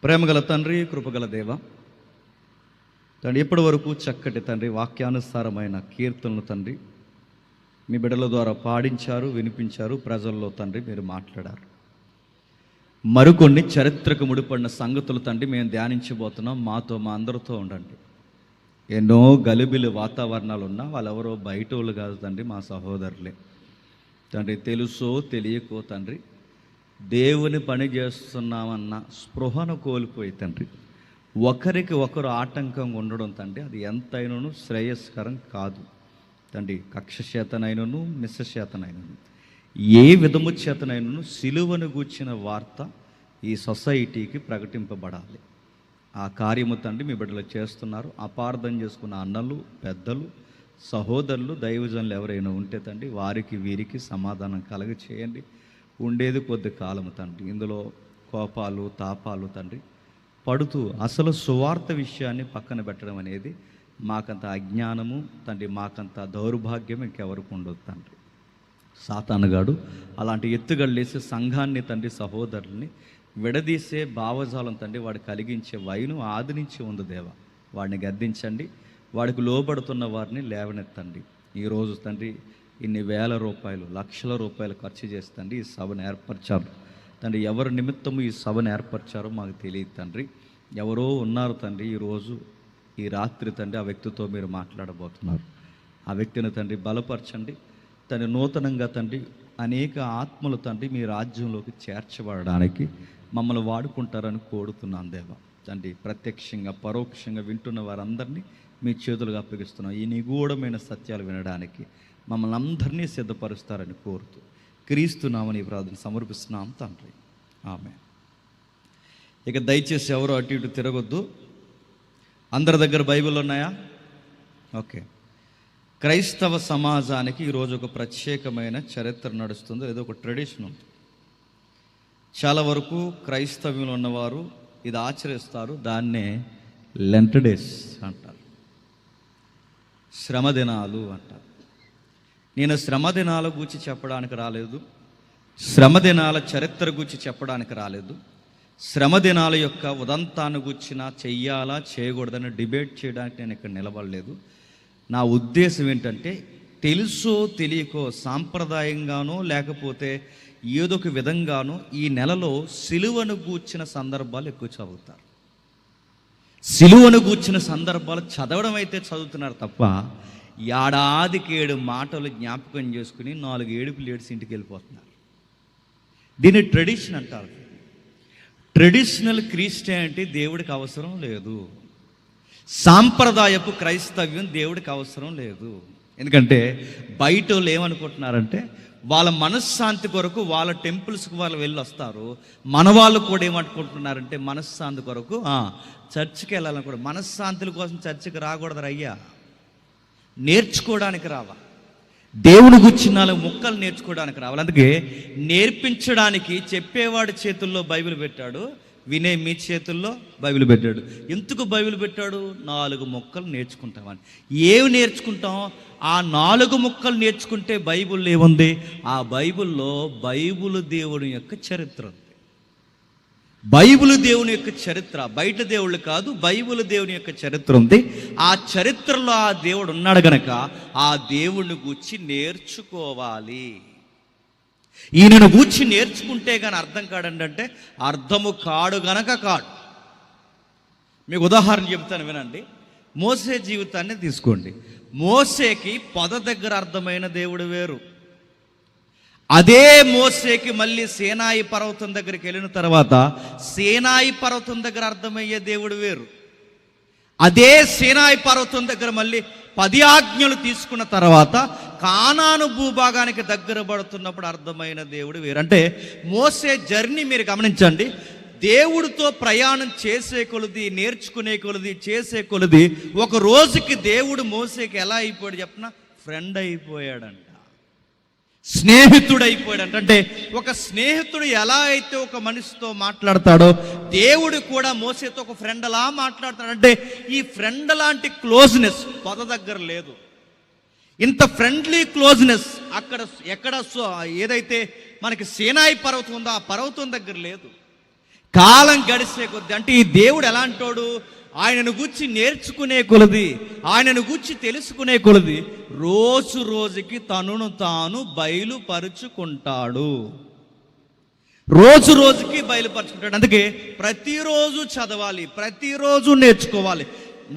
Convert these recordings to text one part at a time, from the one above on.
ప్రేమగల తండ్రి, కృపగల దేవ తండ్రి, ఇప్పటి వరకు చక్కటి తండ్రి వాక్యానుసారమైన కీర్తనలు తండ్రి మీ బిడ్డల ద్వారా పాడించారు, వినిపించారు. ప్రజల్లో తండ్రి మీరు మాట్లాడారు. మరికొన్ని చరిత్రకు ముడిపడిన సంగతులు తండ్రి మేము ధ్యానించబోతున్నాం. మాతో, మా అందరితో ఉండండి. ఎన్నో గలిబిలి వాతావరణాలు ఉన్నా వాళ్ళెవరో బయట వాళ్ళు కాదు తండ్రి, మా సహోదరులే తండ్రి. తెలుసో తెలియకో తండ్రి దేవుని పని చేస్తున్నామన్న స్పృహను కోల్పోయి తండ్రి ఒకరికి ఒకరు ఆటంకంగా ఉండడం తండ్రి అది ఎంతైనను శ్రేయస్కరం కాదు తండ్రి. కక్ష చేతనైనను మిస్స చేతనైనను ఏ విధము చేతనైనను సిలువను గూర్చిన వార్త ఈ సొసైటీకి ప్రకటింపబడాలి. ఆ కార్యము తండ్రి మీ బిడ్డలు చేస్తున్నారు. అపార్థం చేసుకున్న అన్నలు, పెద్దలు, సహోదరులు, దైవజనులు ఎవరైనా ఉంటే తండ్రి వారికి వీరికి సమాధానం కలగ చేయండి. ఉండేది కొద్ది కాలము తండ్రి. ఇందులో కోపాలు, తాపాలు తండ్రి పడుతూ అసలు సువార్త విషయాన్ని పక్కన పెట్టడం అనేది మాకంత అజ్ఞానము తండ్రి, మాకంత దౌర్భాగ్యం ఇంకెవరికి ఉండదు తండ్రి. సాతానుగాడు అలాంటి ఎత్తుగళ్ళేసి సంఘాన్ని తండ్రి, సహోదరుల్ని విడదీసే భావజాలం తండ్రి వాడు కలిగించే వైను ఆదరించి ఉంది దేవ. వాడిని గద్దించండి. వాడికి లోబడుతున్న వారిని లేవనెత్తండి. ఈరోజు తండ్రి ఇన్ని వేల రూపాయలు, లక్షల రూపాయలు ఖర్చు చేసి తండ్రి ఈ సభను ఏర్పరిచారు తండ్రి. ఎవరి నిమిత్తము ఈ సభను ఏర్పరిచారో మాకు తెలియదు తండ్రి. ఎవరో ఉన్నారు తండ్రి. ఈరోజు ఈ రాత్రి తండ్రి ఆ వ్యక్తితో మీరు మాట్లాడబోతున్నారు. ఆ వ్యక్తిని తండ్రి బలపరచండి తండ్రి. నూతనంగా తండ్రి అనేక ఆత్మలు తండ్రి మీ రాజ్యంలోకి చేర్చబడడానికి మమ్మల్ని వాడుకుంటారని కోరుతున్నాను దేవ తండ్రి. ప్రత్యక్షంగా పరోక్షంగా వింటున్న వారందరినీ మీ చేతులుగా అప్పగిస్తున్నాం. ఈ నిగూఢమైన సత్యాలు వినడానికి మమ్మల్ని అందరినీ సిద్ధపరుస్తారని కోరుతూ క్రీస్తు నామని ప్రార్థన సమర్పిస్తున్నాం తండ్రి. ఆమేన్. ఇక దయచేసి ఎవరు అటు ఇటు తిరగొద్దు. అందరి దగ్గర బైబిల్ ఉన్నాయా? ఓకే. క్రైస్తవ సమాజానికి ఈరోజు ఒక ప్రత్యేకమైన చరిత్ర నడుస్తుంది. ఏదో ఒక ట్రెడిషన్ ఉంది. చాలా వరకు క్రైస్తవ్యంలో ఉన్నవారు ఇది ఆచరిస్తారు. దాన్నే లెంట్ డేస్ అంటారు, శ్రమ దినాలు అంటారు. నేను శ్రమ దినాల గురించి చెప్పడానికి రాలేదు, శ్రమ దినాల చరిత్ర గురించి చెప్పడానికి రాలేదు, శ్రమ దినాల యొక్క ఉదంతాన్ని గుర్చిన చెయ్యాలా చేయకూడదని డిబేట్ చేయడానికి నేను ఇక్కడ నిలబడలేదు. నా ఉద్దేశం ఏంటంటే తెలుసో తెలియకో సాంప్రదాయంగానో లేకపోతే ఏదో ఒక విధంగానో ఈ నెలలో సిలువను గూర్చిన సందర్భాలు ఎక్కువ చదువుతారు. సిలువను గూర్చిన సందర్భాలు చదవడం అయితే చదువుతున్నారు తప్ప ఏడాదికి 7 మాటలు జ్ఞాపకం చేసుకుని 4 ఏడుపులు ఏడ్చి ఇంటికి వెళ్ళిపోతున్నారు. దీన్ని ట్రెడిషన్ అంటారు. ట్రెడిషనల్ క్రిస్టియానిటీ దేవుడికి అవసరం లేదు. సాంప్రదాయపు క్రైస్తవ్యం దేవుడికి అవసరం లేదు. ఎందుకంటే బయట వాళ్ళు ఏమనుకుంటున్నారంటే వాళ్ళ మనశ్శాంతి కొరకు వాళ్ళ టెంపుల్స్కి వాళ్ళు వెళ్ళి వస్తారు. మన వాళ్ళు కూడా ఏమనుకుంటున్నారంటే మనశ్శాంతి కొరకు చర్చికి వెళ్ళాలని కూడా. మనశ్శాంతుల కోసం చర్చికి రాకూడదు అయ్యా, నేర్చుకోవడానికి రావాలి. దేవుని గురించి 4 ముక్కలు నేర్చుకోవడానికి రావాలి. అందుకే నేర్పించడానికి చెప్పేవాడి చేతుల్లో బైబిల్ పెట్టాడు, వినే మీ చేతుల్లో బైబిల్ పెట్టాడు. ఎందుకు బైబిల్ పెట్టాడు? 4 ముక్కలు నేర్చుకుంటామని. ఏవి నేర్చుకుంటాం? ఆ 4 ముక్కలు నేర్చుకుంటే బైబిల్లో ఏముంది? ఆ బైబిల్లో బైబిల్ దేవుని యొక్క చరిత్ర ఉంది. బైబిల్ దేవుని యొక్క చరిత్ర, బయట దేవుళ్ళు కాదు, బైబిల్ దేవుని యొక్క చరిత్ర ఉంది. ఆ చరిత్రలో ఆ దేవుడు ఉన్నాడు గనక ఆ దేవుడిని గూర్చి నేర్చుకోవాలి. ఈయనను గూర్చి నేర్చుకుంటే కానీ అర్థం కాడండి అంటే అర్థము కాడు గనక కాడు. మీకు ఉదాహరణ చెప్తాను వినండి. మోసే జీవితాన్ని తీసుకోండి. మోసేకి పొద దగ్గర అర్థమైన దేవుడు వేరు. అదే మోసేకి మళ్ళీ సేనాయి పర్వతం దగ్గరికి వెళ్ళిన తర్వాత సేనాయి పర్వతం దగ్గర అర్థమయ్యే దేవుడు వేరు. అదే సేనాయి పర్వతం దగ్గర మళ్ళీ 10 ఆజ్ఞలు తీసుకున్న తర్వాత కానాను భూభాగానికి దగ్గర పడుతున్నప్పుడు అర్థమైన దేవుడు వేరు. అంటే మోసే జర్నీ మీరు గమనించండి. దేవుడితో ప్రయాణం చేసే కొలది, నేర్చుకునే కొలది, చేసే కొలది ఒక రోజుకి దేవుడు మోసేకి ఎలా అయిపోయాడు చెప్పిన? ఫ్రెండ్ అయిపోయాడంట, స్నేహితుడు అయిపోయాడంట. అంటే ఒక స్నేహితుడు ఎలా అయితే ఒక మనిషితో మాట్లాడతాడో దేవుడు కూడా మోసేతో ఒక ఫ్రెండ్ అలా మాట్లాడతాడు. అంటే ఈ ఫ్రెండ్ లాంటి క్లోజ్నెస్ పొద దగ్గర లేదు. ఇంత ఫ్రెండ్లీ క్లోజ్నెస్ ఎక్కడ ఏదైతే మనకి సేనాయి పర్వతం ఉందో ఆ పర్వతం దగ్గర లేదు. కాలం గడిచే కొద్ది, అంటే ఈ దేవుడు ఎలాంటోడు, ఆయనను గూర్చి నేర్చుకునే కొలది, ఆయనను గూర్చి తెలుసుకునే కొలది రోజు రోజుకి తనను తాను బయలుపరుచుకుంటాడు. రోజు రోజుకి బయలుపరుచుకుంటాడు. అందుకే ప్రతిరోజు చదవాలి, ప్రతిరోజు నేర్చుకోవాలి.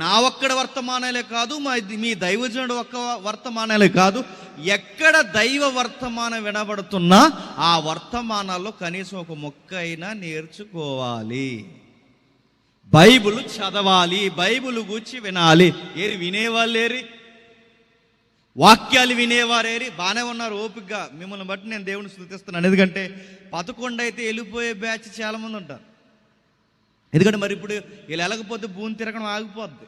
నా ఒక్కడ వర్తమానాలే కాదు, మీ దైవజనుడు ఒక్క వర్తమానాలే కాదు, ఎక్కడ దైవ వర్తమానం వినబడుతున్నా ఆ వర్తమానాల్లో కనీసం ఒక మొక్క అయినా నేర్చుకోవాలి. బైబిల్ చదవాలి, బైబిల్ గూర్చి వినాలి. ఏరి వినేవాళ్ళేరి, వాక్యాలు వినేవారేరి. బాగానే ఉన్నారు ఓపికగా, మిమ్మల్ని బట్టి నేను దేవుని స్తుతిస్తున్నాను. ఎందుకంటే 11 అయితే వెళ్ళిపోయే బ్యాచ్ చాలామంది ఉంటారు. ఎందుకంటే మరి ఇప్పుడు వీళ్ళు వెళ్ళకపోతే భూమి తిరగడం ఆగిపోద్ది.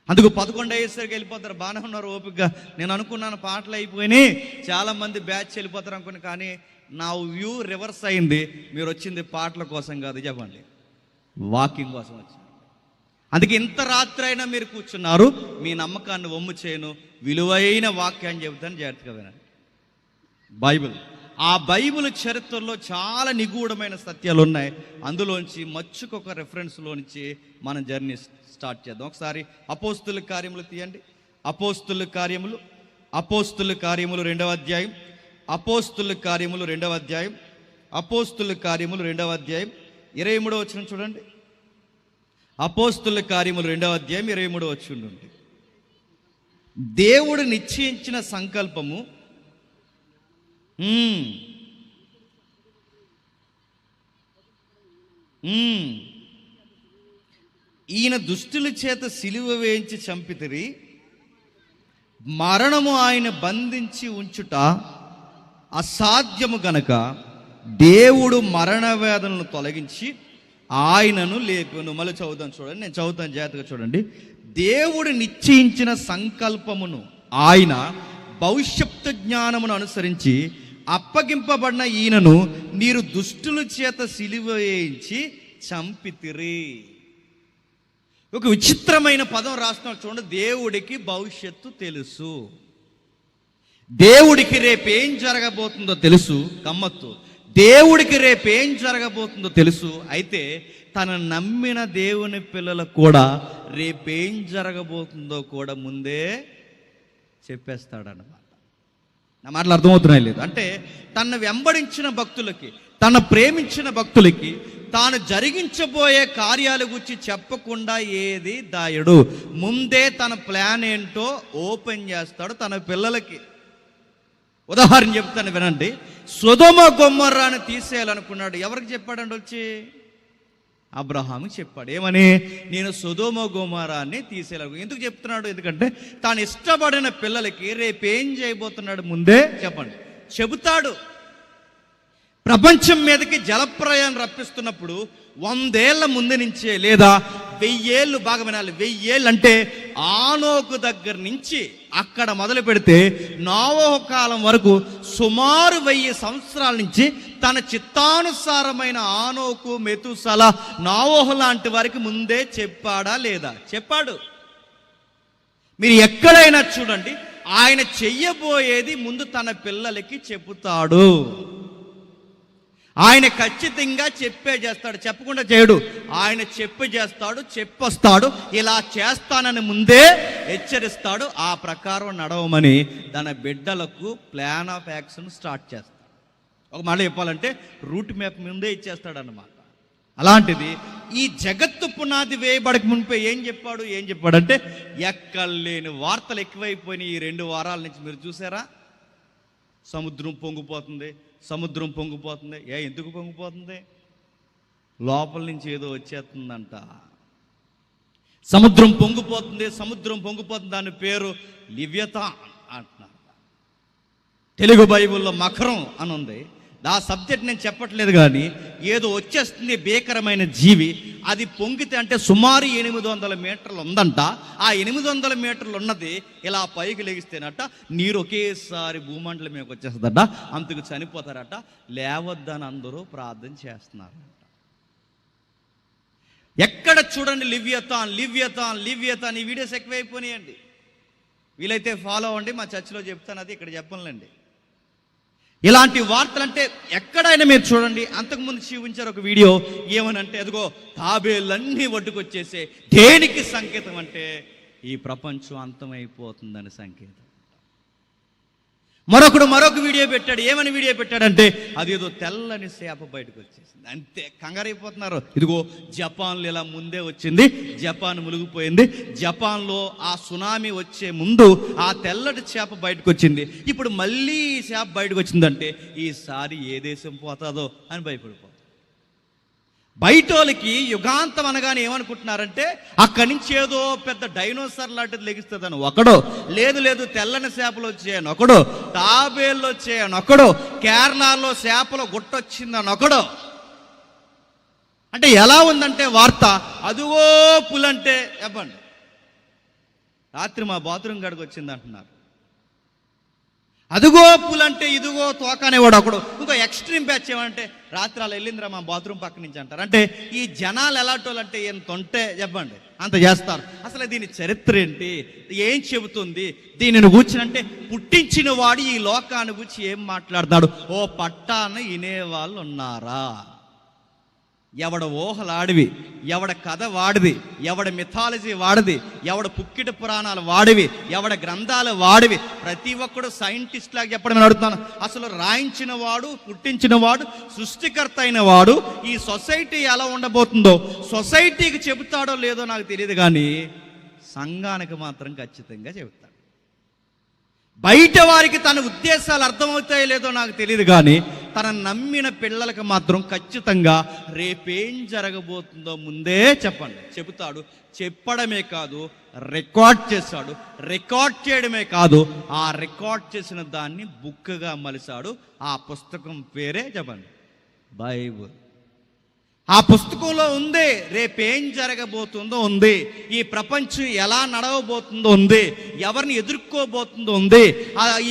అందుకు 11 అయ్యేసరికి వెళ్ళిపోతారు. బాగానే ఉన్నారు ఓపికగా. నేను అనుకున్నాను పాటలు అయిపోయినాయి, చాలామంది బ్యాచ్ వెళ్ళిపోతారు అనుకుని, కానీ నా వ్యూ రివర్స్ అయింది. మీరు వచ్చింది పాటల కోసం కాదు, చెప్పండి, వాకింగ్ కోసం వచ్చింది. అందుకే ఇంత రాత్రి అయినా మీరు కూర్చున్నారు. మీ నమ్మకాన్ని వమ్ము చేయను, విలువైన వాక్యాన్ని చెబుతాను, జాగ్రత్తగా వినండి. బైబిల్, ఆ బైబిల్ చరిత్రలో చాలా నిగూఢమైన సత్యాలు ఉన్నాయి. అందులోంచి మచ్చుకొక రెఫరెన్స్లో నుంచి మనం జర్నీ స్టార్ట్ చేద్దాం. ఒకసారి అపోస్తుల కార్యములు తీయండి. అపోస్తుల కార్యములు 2వ అధ్యాయం. అపోస్తుల కార్యములు 2వ అధ్యాయం. అపోస్తుల కార్యములు 2వ అధ్యాయం 23వ వచనం చూడండి. అపోస్తుల కార్యములు 2వ అధ్యాయం 23వ వచనం నుండి, దేవుడు నిశ్చయించిన సంకల్పము ఈయన దుష్టుల చేత సిలువ వేయించి చంపితిరి, మరణము ఆయన బంధించి ఉంచుట అసాధ్యము గనక దేవుడు మరణ వేదనను తొలగించి ఆయనను లేపెను. మళ్ళీ చదువుతాను చూడండి, నేను చదువుతాను జాగ్రత్తగా చూడండి. దేవుడు నిశ్చయించిన సంకల్పమును ఆయన భవిష్యత్తు జ్ఞానమును అనుసరించి అప్పగింపబడిన ఈయనను మీరు దుష్టుల చేత సిలువ వేయించి చంపితిరి. ఒక విచిత్రమైన పదం రాస్తున్నాడు చూడండి. దేవుడికి భవిష్యత్తు తెలుసు, దేవుడికి రేపేం జరగబోతుందో తెలుసు. గమ్మత్తు, దేవుడికి రేపేం జరగబోతుందో తెలుసు. అయితే తన నమ్మిన దేవుని పిల్లలకు కూడా రేపేం జరగబోతుందో కూడా ముందే చెప్పేస్తాడన్నమాట. నా మాటలు అర్థమవుతున్నాయి లేదు? అంటే తను వెంబడించిన భక్తులకి, తను ప్రేమించిన భక్తులకి తాను జరిగించబోయే కార్యాల గురించి చెప్పకుండా ఏది దాయడు. ముందే తన ప్లాన్ ఏంటో ఓపెన్ చేస్తాడు తన పిల్లలకి. ఉదాహరణ చెప్తాను వినండి. సొదొమ గొమొర్రాను తీసేయాలనుకున్నాడు. ఎవరికి చెప్పాడండి? వచ్చి అబ్రహాముకి చెప్పాడు. ఏమని? నేను సొదొమ గొమొర్రాన్ని తీసేయాలను. ఎందుకు చెప్తున్నాడు? ఎందుకంటే తాను ఇష్టపడిన పిల్లలకి రేపేం చేయబోతున్నాడు ముందే చెప్పండి, చెబుతాడు. ప్రపంచం మీదకి జలప్రయాణం రప్పిస్తున్నప్పుడు 100 ఏళ్ల ముందు నుంచే, లేదా 1000 ఏళ్ళు, బాగా వినాలి, 1000 ఏళ్ళు అంటే ఆనోకు దగ్గర నుంచి అక్కడ మొదలు పెడితే నోవహు కాలం వరకు సుమారు 1000 సంవత్సరాల నుంచి తన చిత్తానుసారమైన ఆనోకు, మెతుసల, నోవహు లాంటి వారికి ముందే చెప్పాడా లేదా? చెప్పాడు. మీరు ఎక్కడైనా చూడండి, ఆయన చెయ్యబోయేది ముందు తన పిల్లలకి చెబుతాడు. ఆయన ఖచ్చితంగా చెప్పే చేస్తాడు, చెప్పకుండా చేయడు. ఆయన చెప్పి చేస్తాడు, చెప్పొస్తాడు. ఇలా చేస్తానని ముందే హెచ్చరిస్తాడు. ఆ ప్రకారం నడవమని తన బిడ్డలకు ప్లాన్ ఆఫ్ యాక్షన్ స్టార్ట్ చేస్తాడు. ఒక మాట చెప్పాలంటే రూట్ మ్యాప్ ముందే ఇచ్చేస్తాడు అన్నమాట. అలాంటిది ఈ జగత్తు పునాది వేయబడక మునిపే ఏం చెప్పాడంటే ఎక్కలేని వార్తలు ఎక్కువైపోయినాయి. ఈ 2 వారాల నుంచి మీరు చూసారా? సముద్రం పొంగిపోతుంది. ఎందుకు పొంగిపోతుంది? లోపల నుంచి ఏదో వచ్చేస్తుందంట. సముద్రం పొంగిపోతుంది. దాని పేరు లివ్యతాన్ అంటున్నారు. తెలుగు బైబిల్లో మకరం అని ఉంది. ఆ సబ్జెక్ట్ నేను చెప్పట్లేదు, కానీ ఏదో వచ్చేస్తుంది భీకరమైన జీవి. అది పొంగితే అంటే సుమారు 800 మీటర్లు ఉందంట. ఆ 800 మీటర్లు ఉన్నది ఇలా పైకి లెగిస్తేనట నీరు ఒకేసారి భూమండలం మీదకి వచ్చేస్తుందట. అంతకు చనిపోతారట. లేవద్దని అందరూ ప్రార్థన చేస్తున్నారట. ఎక్కడ చూడండి లివ్యతాన్. ఈ వీడియోస్ ఎక్కువైపోయినాయండి. వీలైతే ఫాలో అవ్వండి. మా చర్చిలో చెప్తాను, అది ఇక్కడ చెప్పనులేండి. ఇలాంటి వార్తలు అంటే ఎక్కడైనా మీరు చూడండి. అంతకుముందు చూపించారు ఒక వీడియో, ఏమనంటే అదిగో తాబేళ్ళన్నీ ఒడ్డుకొచ్చేసే. దేనికి సంకేతం అంటే ఈ ప్రపంచం అంతమైపోతుందని సంకేతం. మరొక వీడియో పెట్టాడు. ఏమని వీడియో పెట్టాడంటే అదేదో తెల్లని చేప బయటకు వచ్చేసింది. అంతే, కంగారైపోతున్నారు. ఇదిగో జపాన్లో ఇలా ముందే వచ్చింది, జపాన్ మునిగిపోయింది. జపాన్లో ఆ సునామీ వచ్చే ముందు ఆ తెల్లటి చేప బయటకు వచ్చింది. ఇప్పుడు మళ్ళీ ఈ చేప బయటకు వచ్చిందంటే ఈసారి ఏ దేశం పోతాదో అని భయపడిపోతారు. బయటోళ్ళకి యుగాంతం అనగానే ఏమనుకుంటున్నారంటే అక్కడి నుంచి ఏదో పెద్ద డైనోసార్ లాంటిది లెగిస్తుందని ఒకడో, లేదు తెల్లని చేపలు వచ్చాయని ఒకడో, తాబేళ్ళు వచ్చాయని ఒకడో, కేరళలో చేపలు గుట్టొచ్చిందని ఒకడో. అంటే ఎలా ఉందంటే వార్త, అదుగో పులంటే చెప్పండి. రాత్రి మా బాత్రూమ్ గడికి వచ్చింది అంటున్నారు. అదుగో పులంటే ఇదిగో తోక అనేవాడు ఒకడు. ఇంకో ఎక్స్ట్రీమ్ బ్యాచ్ ఏమంటే రాత్రి అలా వెళ్ళిందిరా మా బాత్రూమ్ పక్క నుంచి అంటారు. అంటే ఈ జనాలు ఎలాంటోళ్ళు అంటే ఎంత ఉంటే చెప్పండి అంత చేస్తారు. అసలు దీని చరిత్ర ఏంటి, ఏం చెబుతుంది, దీనిని కూర్చునంటే పుట్టించిన వాడు ఈ లోకాన్ని గురించి ఏం మాట్లాడతాడు. ఓ పట్టాన వినేవాళ్ళు ఉన్నారా? ఎవడ ఊహలాడివి, ఎవడ కథ వాడివి, ఎవడ మిథాలజీ వాడిది, ఎవడ పుక్కిట పురాణాలు వాడివి, ఎవడ గ్రంథాలు వాడివి. ప్రతి ఒక్కడు సైంటిస్ట్ లాగా చెప్పడం అడుగుతాను. అసలు రాయించిన వాడు, పుట్టించిన వాడు, సృష్టికర్త అయిన వాడు ఈ సొసైటీ ఎలా ఉండబోతుందో సొసైటీకి చెబుతాడో లేదో నాకు తెలియదు, కానీ సంఘానికి మాత్రం ఖచ్చితంగా చెబుతాడు. బయట వారికి తన ఉద్దేశాలు అర్థమవుతాయో లేదో నాకు తెలియదు, కానీ తన నమ్మిన పిల్లలకు మాత్రం ఖచ్చితంగా రేపేం జరగబోతుందో ముందే చెబుతాడు. చెప్పడమే కాదు, రికార్డ్ చేశాడు. రికార్డ్ చేయడమే కాదు, ఆ రికార్డ్ చేసిన దాన్ని బుక్గా మలిచాడు. ఆ పుస్తకం పేరే బైబిల్. ఆ పుస్తకంలో ఉంది రేపేం జరగబోతుందో ఉంది, ఈ ప్రపంచం ఎలా నడవబోతుందో ఉంది, ఎవరిని ఎదుర్కోబోతుందో ఉంది.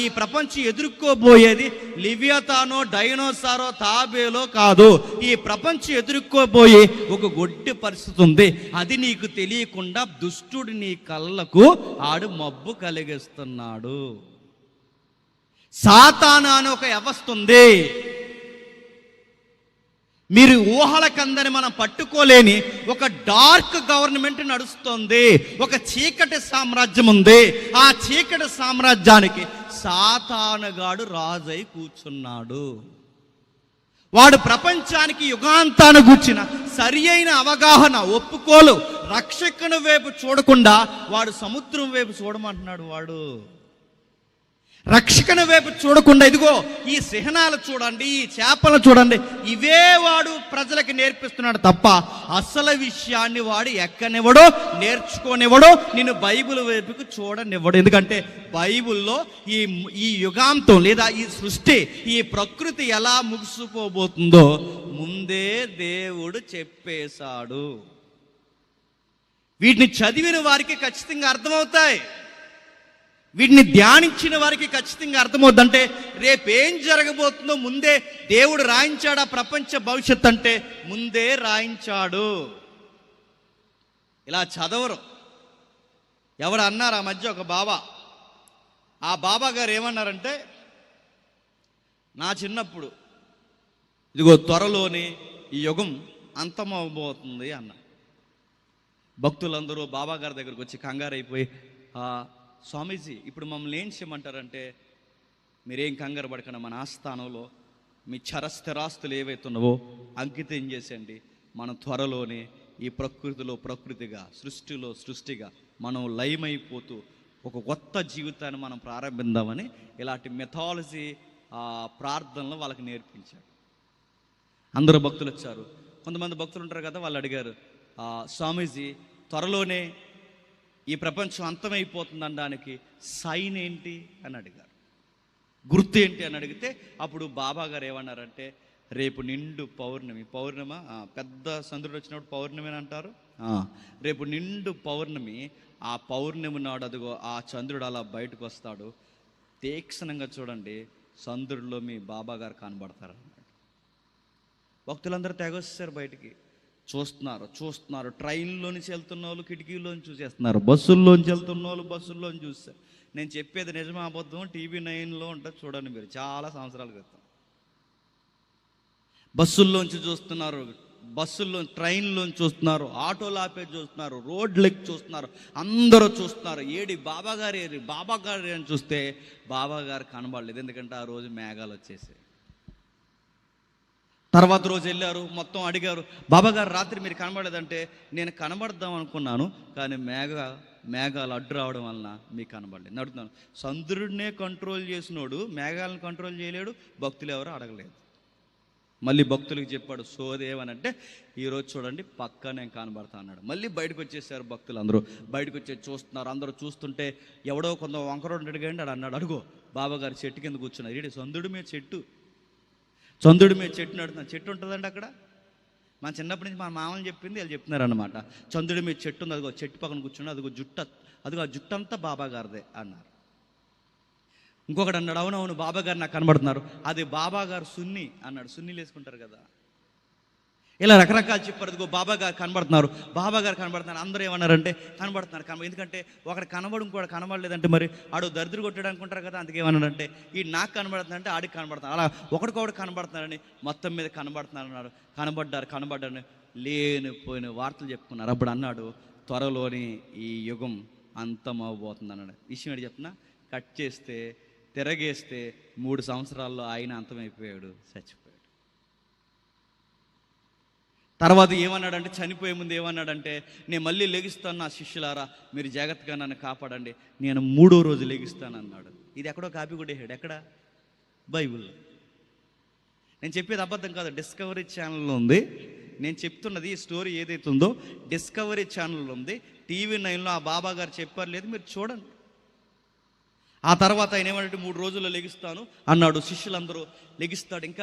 ఈ ప్రపంచం ఎదుర్కోబోయేది లివియతానో, డైనోసారో, తాబేలో కాదు. ఈ ప్రపంచం ఎదుర్కోబోయే ఒక గొడ్డి పరిస్థితి ఉంది. అది నీకు తెలియకుండా దుష్టుడు నీ కళ్ళకు ఆడు మబ్బు కలిగిస్తున్నాడు. సాతాను అనే ఒక వ్యవస్థ ఉంది. మీరు ఊహలకందని మనం పట్టుకోలేని ఒక డార్క్ గవర్నమెంట్ నడుస్తుంది. ఒక చీకటి సామ్రాజ్యం ఉంది. ఆ చీకటి సామ్రాజ్యానికి సాతానుగాడు రాజై కూర్చున్నాడు. వాడు ప్రపంచానికి యుగాంతాన్ని గూర్చిన సరి అయిన అవగాహన, ఒప్పుకోలు, రక్షకుని వైపు చూడకుండా వాడు సముద్రం వైపు చూడమంటున్నాడు. వాడు రక్షకుని వైపు చూడకుండా ఇదిగో ఈ సిహనాలు చూడండి, ఈ చేపలు చూడండి, ఇవే వాడు ప్రజలకు నేర్పిస్తున్నాడు తప్ప అసలు విషయాన్ని వాడు ఎక్కనివ్వడో, నేర్చుకోనివ్వడో, నిన్ను బైబిల్ వైపుకు చూడనివ్వడు. ఎందుకంటే బైబిల్లో ఈ యుగాంతం లేదా ఈ సృష్టి, ఈ ప్రకృతి ఎలా ముగిసిపోబోతుందో ముందే దేవుడు చెప్పేశాడు. వీటిని చదివిన వారికి ఖచ్చితంగా అర్థమవుతాయి. వీటిని ధ్యానించిన వారికి ఖచ్చితంగా అర్థమవుద్దంటే రేపేం జరగబోతుందో ముందే దేవుడు రాయించాడు. ఆ ప్రపంచ భవిష్యత్ అంటే ముందే రాయించాడు. ఇలా చదవరు. ఎవరు అన్నారు ఆ మధ్య ఒక బాబా, ఆ బాబా గారు ఏమన్నారంటే, నా చిన్నప్పుడు ఇదిగో త్వరలోనే ఈ యుగం అంతమవబోతుంది అన్న. భక్తులందరూ బాబా గారి దగ్గరకు వచ్చి కంగారైపోయి, స్వామీజీ ఇప్పుడు మమ్మల్ని ఏం చేయమంటారంటే, మీరేం కంగారు పడకుండా మన ఆస్థానంలో మీ చరస్థిరాస్తులు ఏవైతున్నావో అంకితం చేసేయండి. మనం త్వరలోనే ఈ ప్రకృతిలో ప్రకృతిగా, సృష్టిలో సృష్టిగా మనం లయమైపోతూ ఒక కొత్త జీవితాన్ని మనం ప్రారంభిద్దామని ఇలాంటి మెథాలజీ ప్రార్థనలు వాళ్ళకి నేర్పించాడు. అందరూ భక్తులు వచ్చారు. కొంతమంది భక్తులు ఉంటారు కదా, వాళ్ళు అడిగారు, స్వామీజీ త్వరలోనే ఈ ప్రపంచం అంతమైపోతుంది అనడానికి సైన్ ఏంటి అని అడిగారు, గుర్తు ఏంటి అని అడిగితే అప్పుడు బాబా గారు ఏమన్నారంటే, రేపు నిండు పౌర్ణమి, పెద్ద చంద్రుడు వచ్చినప్పుడు పౌర్ణమి అని అంటారు. రేపు నిండు పౌర్ణమి, ఆ పౌర్ణమి నాడు అదిగో ఆ చంద్రుడు అలా బయటకు వస్తాడు. తీక్షణంగా చూడండి, చంద్రుడిలో మీ బాబా గారు కనబడతారు అన్నాడు. భక్తులందరూ తెగొచ్చారు, బయటికి చూస్తున్నారు. ట్రైన్లో నుంచి వెళ్తున్న వాళ్ళు కిటికీలోంచి చూసేస్తున్నారు, బస్సుల్లోంచి వెళ్తున్న వాళ్ళు బస్సుల్లోంచి చూస్తారు. నేను చెప్పేది నిజమా అబద్ధం TV9లో ఉంటుంది చూడండి మీరు, చాలా సంవత్సరాల క్రితం. బస్సుల్లోంచి చూస్తున్నారు, బస్సుల్లో ట్రైన్లోంచి చూస్తున్నారు, ఆటోలు ఆపేసి చూస్తున్నారు, రోడ్లెక్కి చూస్తున్నారు, అందరూ చూస్తున్నారు. ఏడి బాబాగారు అని చూస్తే బాబాగారు కనబడలేదు. ఎందుకంటే ఆ రోజు మేఘాలు వచ్చేసాయి. తర్వాత రోజు వెళ్ళారు, మొత్తం అడిగారు, బాబాగారు రాత్రి మీరు కనబడలేదంటే, నేను కనబడదాం అనుకున్నాను కానీ మేఘాలు అడ్డు రావడం వలన మీకు కనబడలేదు. అడుగుతున్నాను, చంద్రుడినే కంట్రోల్ చేసినోడు మేఘాలను కంట్రోల్ చేయలేడు, భక్తులు ఎవరో అడగలేదు. మళ్ళీ భక్తులకు చెప్పాడు సోదేవనంటే, ఈరోజు చూడండి పక్కా నేను కనబడతా అన్నాడు. మళ్ళీ బయటకు వచ్చేసారు భక్తులు, అందరూ బయటకు వచ్చేసి చూస్తున్నారు. అందరూ చూస్తుంటే ఎవడో కొంత వంకరోడు అడిగాడు, అన్నాడు, అడుగో బాబాగారు చెట్టు కింద కూర్చున్నారు. ఏంటి చంద్రుడి మీద చెట్టు నడుతున్నాను. చెట్టు ఉంటుందండి అక్కడ. మన చిన్నప్పటి నుంచి మా మామని చెప్పింది వాళ్ళు చెప్తున్నారు అనమాట. చంద్రుడి మీద చెట్టు ఉంది, అదిగో చెట్టు పక్కన కూర్చున్నాడు, అదిగో ఆ జుట్టు అంతా బాబాగారిదే అన్నారు. ఇంకొకటి అన్నాడు, అవునవును బాబాగారు నాకు కనబడుతున్నారు, అది బాబాగారు సున్ని అన్నాడు. సున్నీలు వేసుకుంటారు కదా. ఇలా రకరకాలు చెప్పారు. అదిగో బాబాగారు కనబడుతున్నారు. అందరూ ఏమన్నారంటే కనబడుతున్నారు. ఎందుకంటే ఒకటి కనబడి ఇంకోటి కనబడలేదంటే మరి ఆడు దరిద్ర కొట్టాడు అనుకుంటారు కదా. అందుకే ఏమన్నాడంటే ఈ నాకు కనబడుతుందంటే ఆడికి కనబడుతున్నారు. అలా ఒకటికొకటి కనబడుతున్నారని మొత్తం మీద కనబడుతున్నారు. కనబడ్డారని లేనిపోయిన వార్తలు చెప్పుకున్నారు. అప్పుడు అన్నాడు, త్వరలోని ఈ యుగం అంతమవబోతుంది అన్నాడు. విషయం ఏంటి చెప్తున్నా, కట్ చేస్తే తిరగేస్తే 3 సంవత్సరాల్లో ఆయన అంతమైపోయాడు, చచ్చిపోయాడు. తర్వాత ఏమన్నాడంటే, చనిపోయే ముందు ఏమన్నాడంటే, నేను మళ్ళీ లెగిస్తాను నా శిష్యులారా, మీరు జాగ్రత్తగా నన్ను కాపాడండి, నేను 3వ రోజు లెగిస్తాను అన్నాడు. ఇది ఎక్కడో కాపీ కొట్టేసాడు. ఎక్కడ? బైబిల్లో. నేను చెప్పేది అబద్ధం కాదు, డిస్కవరీ ఛానల్లో ఉంది. నేను చెప్తున్నది ఈ స్టోరీ ఏదైతే ఉందో డిస్కవరీ ఛానల్లో ఉంది. TV9లో ఆ బాబా గారు చెప్పారు, లేదు మీరు చూడండి. ఆ తర్వాత ఆయన ఏమంటే 3 రోజుల్లో లెగిస్తాను అన్నాడు. శిష్యులందరూ లెగిస్తాడు అని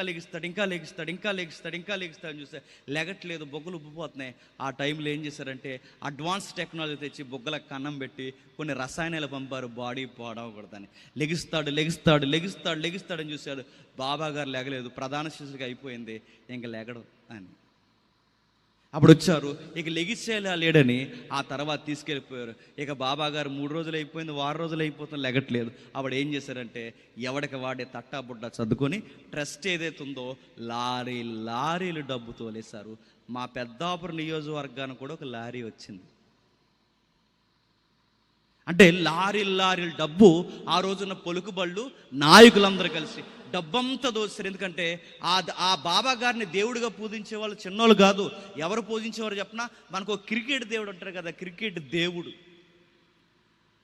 చూస్తే లెగట్లేదు, బొగ్గలు ఉబ్బిపోతున్నాయి. ఆ టైంలో ఏం చేశారంటే అడ్వాన్స్ టెక్నాలజీ తెచ్చి బొగ్గలకు కన్నం పెట్టి కొన్ని రసాయనాలు పంపారు, బాడీ పాడవకూడదని. లెగిస్తాడు అని చూశాడు. బాబాగారు లెగలేదు, ప్రధాన శిష్యుడిగా అయిపోయింది, ఇంక లెగడు అని. అప్పుడు వచ్చారు, ఇక లెగిసేలా లేడని ఆ తర్వాత తీసుకెళ్ళిపోయారు. ఇక బాబాగారు 3 రోజులు అయిపోయింది, 6 రోజులు అయిపోతుంది, లెగట్లేదు. అప్పుడు ఏం చేశారంటే ఎవడికి వాడే తట్టా బుడ్డ చదువుకొని ట్రస్ట్ ఏదైతే ఉందో లారీలు డబ్బు తోలేశారు. మా పెద్దాపురం నియోజకవర్గానికి కూడా ఒక లారీ వచ్చింది. అంటే లారీలు డబ్బు ఆ రోజున పొలుకుబళ్ళు నాయకులందరూ కలిసి డబ్బంతా దోస్తారు. ఎందుకంటే ఆ బాబా గారిని దేవుడిగా పూజించే వాళ్ళు చిన్నోళ్ళు కాదు. ఎవరు పూజించేవారు చెప్పినా, మనకు ఒక క్రికెట్ దేవుడు అంటారు కదా, క్రికెట్ దేవుడు.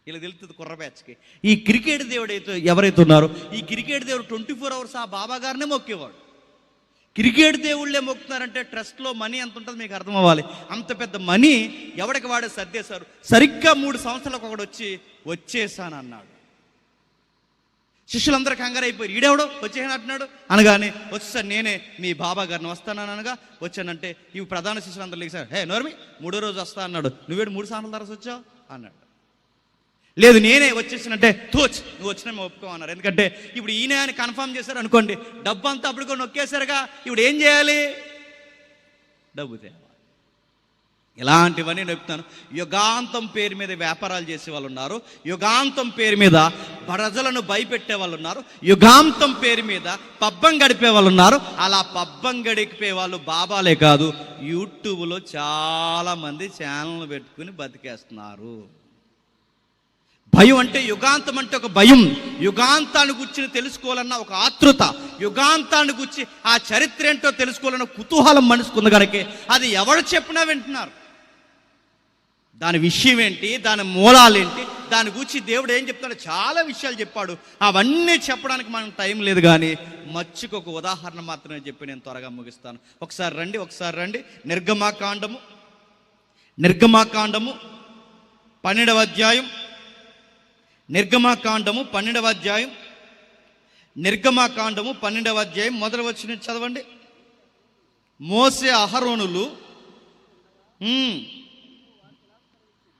ఇలా తెలుస్తుంది కుర్ర బ్యాచ్కి. ఈ క్రికెట్ దేవుడు ఎవరైతే ఉన్నారో ఈ క్రికెట్ దేవుడు 24 hours ఆ బాబా గారినే మొక్కేవాడు. క్రికెట్ దేవుళ్ళే మొక్కుతున్నారంటే ట్రస్ట్లో మనీ ఎంత ఉంటుందో మీకు అర్థం అవ్వాలి. అంత పెద్ద మనీ ఎవడికి వాడే సర్దేశారు. సరిగ్గా 3 సంవత్సరాలకు ఒకడు వచ్చేసాను అన్నాడు. శిష్యులందరూ కంగారు అయిపోయారు, ఈడెవడో వచ్చేసాను అంటున్నాడు అనగానే, వచ్చేసారు నేనే మీ బాబా గారిని వస్తాననగా వచ్చానంటే ఇవి ప్రధాన శిష్యులందరూ లేచారు. హే నోర్మి, 3వ రోజు వస్తా అన్నాడు, నువ్వేడు 3 సంవత్సరాల తర్వాత వచ్చావు అన్నాడు. లేదు నేనే వచ్చేసానంటే నువ్వు వచ్చినా మేము ఒప్పుకోమన్నారు. ఎందుకంటే ఇప్పుడు ఈయన అని కన్ఫర్మ్ చేశారు అనుకోండి, డబ్బు అంతా అప్పుడు కూడా నొక్కేశారుగా, ఇప్పుడు ఏం చేయాలి? డబ్బు తేవాలి. ఇలాంటివన్నీ చెప్తాను. యుగాంతం పేరు మీద వ్యాపారాలు చేసే వాళ్ళు ఉన్నారు, యుగాంతం పేరు మీద ప్రజలను భయపెట్టే వాళ్ళు ఉన్నారు, యుగాంతం పేరు మీద పబ్బం గడిపే వాళ్ళు ఉన్నారు. అలా పబ్బం గడిపే వాళ్ళు బాబాలే కాదు, యూట్యూబ్లో చాలామంది ఛానల్ పెట్టుకుని బతికేస్తున్నారు. భయం అంటే యుగాంతం అంటే ఒక భయం, యుగాంతాన్ని గురించి తెలుసుకోవాలన్న ఒక ఆతృత, యుగాంతాన్ని గురించి ఆ చరిత్ర ఏంటో తెలుసుకోవాలన్న కుతూహలం మనసుకుంది కనుక అది ఎవరు చెప్పినా వింటున్నారు. దాని విషయం ఏంటి, దాని మూలాలేంటి, దాని గురించి దేవుడు ఏం చెప్తాడో చాలా విషయాలు చెప్పాడు. అవన్నీ చెప్పడానికి మనకు టైం లేదు, కానీ మచ్చికి ఒక ఉదాహరణ మాత్రమే చెప్పి నేను త్వరగా ముగిస్తాను. ఒకసారి రండి నిర్గమాకాండము 12వ అధ్యాయం. నిర్గమాకాండము 12వ అధ్యాయం మొదటి వచనం చదవండి. మోసే అహరోనులు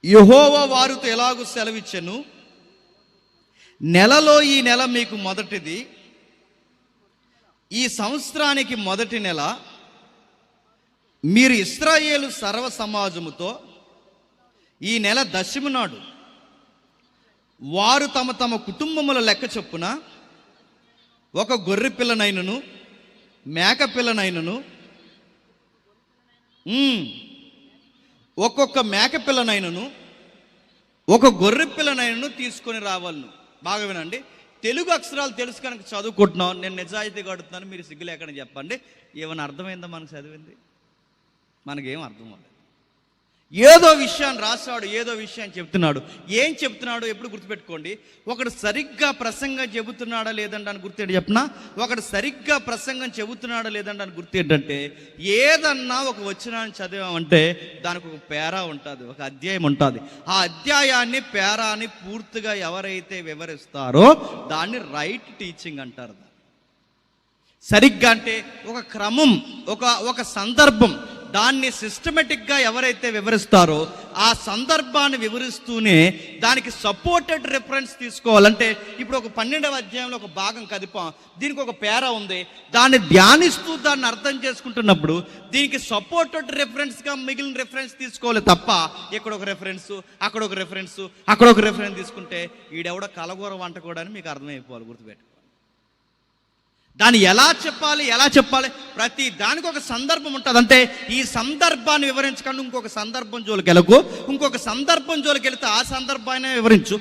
యెహోవా వారితో ఎలాగూ సెలవిచ్చెను, నెలలో ఈ నెల మీకు మొదటిది, ఈ సంవత్సరానికి మొదటి నెల, మీరు ఇశ్రాయేలు సర్వ సమాజముతో ఈ నెల 10వ నాడు వారు తమ తమ కుటుంబముల లెక్క చొప్పున ఒక గొర్రె పిల్లనైనను మేక పిల్లనైనను ఒక్కొక్క మేక పిల్లనైనను ఒక గొర్రె పిల్లనైనను తీసుకొని రావాలను. బాగా వినండి. తెలుగు అక్షరాలు తెలుసు కనుక చదువుకుంటున్నాం. నేను నిజాయితీగా అడుగుతున్నాను, మీరు సిగ్గు లేకుండా చెప్పండి. ఏమైనా అర్థమైందా మనకు చదివింది? మనకేం అర్థం అవ్వలేదు. ఏదో విషయాన్ని రాశాడు, ఏదో విషయాన్ని చెప్తున్నాడు. ఏం చెప్తున్నాడు ఎప్పుడు గుర్తుపెట్టుకోండి. ఒకడు సరిగ్గా ప్రసంగం చెబుతున్నాడా లేదంటే అని గుర్తు ఏంటి చెప్పనా? ఒకడు సరిగ్గా ప్రసంగం చెబుతున్నాడా లేదంటే అని గుర్తు ఏంటంటే, ఏదన్నా ఒక వచనాన్ని చదివామంటే దానికి ఒక పేరా ఉంటుంది, ఒక అధ్యాయం ఉంటుంది. ఆ అధ్యాయాన్ని పేరాని పూర్తిగా ఎవరైతే వివరిస్తారో దాన్ని రైట్ టీచింగ్ అంటారు. సరిగ్గా అంటే ఒక క్రమం, ఒక సందర్భం, దాన్ని సిస్టమేటిక్గా ఎవరైతే వివరిస్తారో ఆ సందర్భాన్ని వివరిస్తూనే దానికి సపోర్టెడ్ రెఫరెన్స్ తీసుకోవాలంటే, ఇప్పుడు ఒక 12వ అధ్యాయంలో ఒక భాగం కదిపాం, దీనికి ఒక పేరా ఉంది, దాన్ని ధ్యానిస్తూ దాన్ని అర్థం చేసుకుంటున్నప్పుడు దీనికి సపోర్టెడ్ రెఫరెన్స్గా మిగిలిన రెఫరెన్స్ తీసుకోవాలి తప్ప ఇక్కడ ఒక రెఫరెన్స్, అక్కడ ఒక రెఫరెన్స్, అక్కడ ఒక రెఫరెన్స్ తీసుకుంటే ఈడెవడో కలగూర వంట కూడా అని మీకు అర్థమైపోవాలి. గుర్తుపెట్టు. దాన్ని ఎలా చెప్పాలి ప్రతి దానికి ఒక సందర్భం ఉంటుంది. అంటే ఈ సందర్భాన్ని వివరించకుండా ఇంకొక సందర్భం జోలికి వెళ్ళకు, ఇంకొక సందర్భం జోలికి వెళితే ఆ సందర్భాన్ని వివరించు.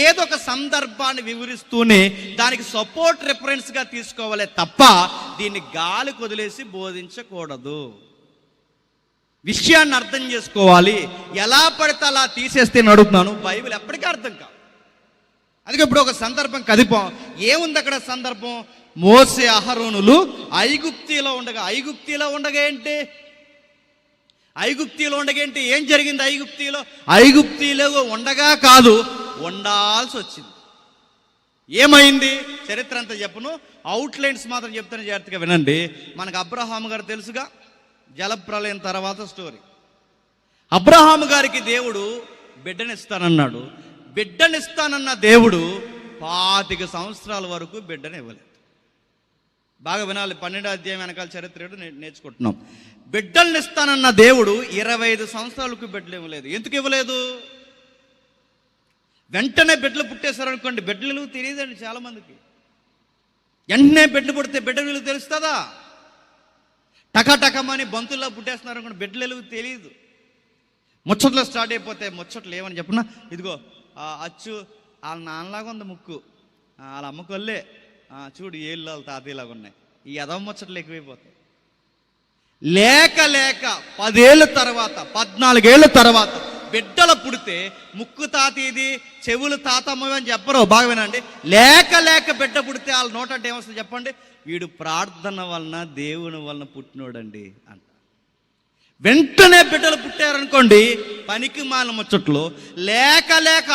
ఏదో ఒక సందర్భాన్ని వివరిస్తూనే దానికి సపోర్ట్ రెఫరెన్స్గా తీసుకోవాలి తప్ప దీన్ని గాలి వదిలేసి బోధించకూడదు. విషయాన్ని అర్థం చేసుకోవాలి. ఎలా పడితే అలా తీసేస్తే అడుగుతున్నాను, బైబిల్ ఎప్పటికీ అర్థం కాదు. అందుకే ఇప్పుడు ఒక సందర్భం కదిపాం. ఏముంది అక్కడ సందర్భం? మోసే అహరోనులు ఐగుప్తిలో ఉండగా ఏంటి? ఐగుప్తిలో ఉండగేంటి? ఏం జరిగింది ఐగుప్తిలో ఉండగా కాదు, ఉండాల్సి వచ్చింది. ఏమైంది చరిత్ర అంతా చెప్పను, అవుట్లైన్స్ మాత్రం చెప్తాను, జాగ్రత్తగా వినండి. మనకు అబ్రహాము గారు తెలుసుగా, జలప్రలయం తర్వాత స్టోరీ. అబ్రహాము గారికి దేవుడు బిడ్డనిస్తానన్నాడు. బిడ్డనిస్తానన్న దేవుడు 25 సంవత్సరాల వరకు బిడ్డని ఇవ్వలేదు. బాగా వినాలి. 12వ అధ్యాయం వెనకాల చరిత్ర నేర్చుకుంటున్నాం. బిడ్డల్ని ఇస్తానన్న దేవుడు 25 సంవత్సరాలకు బిడ్డలు ఇవ్వలేదు. ఎందుకు ఇవ్వలేదు? వెంటనే బిడ్డలు పుట్టేశారనుకోండి, బిడ్డల విలువ తెలియదండి చాలా మందికి. వెంటనే బిడ్డలు పుడితే బిడ్డ విలువ తెలుస్తుందా? టకటకమని బంతుల్లో పుట్టేస్తున్నారు అనుకోండి, బిడ్డల విలువ తెలియదు. ముచ్చట్లు స్టార్ట్ అయిపోతే, ముచ్చట్లు ఏమని చెప్పినా, ఇదిగో అచ్చు వాళ్ళ నాన్నలాగా ఉంది ముక్కు, వాళ్ళ అమ్మకొల్లే చూడు ఏళ్ళు వాళ్ళ తాతయ్యలాగా ఉన్నాయి. ఈ ఎదవ ముచ్చట్లు ఎక్కువైపోతాయి. లేక 10 ఏళ్ళ తర్వాత 14 ఏళ్ళ తర్వాత బిడ్డలు పుడితే ముక్కు తాతీది, చెవులు తాతమ్మవి అని చెప్పరు. బాగా వినండి. లేక బిడ్డ పుడితే వాళ్ళ నోట అంటే ఏమొస్తుంది చెప్పండి? వీడు ప్రార్థన వలన దేవుని వలన పుట్టినోడండి అంట. వెంటనే బిడ్డలు పుట్టారనుకోండి, పనికి మాల ముచ్చట్లు. లేక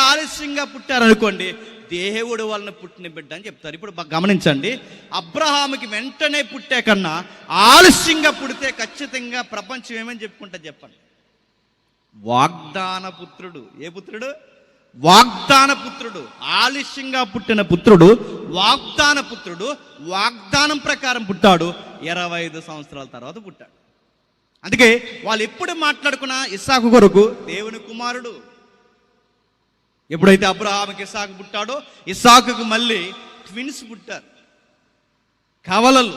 ఆలస్యంగా పుట్టారనుకోండి, దేవుడు వలన పుట్టిన బిడ్డ అని చెప్తారు. ఇప్పుడు గమనించండి, అబ్రహాముకి వెంటనే పుట్టే కన్నా ఆలస్యంగా పుడితే ఖచ్చితంగా ప్రపంచం ఏమని చెప్పుకుంటా చెప్పండి? వాగ్దాన పుత్రుడు. ఏ పుత్రుడు? వాగ్దాన పుత్రుడు. ఆలస్యంగా పుట్టిన పుత్రుడు వాగ్దాన పుత్రుడు. వాగ్దానం ప్రకారం పుట్టాడు. 25 సంవత్సరాల తర్వాత పుట్టాడు. అందుకే వాళ్ళు ఎప్పుడు మాట్లాడుకున్నా ఇస్సాకు కొరకు దేవుని కుమారుడు. ఎప్పుడైతే అబ్రహాముకి ఇస్సాకు పుట్టాడో, ఇస్సాకుకు మళ్ళీ ట్విన్స్ పుట్టారు, కవలలు.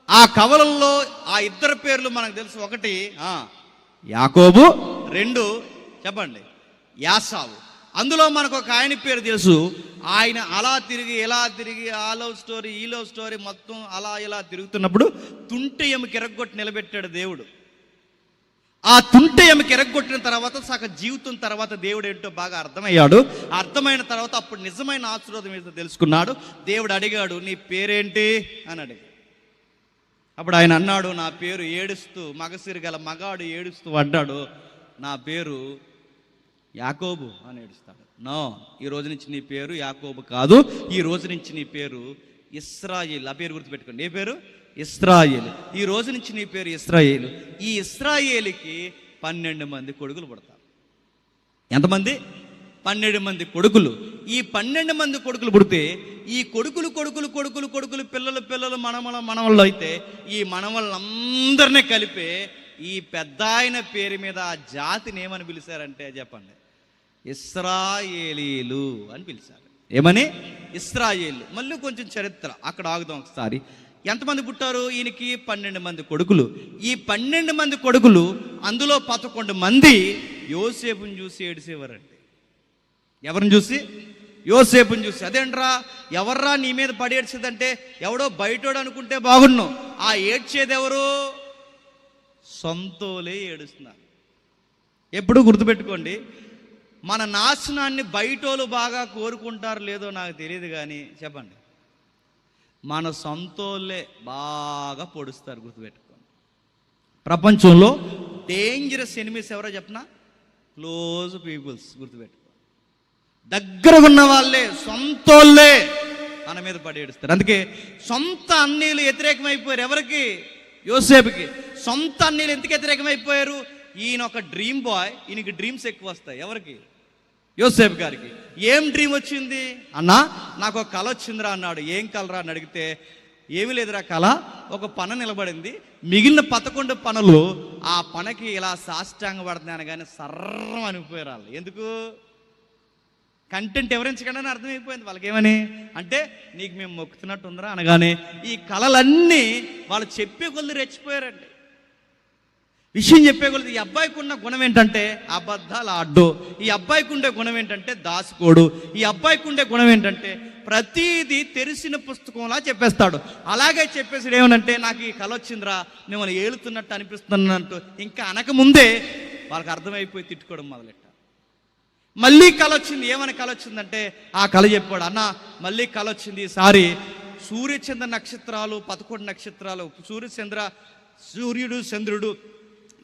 ఆ కవలల్లో ఆ ఇద్దరు పేర్లు మనకు తెలుసు. ఒకటి యాకోబు, 2 చెప్పండి యాసావు. అందులో మనకు ఒక ఆయన పేరు తెలుసు. ఆయన అలా తిరిగి ఇలా తిరిగి ఆ లవ్ స్టోరీ ఈ లవ్ స్టోరీ మొత్తం అలా ఇలా తిరుగుతున్నప్పుడు తుంటె ఎముక ఎరగొట్టి నిలబెట్టాడు దేవుడు. ఆ తుంటె ఎముక ఎరగొట్టిన తర్వాత సగ జీవితం తర్వాత దేవుడు ఏంటో బాగా అర్థమయ్యాడు. అర్థమైన తర్వాత అప్పుడు నిజమైన ఆశీర్వాదం ఏంటో తెలుసుకున్నాడు. దేవుడు అడిగాడు, నీ పేరేంటి అని అడిగాడు. అప్పుడు ఆయన అన్నాడు, నా పేరు ఏడుస్తూ, మగసిరి గల మగాడు ఏడుస్తూ అడ్డాడు, నా పేరు యాకోబు అని ఏడుస్తాడు. నో, ఈ రోజు నుంచి నీ పేరు యాకోబు కాదు, ఈ రోజు నుంచి నీ పేరు ఇశ్రాయేలు. ఆ పేరు గుర్తుపెట్టుకోండి. ఏ పేరు? ఇశ్రాయేలు. ఈ రోజు నుంచి నీ పేరు ఇశ్రాయేలు. ఈ ఇశ్రాయేలుకి 12 మంది కొడుకులు పుడతారు. ఎంతమంది? 12 మంది కొడుకులు. ఈ 12 మంది కొడుకులు పుడితే ఈ కొడుకులు కొడుకులు కొడుకులు కొడుకులు పిల్లలు పిల్లలు మనవళ్ళు అయితే ఈ మనవళ్ళందరినీ కలిపే ఈ పెద్ద ఆయన పేరు మీద ఆ జాతిని ఏమని పిలిచారంటే చెప్పండి? ఇశ్రాయేలీలు అని పిలిచారు. ఏమని? ఇశ్రాయేలు. మళ్ళీ కొంచెం చరిత్ర అక్కడ ఆగుదాం ఒకసారి. ఎంతమంది పుట్టారు ఈయనకి? 12 మంది కొడుకులు. ఈ 12 మంది కొడుకులు అందులో 11 మంది యోసేపుని చూసి ఏడిసేవారండి. ఎవరిని చూసి? యోసేపుని చూసి. అదేంట్రా, ఎవర్రా నీ మీద పడి ఏడ్చేదంటే ఎవడో బయటోడు అనుకుంటే బాగున్నావు. ఆ ఏడ్చేది ఎవరు? సొంతోలే ఏడుస్తున్నారు. ఎప్పుడు గుర్తుపెట్టుకోండి, మన నాశనాన్ని బయటోళ్ళు బాగా కోరుకుంటారు లేదో నాకు తెలియదు, కానీ చెప్పండి, మన సొంతోళ్ళే బాగా పొడుస్తారు. గుర్తుపెట్టుకోండి. ప్రపంచంలో డేంజరస్ ఎనిమీస్ ఎవరో చెప్పనా? Close peoples. గుర్తుపెట్టుకోండి. దగ్గరగా ఉన్న వాళ్ళే, సొంతోళ్ళే మన మీద పడి ఏడుస్తారు. అందుకే సొంత అన్నీలు వ్యతిరేకమైపోయారు. ఎవరికి? యోసేపుకి. సొంత అన్నీలు ఎందుకు వ్యతిరేకమైపోయారు? ఈయన ఒక డ్రీమ్ బాయ్, ఈయనకి డ్రీమ్స్ ఎక్కువ వస్తాయి. ఎవరికి? యోసేపు గారికి. ఏం డ్రీమ్ వచ్చింది? అన్నా నాకు ఒక కళ వచ్చిందిరా అన్నాడు. ఏం కలరా అని అడిగితే, ఏమీ లేదురా కళ, ఒక పన నిలబడింది, మిగిలిన 11 పనులు ఆ పనకి ఇలా సాష్టాంగ పడుతున్నాను కానీ సర్రం అనిపోయారు వాళ్ళు. ఎందుకు? కంటెంట్ వివరించకుండా అర్థమైపోయింది వాళ్ళకి. ఏమని అంటే, నీకు మేము మొక్కుతున్నట్టు ఉందిరా అనగానే ఈ కళలన్నీ వాళ్ళు చెప్పే కొద్ది రెచ్చిపోయారండి. విషయం చెప్పే కొద్ది. ఈ అబ్బాయికి ఉన్న గుణం ఏంటంటే అబద్ధాలు ఆడ్డు, ఈ అబ్బాయికి ఉండే గుణం ఏంటంటే దాసుకోడు, ఈ అబ్బాయికి ఉండే గుణం ఏంటంటే ప్రతీది తెరిసిన పుస్తకంలా చెప్పేస్తాడు. అలాగే చెప్పేసి ఏమనంటే, నాకు ఈ కళ వచ్చిందిరా, మిమ్మల్ని ఏలుతున్నట్టు అనిపిస్తున్నట్టు ఇంకా అనకముందే వాళ్ళకి అర్థమైపోయి తిట్టుకోవడం మొదలెట్టారు. మళ్ళీ కళ వచ్చింది. ఏమని కళ వచ్చిందంటే ఆ కళ చెప్పాడు. అన్న మళ్ళీ కళ వచ్చింది, ఈసారి సూర్యచంద్ర నక్షత్రాలు 11 నక్షత్రాలు, సూర్యుడు చంద్రుడు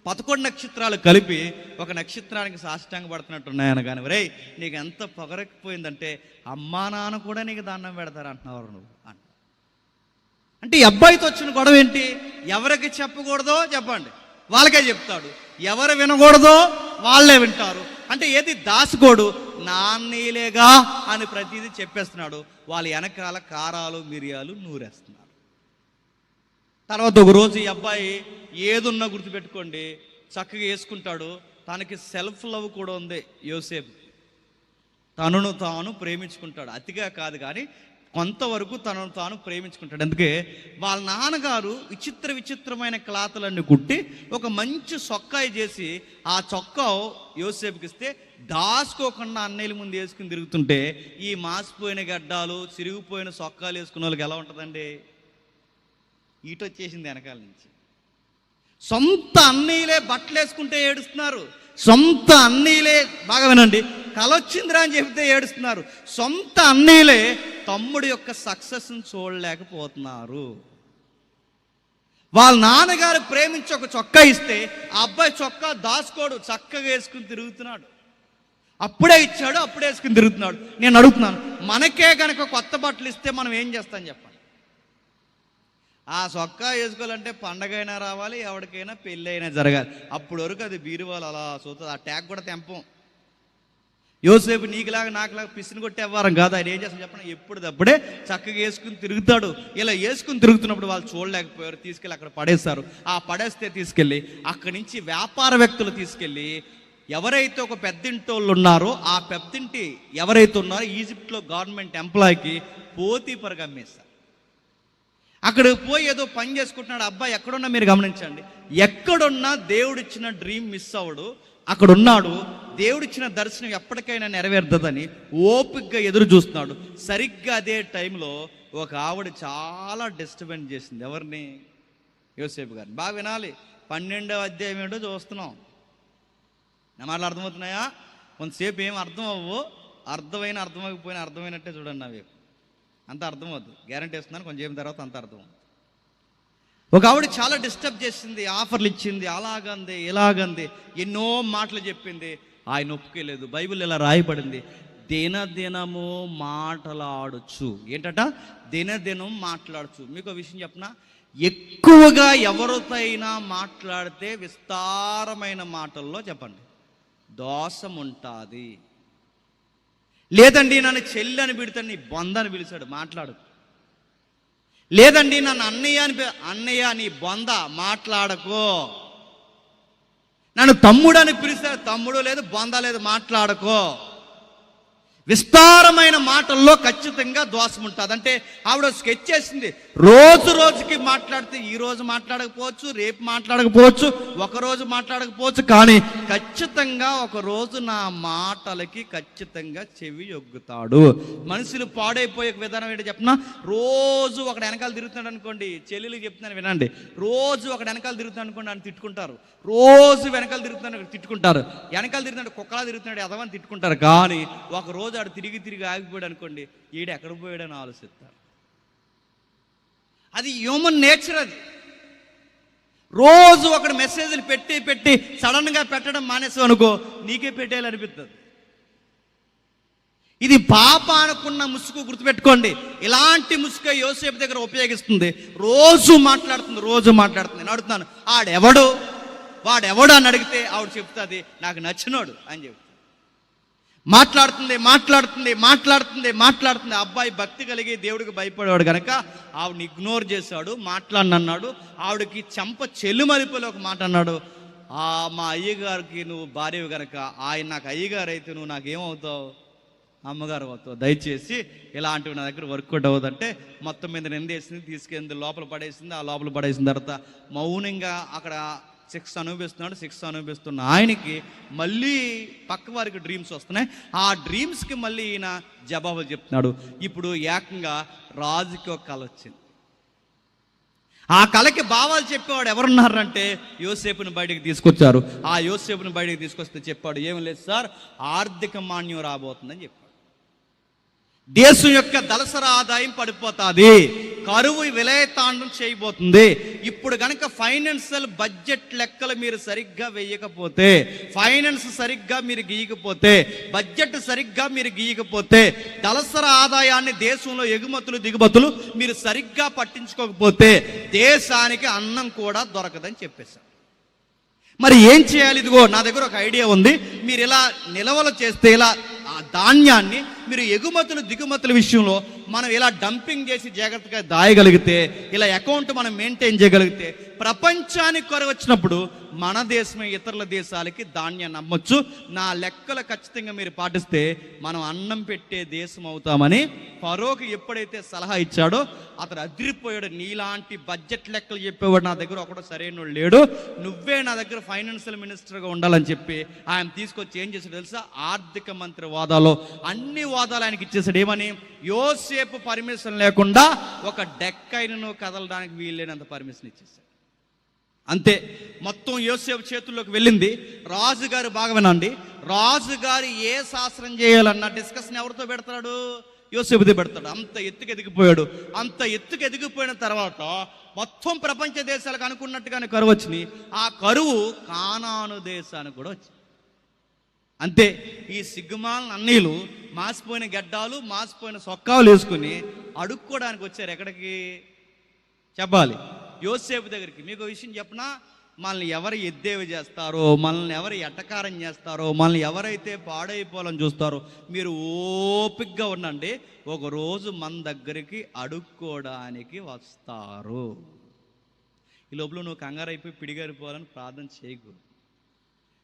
11 నక్షత్రాలు కలిపి ఒక నక్షత్రానికి సాష్టాంగ పడుతున్నట్టున్నాయని. కానీ రే నీకు ఎంత పొగరకపోయిందంటే అమ్మా నాన్న కూడా నీకు దండం పెడతారు అంటున్నారు నువ్వు అంట. అంటే ఈ అబ్బాయితో వచ్చిన గొడవ ఏంటి? ఎవరికి చెప్పకూడదో చెప్పండి వాళ్ళకే చెప్తాడు, ఎవరు వినకూడదో వాళ్ళే వింటారు. అంటే ఏది దాసుకోడు, నాన్నీలేగా అని ప్రతిదీ చెప్పేస్తున్నాడు. వాళ్ళ వెనకాల కారాలు మిరియాలు నూరేస్తున్నారు. తర్వాత ఒక రోజు ఈ అబ్బాయి ఏదున్నా గుర్తుపెట్టుకోండి చక్కగా వేసుకుంటాడు. తనకి సెల్ఫ్ లవ్ కూడా ఉంది యోసేపు. తనను తాను ప్రేమించుకుంటాడు. అతిగా కాదు కానీ కొంతవరకు తనను తాను ప్రేమించుకుంటాడు. అందుకే వాళ్ళ నాన్నగారు విచిత్రమైన క్లాతులన్నీ కుట్టి ఒక మంచి చొక్కాయి చేసి ఆ చొక్కా యోసేపుకి ఇస్తే దాసుకోకుండా అన్నయ్యల ముందు వేసుకుని తిరుగుతుంటే ఈ మాసిపోయిన గడ్డాలు చిరిగిపోయిన చొక్కాలు వేసుకున్న వాళ్ళకి ఎలా ఉంటుందండి? ఈటొచ్చేసింది వెనకాల నుంచి. సొంత అన్నయ్యలే బట్టలు వేసుకుంటే ఏడుస్తున్నారు. సొంత అన్నయ్యలే, బాగా వినండి, కలొచ్చిందిరా అని చెబితే ఏడుస్తున్నారు. సొంత అన్నయ్యలే తమ్ముడు యొక్క సక్సెస్ని చూడలేకపోతున్నారు. వాళ్ళ నాన్నగారు ప్రేమించి ఒక చొక్కా ఇస్తే ఆ అబ్బాయి చొక్కా దాసుకోడు, చక్కగా వేసుకుని తిరుగుతున్నాడు. అప్పుడే ఇచ్చాడు, అప్పుడే వేసుకుని తిరుగుతున్నాడు. నేను అడుగుతున్నాను, మనకే కనుక కొత్త బట్టలు ఇస్తే మనం ఏం చేస్తాం చెప్పండి? ఆ చొక్కా వేసుకోవాలంటే పండగైనా రావాలి, ఎవరికైనా పెళ్ళి అయినా జరగాలి. అప్పటి వరకు అది బీరువాలు అలా చూస్తుంది. ఆ ట్యాగ్ కూడా తెంపం. యోసేపు నీకులాగా నాకులాగా పిసిని కొట్టేవారం కాదు. ఆయన ఏం చేస్తాను చెప్పండి, ఎప్పుడప్పుడే చక్కగా వేసుకుని తిరుగుతాడు. ఇలా వేసుకుని తిరుగుతున్నప్పుడు వాళ్ళు చూడలేకపోయారు, తీసుకెళ్ళి అక్కడ పడేస్తారు. ఆ పడేస్తే తీసుకెళ్ళి అక్కడి నుంచి వ్యాపారవేత్తలు తీసుకెళ్ళి ఎవరైతే ఒక పెద్దింటోళ్ళు ఉన్నారో ఆ పెద్దింటి ఎవరైతే ఉన్నారో ఈజిప్ట్లో గవర్నమెంట్ ఎంప్లాయీకి పోతీపరగా అమ్మేస్తారు. అక్కడ పోయి ఏదో పని చేసుకుంటున్నాడు అబ్బాయి. ఎక్కడున్నా మీరు గమనించండి, ఎక్కడున్నా దేవుడిచ్చిన డ్రీమ్ మిస్ అవ్వడు. అక్కడ ఉన్నాడు, దేవుడిచ్చిన దర్శనం ఎప్పటికైనా నెరవేరుతుందని ఓపికగా ఎదురు చూస్తున్నాడు. సరిగ్గా అదే టైంలో ఒక ఆవిడ చాలా డిస్టర్బెన్స్ చేసింది. ఎవరిని? యోసేపు గారిని. బాగా వినాలి, 12వ అధ్యాయం ఏంటో చూస్తున్నాం. నా మాటలు అర్థమవుతున్నాయా? కొంతసేపు ఏం అర్థం అవ్వవు, అర్థమైపోయినా అర్థమైనట్టే చూడండి. నా వైపు అంత అర్థమవుద్దు, గ్యారంటీ ఇస్తున్నాను. కొంచెం తర్వాత అంత అర్థం. ఒక ఆవిడ చాలా డిస్టర్బ్ చేసింది, ఆఫర్లు ఇచ్చింది, అలాగంది ఇలాగంది, ఎన్నో మాటలు చెప్పింది. ఆయన ఒప్పుకోలేదు. బైబిల్ ఇలా రాయబడింది, దినదినము మాట్లాడచ్చు. ఏంటట? దినదినం మాట్లాడచ్చు. మీకు ఒక విషయం చెప్పనా, ఎక్కువగా ఎవరితో అయినా మాట్లాడితే విస్తారమైన మాటల్లో చెప్పండి దోషం ఉంటుంది. లేదండి నన్ను చెల్లి అని పిడతాడు, నీ బొంద అని పిలిచాడు, మాట్లాడు. లేదండి నన్ను అన్నయ్య నీ బొంద, మాట్లాడకో. నన్ను తమ్ముడు అని పిలిచాడు, తమ్ముడు లేదు బొంద లేదు, మాట్లాడకో. విస్తారమైన మాటల్లో ఖచ్చితంగా దోషం ఉంటుంది. అంటే ఆవిడ స్కెచ్ చేసింది, రోజు రోజుకి మాట్లాడితే ఈ రోజు మాట్లాడకపోవచ్చు, రేపు మాట్లాడకపోవచ్చు, ఒకరోజు మాట్లాడకపోవచ్చు, కానీ ఖచ్చితంగా ఒక రోజు నా మాటలకి ఖచ్చితంగా చెవి ఒగ్గుతాడు. మనుషులు పాడైపోయే విధానం ఏంటో చెప్పిన, రోజు ఒకడు వెనకాల తిరుగుతున్నాడు అనుకోండి, చెల్లెలు చెప్తున్నాను వినండి, రోజు ఒకడు వెనకాల తిరుగుతున్నాడు అనుకోండి అని తిట్టుకుంటారు, రోజు వెనకాల తిరుగుతున్నాడు తిట్టుకుంటారు, వెనకాల తిరుగుతున్నాడు కుక్కలా తిరుగుతున్నాడు ఎదవని తిట్టుకుంటారు. కానీ ఒక రోజు ఆడు తిరిగి ఆగిపోయాడు అనుకోండి, ఈడు ఎక్కడ పోయాడని ఆలోచిస్తారు. అది హ్యూమన్ నేచర్. అది రోజు ఒకడు మెసేజ్లు పెట్టి సడన్గా పెట్టడం మానేసావు అనుకో, నీకే పెట్టేయాలనిపిస్తుంది. ఇది పాప అనుకున్న ముసుగు, గుర్తుపెట్టుకోండి. ఇలాంటి ముసుగు యోసేపు దగ్గర ఉపయోగిస్తుంది. రోజు మాట్లాడుతుంది. నేను అడుగుతున్నాను, వాడెవడు అని అడిగితే ఆవిడ చెప్తుంది, నాకు నచ్చినోడు అని చెప్తాను. మాట్లాడుతుంది. అబ్బాయి భక్తి కలిగి దేవుడికి భయపడేవాడు కనుక ఆవిడని ఇగ్నోర్ చేశాడు, మాట్లాడినన్నాడు. ఆవిడకి చెంప చెల్లుమలిపోలే ఒక మాట అన్నాడు, మా అయ్యగారికి నువ్వు భార్యవి కనుక ఆయన నాకు అయ్యగారు అయితే నువ్వు నాకేమవుతావు, అమ్మగారు అవుతావు. దయచేసి ఇలాంటివి నా దగ్గర వర్కౌట్ అవ్వదంటే మొత్తం మీద నిందేసింది, తీసుకెళ్ళి లోపల పడేసింది. ఆ లోపల పడేసిన తర్వాత మౌనంగా అక్కడ శిక్ష అనుభవిస్తున్న ఆయనకి మళ్ళీ పక్క వారికి డ్రీమ్స్ వస్తున్నాయి. ఆ డ్రీమ్స్కి మళ్ళీ ఈయన జవాబులు చెప్తున్నాడు. ఇప్పుడు ఏకంగా రాజుకి ఒక కళ వచ్చింది. ఆ కళకి భావాలు చెప్పేవాడు ఎవరున్నారంటే యోసేపుని బయటికి తీసుకొచ్చారు. ఆ యోసేపుని బయటికి తీసుకొస్తే చెప్పాడు, ఏమి లేదు సార్, ఆర్థిక మాన్యం రాబోతుందని చెప్పాడు. దేశం యొక్క దళసర ఆదాయం పడిపోతుంది, కరువు విలయతాండం చేయబోతుంది. ఇప్పుడు కనుక ఫైనాన్షియల్ బడ్జెట్ లెక్కలు మీరు సరిగ్గా వేయకపోతే, ఫైనాన్స్ సరిగ్గా మీరు గీయకపోతే, బడ్జెట్ సరిగ్గా మీరు గీయకపోతే, దళసర ఆదాయాన్ని దేశంలో ఎగుమతులు దిగుమతులు మీరు సరిగ్గా పట్టించుకోకపోతే దేశానికి అన్నం కూడా దొరకదని చెప్పేశారు. మరి ఏం చేయాలి? ఇదిగో నా దగ్గర ఒక ఐడియా ఉంది. మీరు ఇలా నిల్వలు చేస్తే, ఇలా ఆ ధాన్యాన్ని మీరు ఎగుమతులు దిగుమతుల విషయంలో మనం ఇలా డంపింగ్ చేసి జాగ్రత్తగా దాయగలిగితే, ఇలా అకౌంట్ మనం మెయింటైన్ చేయగలిగితే, ప్రపంచానికి కొర వచ్చినప్పుడు మన దేశమే ఇతరుల దేశాలకి ధాన్యాన్ని అమ్మొచ్చు. నా లెక్కలు ఖచ్చితంగా మీరు పాటిస్తే మనం అన్నం పెట్టే దేశం అవుతామని ఫరోకి ఎప్పుడైతే సలహా ఇచ్చాడో అతడు అదిరిపోయాడు. నీలాంటి బడ్జెట్ లెక్కలు చెప్పేవాడు నా దగ్గర ఒకడు సరైన లేడు, నువ్వే నా దగ్గర ఫైనాన్షియల్ మినిస్టర్గా ఉండాలని చెప్పి ఆయన తీసుకొచ్చి ఏం చేశాడు తెలుసా? ఆర్థిక మంత్రి వాదాలో అన్ని వాదాలు ఆయనకి ఇచ్చేసాడు. ఏమని? యోసేపు పర్మిషన్ లేకుండా ఒక డెక్కైనను కదలడానికి వీల్లేనంత పర్మిషన్ ఇచ్చేసాడు. అంతే, మొత్తం యోసేపు చేతుల్లోకి వెళ్ళింది. రాజుగారు బాగా వినండి, రాజుగారు ఏ శాస్త్రం చేయాలన్నా డిస్కషన్ ఎవరితో పెడతాడు? యోసేపుతో పెడతాడు. అంత ఎత్తుకు ఎదిగిపోయిన తర్వాత మొత్తం ప్రపంచ దేశాలకు అనుకున్నట్టుగానే కరువు వచ్చినాయి. ఆ కరువు కానాను దేశానికి కూడా వచ్చింది. అంతే, ఈ సిగ్గుమాల అన్నీలు మాసిపోయిన గడ్డాలు, మాసిపోయిన సొక్కాలు వేసుకుని అడుక్కోవడానికి వచ్చారు. ఎక్కడికి చెప్పాలి? యోసేపు దగ్గరికి. మీకు విషయం చెప్పనా, మనల్ని ఎవరు ఎద్దేవి చేస్తారో, మనల్ని ఎవరు ఎటకారం చేస్తారో, మనల్ని ఎవరైతే పాడైపోవాలని చూస్తారో మీరు ఓపికగా ఉండండి, ఒకరోజు మన దగ్గరికి అడుక్కోవడానికి వస్తారు. ఈ లోపల నువ్వు కంగారు అయిపోయి పిడిగారిపోవాలని ప్రార్థన చేయకు.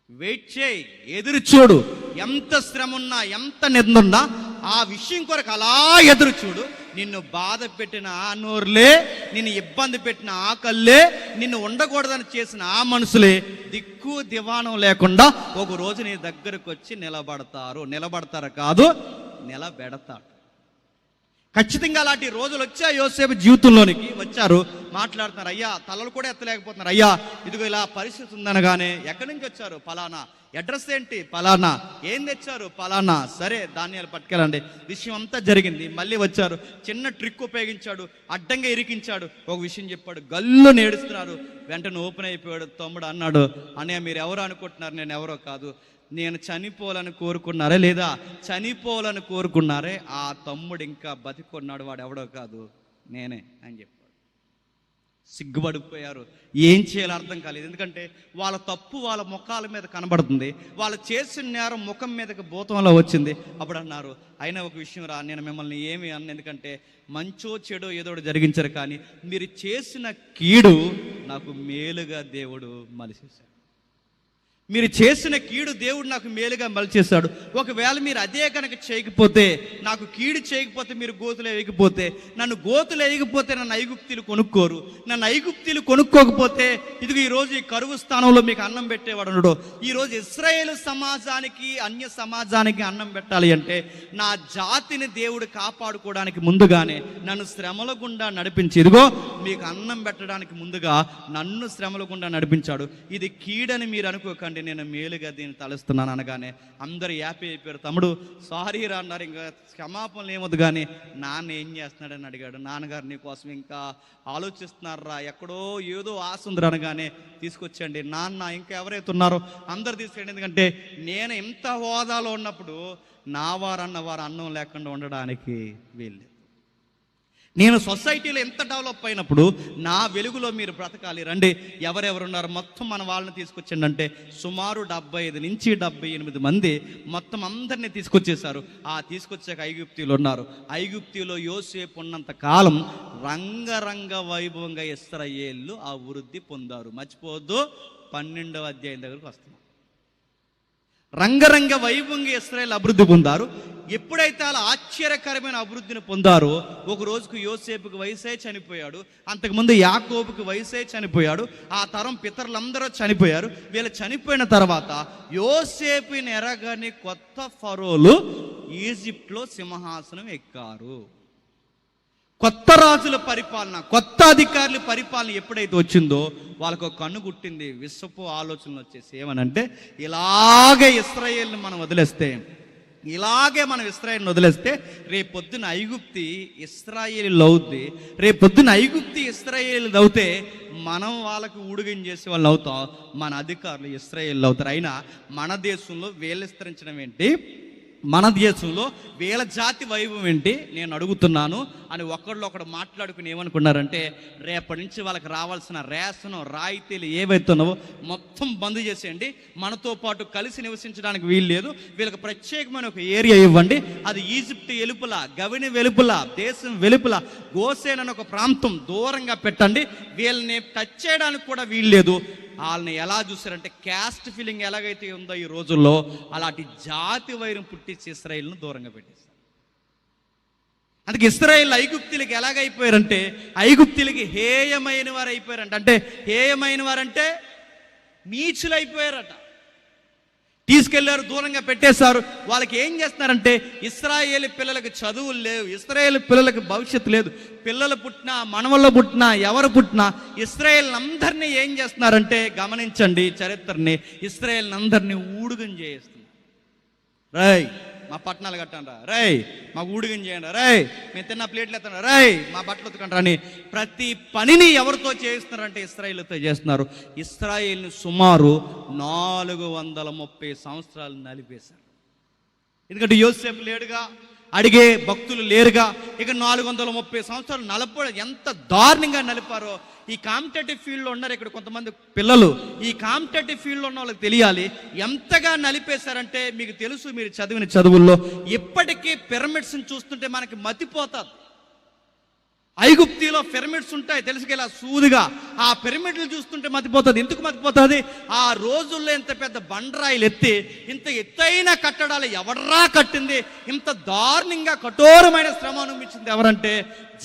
వెయిట్ చేయి, ఎదురు చూడు. ఎంత శ్రమ ఉన్నా, ఎంత నింద ఉన్నా ఆ విషయం కొరకు అలా ఎదురు చూడు. నిన్ను బాధ పెట్టిన ఆ నోరులే, నిన్ను ఇబ్బంది పెట్టిన ఆ కళ్ళే, నిన్ను ఉండకూడదని చేసిన ఆ మనుషులే దిక్కు దివాణం లేకుండా ఒక రోజు నీ దగ్గరకు వచ్చి నిలబడతారు కాదు, నిలబెడతాడు. ఖచ్చితంగా అలాంటి రోజులు వచ్చా యోసేపు జీవితంలోనికి వచ్చారు. మాట్లాడుతున్నారు, అయ్యా తలలు కూడా ఎత్తలేకపోతున్నారు, అయ్యా ఇదిగో ఇలా పరిస్థితి ఉందనగానే ఎక్కడి నుంచి వచ్చారు? పలానా. అడ్రస్ ఏంటి? పలానా. ఏం తెచ్చారు? పలానా. సరే ధాన్యాలు పట్టుకెళ్ళండి. విషయం అంతా జరిగింది. మళ్ళీ వచ్చారు, చిన్న ట్రిక్ ఉపయోగించాడు, అడ్డంగా ఇరికించాడు, ఒక విషయం చెప్పాడు, గల్లు నేడుస్తున్నారు. వెంటనే ఓపెన్ అయిపోయాడు. తమ్ముడు అన్నాడు, అన్నయ్య మీరు ఎవరు అనుకుంటున్నారు? నేను ఎవరో కాదు, నేను చనిపోవాలని కోరుకున్నారే, లేదా చనిపోవాలని కోరుకున్నారే ఆ తమ్ముడు ఇంకా బతికున్నాడు, వాడు ఎవడో కాదు, నేనే అని చెప్పాడు. సిగ్గుపడిపోయారు. ఏం చేయాలో అర్థం కాలేదు. ఎందుకంటే వాళ్ళ తప్పు వాళ్ళ ముఖాల మీద కనబడుతుంది, వాళ్ళు చేసిన నేరం ముఖం మీదకి భూతంలో వచ్చింది. అప్పుడు అన్నారు, అయినా ఒక విషయం రా, నేను మిమ్మల్ని ఏమి అన్న, ఎందుకంటే మంచో చెడో ఏదో జరిగించారు, కానీ మీరు చేసిన కీడు నాకు మేలుగా దేవుడు మలిసేశాడు. మీరు చేసిన కీడు దేవుడు నాకు మేలుగా మలిచేశాడు. ఒకవేళ మీరు అదే కనుక చేయకపోతే, నాకు కీడు చేయకపోతే, మీరు గోతులు వేయకపోతే, నన్ను గోతులు వేయకపోతే నన్ను ఐగుప్తీయులు కొనుక్కోరు. నన్ను ఐగుప్తీయులు కొనుక్కోకపోతే ఇదిగో ఈరోజు ఈ కరువు స్థానంలో మీకు అన్నం పెట్టేవాడు ఉండడు. ఈరోజు ఇశ్రాయేలు సమాజానికి, అన్య సమాజానికి అన్నం పెట్టాలి అంటే నా జాతిని దేవుడు కాపాడుకోవడానికి ముందుగానే నన్ను శ్రమల గుండా నడిపించి, ఇదిగో మీకు అన్నం పెట్టడానికి ముందుగా నన్ను శ్రమల గుండా నడిపించాడు. ఇది కీడని మీరు అనుకోకండి, నేను మేలుగా దీన్ని తలుస్తున్నాను అనగానే అందరు హ్యాపీ అయిపోయారు. తమ్ముడు సారీ రా అన్నారు. ఇంకా క్షమాపణలు ఏమొద్దు కానీ నాన్న ఏం చేస్తున్నాడని అడిగాడు. నాన్నగారు నీ కోసం ఇంకా ఆలోచిస్తున్నారా, ఎక్కడో ఏదో ఆశ ఉంది అనగానే తీసుకొచ్చండి నాన్న, ఇంకా ఎవరైతే ఉన్నారో అందరు తీసుకెళ్ళండి. ఎందుకంటే నేను ఎంత హోదాలో ఉన్నప్పుడు నా వారన్న వారు అన్నం లేకుండా ఉండడానికి వీళ్ళు. నేను సొసైటీలో ఎంత డెవలప్ అయినప్పుడు నా వెలుగులో మీరు బ్రతకాలి. రండి, ఎవరెవరు ఉన్నారు మొత్తం మన వాళ్ళని తీసుకొచ్చండి అంటే సుమారు 75 నుంచి 78 మంది మొత్తం అందరినీ తీసుకొచ్చేసారు. ఆ తీసుకొచ్చాక ఐగుప్తీయులు ఉన్నారు. ఐగుప్తీయులో యోసేపు ఉన్నంత కాలం రంగరంగ వైభవంగా ఇశ్రాయేలు ఆ వృద్ధి పొందారు. మర్చిపోవద్దు, 12వ అధ్యాయం దగ్గరకు వస్తున్నాం. రంగరంగ వైభవంగా ఇశ్రాయేలు అభివృద్ధి పొందారు. ఎప్పుడైతే అలా ఆశ్చర్యకరమైన అభివృద్ధిని పొందారో, ఒక రోజుకు యోసేపుకి వయసే చనిపోయాడు. అంతకుముందు యాకోబుకి వయసే చనిపోయాడు. ఆ తరం పితరులందరూ చనిపోయారు. వీళ్ళు చనిపోయిన తర్వాత యోసేపుని ఎరగని కొత్త ఫరోలు ఈజిప్ట్లో సింహాసనం ఎక్కారు. కొత్త రాజుల పరిపాలన, కొత్త అధికారుల పరిపాలన ఎప్పుడైతే వచ్చిందో వాళ్ళకు ఒక కన్ను గుట్టింది. విశ్వపు ఆలోచనలు వచ్చేసి ఏమనంటే, ఇలాగే ఇశ్రాయేల్ని మనం వదిలేస్తే, ఇలాగే మనం ఇశ్రాయేల్ని వదిలేస్తే రేపొద్దున ఐగుప్తి ఇశ్రాయేలు అవుద్ది. రేపొద్దున ఐగుప్తి ఇశ్రాయేలు అవుతే మనం వాళ్ళకి ఊడిగం చేసే వాళ్ళు అవుతాం. మన అధికారులు ఇశ్రాయేలు అవుతారు. అయినా మన దేశంలో వేలు విస్తరించడం ఏంటి, మన దేశంలో వీళ్ళ జాతి వైభవం ఏంటి నేను అడుగుతున్నాను అని ఒకళ్ళు మాట్లాడుకుని ఏమనుకున్నారంటే, రేపటి నుంచి వాళ్ళకి రావాల్సిన రేషను, రాయితీలు ఏవైతే ఉన్నావో మొత్తం బంద్ చేసేయండి. మనతో పాటు కలిసి నివసించడానికి వీలు లేదు. వీళ్ళకి ప్రత్యేకమైన ఒక ఏరియా ఇవ్వండి. అది ఈజిప్ట్ వెలుపల, గవిని వెలుపల, దేశం వెలుపల గోసేన్ అనే ఒక ప్రాంతం దూరంగా పెట్టండి. వీళ్ళని టచ్ చేయడానికి కూడా వీలు లేదు. వాళ్ళని ఎలా చూసారంటే, క్యాస్ట్ ఫీలింగ్ ఎలాగైతే ఉందో ఈ రోజుల్లో అలాంటి జాతి వైరం పుట్టించి ఇశ్రాయేలును దూరంగా పెట్టేస్తారు. అందుకే ఇశ్రాయేలు ఐగుప్తులకి ఎలాగైపోయారంటే, ఐగుప్తులకి హేయమైన వారు అయిపోయారంట. అంటే హేయమైన వారంటే నీచులు అయిపోయారట. తీసుకెళ్లారు, దూరంగా పెట్టేశారు. వాళ్ళకి ఏం చేస్తున్నారంటే, ఇశ్రాయేలు పిల్లలకు చదువులు లేవు, ఇశ్రాయేలు పిల్లలకు భవిష్యత్తు లేదు. పిల్లలు పుట్టినా, మనవళ్ళు పుట్టినా, ఎవరు పుట్టినా ఇశ్రాయేల్ అందరినీ ఏం చేస్తున్నారంటే, గమనించండి చరిత్రని, ఇశ్రాయేల్ అందరినీ ఊడుగం చేస్తున్నారు. రై మా పట్టణాలు కట్టండి, రై మా ఊడిగం చేయండి, రై మేము తిన్న ప్లేట్లు ఎత్తండి, రై మా బట్టలు ఉతకండి అని ప్రతి పనిని ఎవరితో చేస్తున్నారంటే ఇశ్రాయేలుతో చేస్తున్నారు. ఇశ్రాయేల్ని సుమారు 430 సంవత్సరాలు నలిపేశారు. ఎందుకంటే యోసేపు లేడుగా, అడిగే భక్తులు లేరుగా. ఇక 430 సంవత్సరాలు నలపడం ఎంత దారుణంగా నలిపారో. ఈ కాంపిటేటివ్ ఫీల్డ్లో ఉన్నారు ఇక్కడ కొంతమంది పిల్లలు. ఈ కాంపిటేటివ్ ఫీల్డ్లో ఉన్న వాళ్ళకి తెలియాలి ఎంతగా నలిపేశారంటే. మీకు తెలుసు, మీరు చదివిన చదువుల్లో ఇప్పటికీ పిరమిడ్స్ని చూస్తుంటే మనకి మతిపోతుంది. ఐగుప్తిలో పిరమిడ్స్ ఉంటాయి తెలుసుకెళ్ళా సూదిగా. ఆ పిరమిడ్లు చూస్తుంటే మతిపోతుంది. ఎందుకు మతిపోతుంది? ఆ రోజుల్లో ఇంత పెద్ద బండరాయిలు ఎత్తి ఇంత ఎత్తైన కట్టడాలు ఎవడరా కట్టింది? ఇంత దారుణంగా కఠోరమైన శ్రమ అనుభవించింది ఎవరంటే,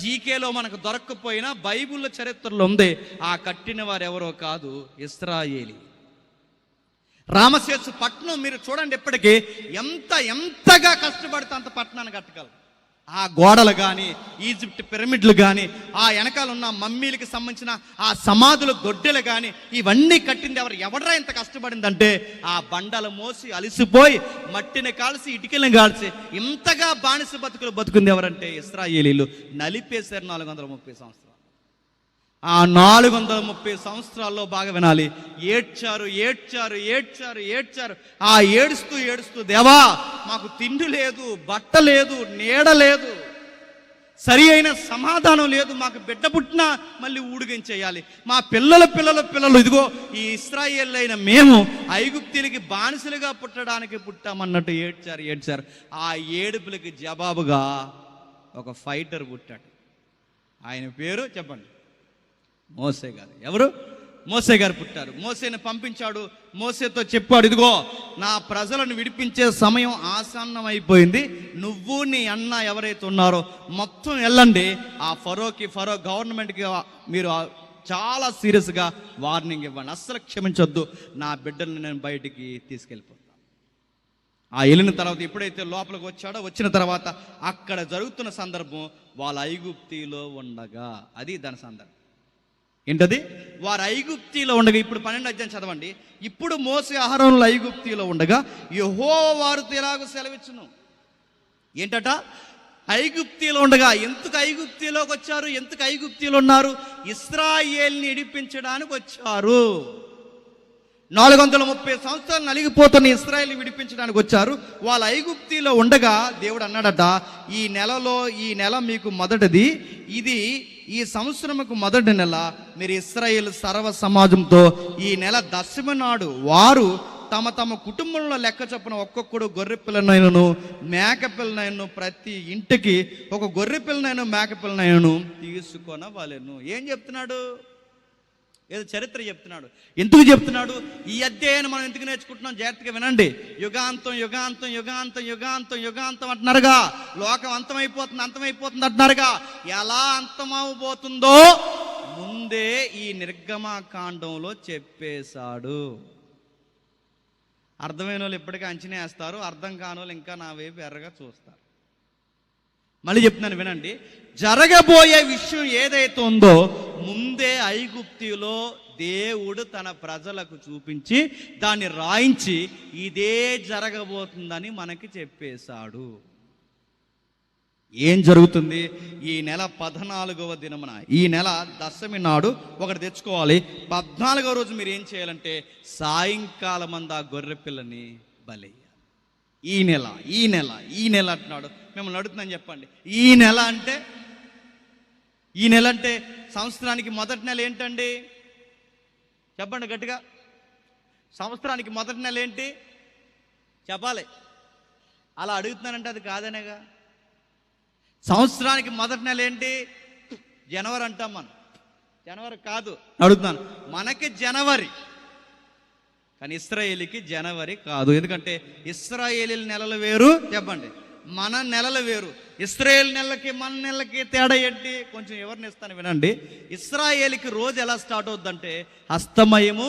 జీకేలో మనకు దొరక్కపోయినా బైబిల్లో చరిత్రలో ఉంది. ఆ కట్టిన వారు ఎవరో కాదు, ఇశ్రాయేలీ. రామశేషు పట్టణం మీరు చూడండి, ఎప్పటికీ ఎంతగా కష్టపడితే అంత పట్టణాన్ని కట్టగలరు. ఆ గోడలు కానీ, ఈజిప్ట్ పిరమిడ్లు కానీ, ఆ వెనకాల ఉన్న మమ్మీలకు సంబంధించిన ఆ సమాధుల గొడ్డెలు కానీ, ఇవన్నీ కట్టింది ఎవడరా ఇంత కష్టపడిందంటే, ఆ బండలు మోసి అలిసిపోయి మట్టిని కాల్చి ఇటుకలను కాల్చి ఇంతగా బానిస బతుకుంది ఎవరంటే ఇశ్రాయేలీలు. నలిపేశారు 430 సంవత్సరాలు. ఆ 430 సంవత్సరాల్లో బాగా వినాలి, ఏడ్చారు. ఆ ఏడుస్తూ దేవా మాకు తిండి లేదు, బట్ట లేదు, నీడ లేదు, సరి అయిన సమాధానం లేదు, మాకు బిడ్డ పుట్టినా మళ్ళీ ఊడిగం చేయాలి, మా పిల్లలు ఇదిగో ఈ ఇశ్రాయేలు అయిన మేము ఐగుప్తీయులకి బానిసలుగా పుట్టడానికి పుట్టామన్నట్టు ఏడ్చారు. ఆ ఏడుపులకి జవాబుగా ఒక ఫైటర్ పుట్టాడు. ఆయన పేరు చెప్పండి, మోసే గారు. ఎవరు? మోసే గారు పుట్టారు. మోసేని పంపించాడు. మోసేతో చెప్పాడు, ఇదిగో నా ప్రజలను విడిపించే సమయం ఆసన్నం అయిపోయింది. నువ్వు నీ అన్న ఎవరైతే ఉన్నారో మొత్తం వెళ్ళండి. ఆ ఫరో గవర్నమెంట్కి మీరు చాలా సీరియస్గా వార్నింగ్ ఇవ్వండి. అస్సలు క్షమించొద్దు, నా బిడ్డల్ని నేను బయటికి తీసుకెళ్ళిపోతాను. ఆ వెళ్ళిన తర్వాత ఎప్పుడైతే లోపలికి వచ్చాడో, వచ్చిన తర్వాత అక్కడ జరుగుతున్న సందర్భం వాళ్ళ ఐగుప్తిలో ఉండగా, అది దాని సందర్భం ఏంటది, వారు ఐగుప్తిలో ఉండగా. ఇప్పుడు 12వ అధ్యాయం చదవండి. ఇప్పుడు మోసే అహరోనులు ఐగుప్తిలో ఉండగా యెహోవా వారితో ఇలాగ సెలవిచ్చును. ఏంటట, ఐగుప్తిలో ఉండగా. ఎందుకు ఐగుప్తిలోకి వచ్చారు? ఎందుకు ఐగుప్తిలో ఉన్నారు? ఇశ్రాయేల్ని విడిపించడానికి వచ్చారు. 430 సంవత్సరాలు నలిగిపోతున్న ఇశ్రాయేల్ని విడిపించడానికి వచ్చారు. వాళ్ళు ఐగుప్తిలో ఉండగా దేవుడు అన్నాడట, ఈ నెల మీకు మొదటిది, ఇది ఈ సంవత్సరముకు మొదటి నెల. మీరు ఇశ్రాయేల్ సర్వ సమాజంతో ఈ నెల దశమి నాడు వారు తమ తమ కుటుంబంలో లెక్క చొప్పున ఒక్కొక్కడు గొర్రె పిల్లనైనను మేక పిల్లనైనను, ప్రతి ఇంటికి ఒక గొర్రె పిల్లనైనా మేక పిల్లనైనను తీసుకొనవలెను. ఏం చెప్తున్నాడు? ఏదో చరిత్ర చెప్తున్నాడు. ఎందుకు చెప్తున్నాడు? ఈ అధ్యాయాన్ని మనం ఎందుకు నేర్చుకుంటున్నాం? జాగ్రత్తగా వినండి. యుగాంతం యుగాంతం యుగాంతం యుగాంతం యుగాంతం అంటున్నారుగా. లోకం అంతమైపోతుంది అంటున్నారుగా. ఎలా అంతమవబోతుందో ముందే ఈ నిర్గమకాండంలో చెప్పేశాడు. అర్థమైన వాళ్ళు ఇప్పటికీ అంచనా వేస్తారు, అర్థం కాని వాళ్ళు ఇంకా నా వైపు ఎర్రగా చూస్తారు. మళ్ళీ చెప్తున్నాను వినండి. జరగబోయే విషయం ఏదైతే ఉందో ముందే ఐగుప్తిలో దేవుడు తన ప్రజలకు చూపించి దాన్ని రాయించి ఇదే జరగబోతుందని మనకి చెప్పేశాడు. ఏం జరుగుతుంది? ఈ నెల 14వ దినమున, ఈ నెల దశమి నాడు ఒకటి తెచ్చుకోవాలి. 14వ రోజు మీరు ఏం చేయాలంటే సాయంకాలం ఆ గొర్రె పిల్లని బలి. ఈ నెల అంటున్నాడు. మిమ్మల్ని అడుగుతున్నాను, చెప్పండి. ఈ నెల అంటే సంవత్సరానికి మొదటి నెల ఏంటండి? చెప్పండి గట్టిగా. సంవత్సరానికి మొదటి నెల ఏంటి చెప్పాలి. అలా అడుగుతున్నానంటే అది కాదనేగా. సంవత్సరానికి మొదటి నెల ఏంటి? జనవరి అంటాం మనం. జనవరి కాదు అడుగుతున్నాను. మనకి జనవరి, కానీ ఇశ్రాయేలీకి జనవరి కాదు. ఎందుకంటే ఇశ్రాయేలీ నెలలు వేరు, చెప్పండి, మన నెలలు వేరు. ఇశ్రాయేల్ నెలలకి మన నెలలకి తేడా ఏంటి? కొంచెం ఎవరిని ఇస్తాను వినండి. ఇశ్రాయేలీకి రోజు ఎలా స్టార్ట్ అవుద్దంటే అస్తమయము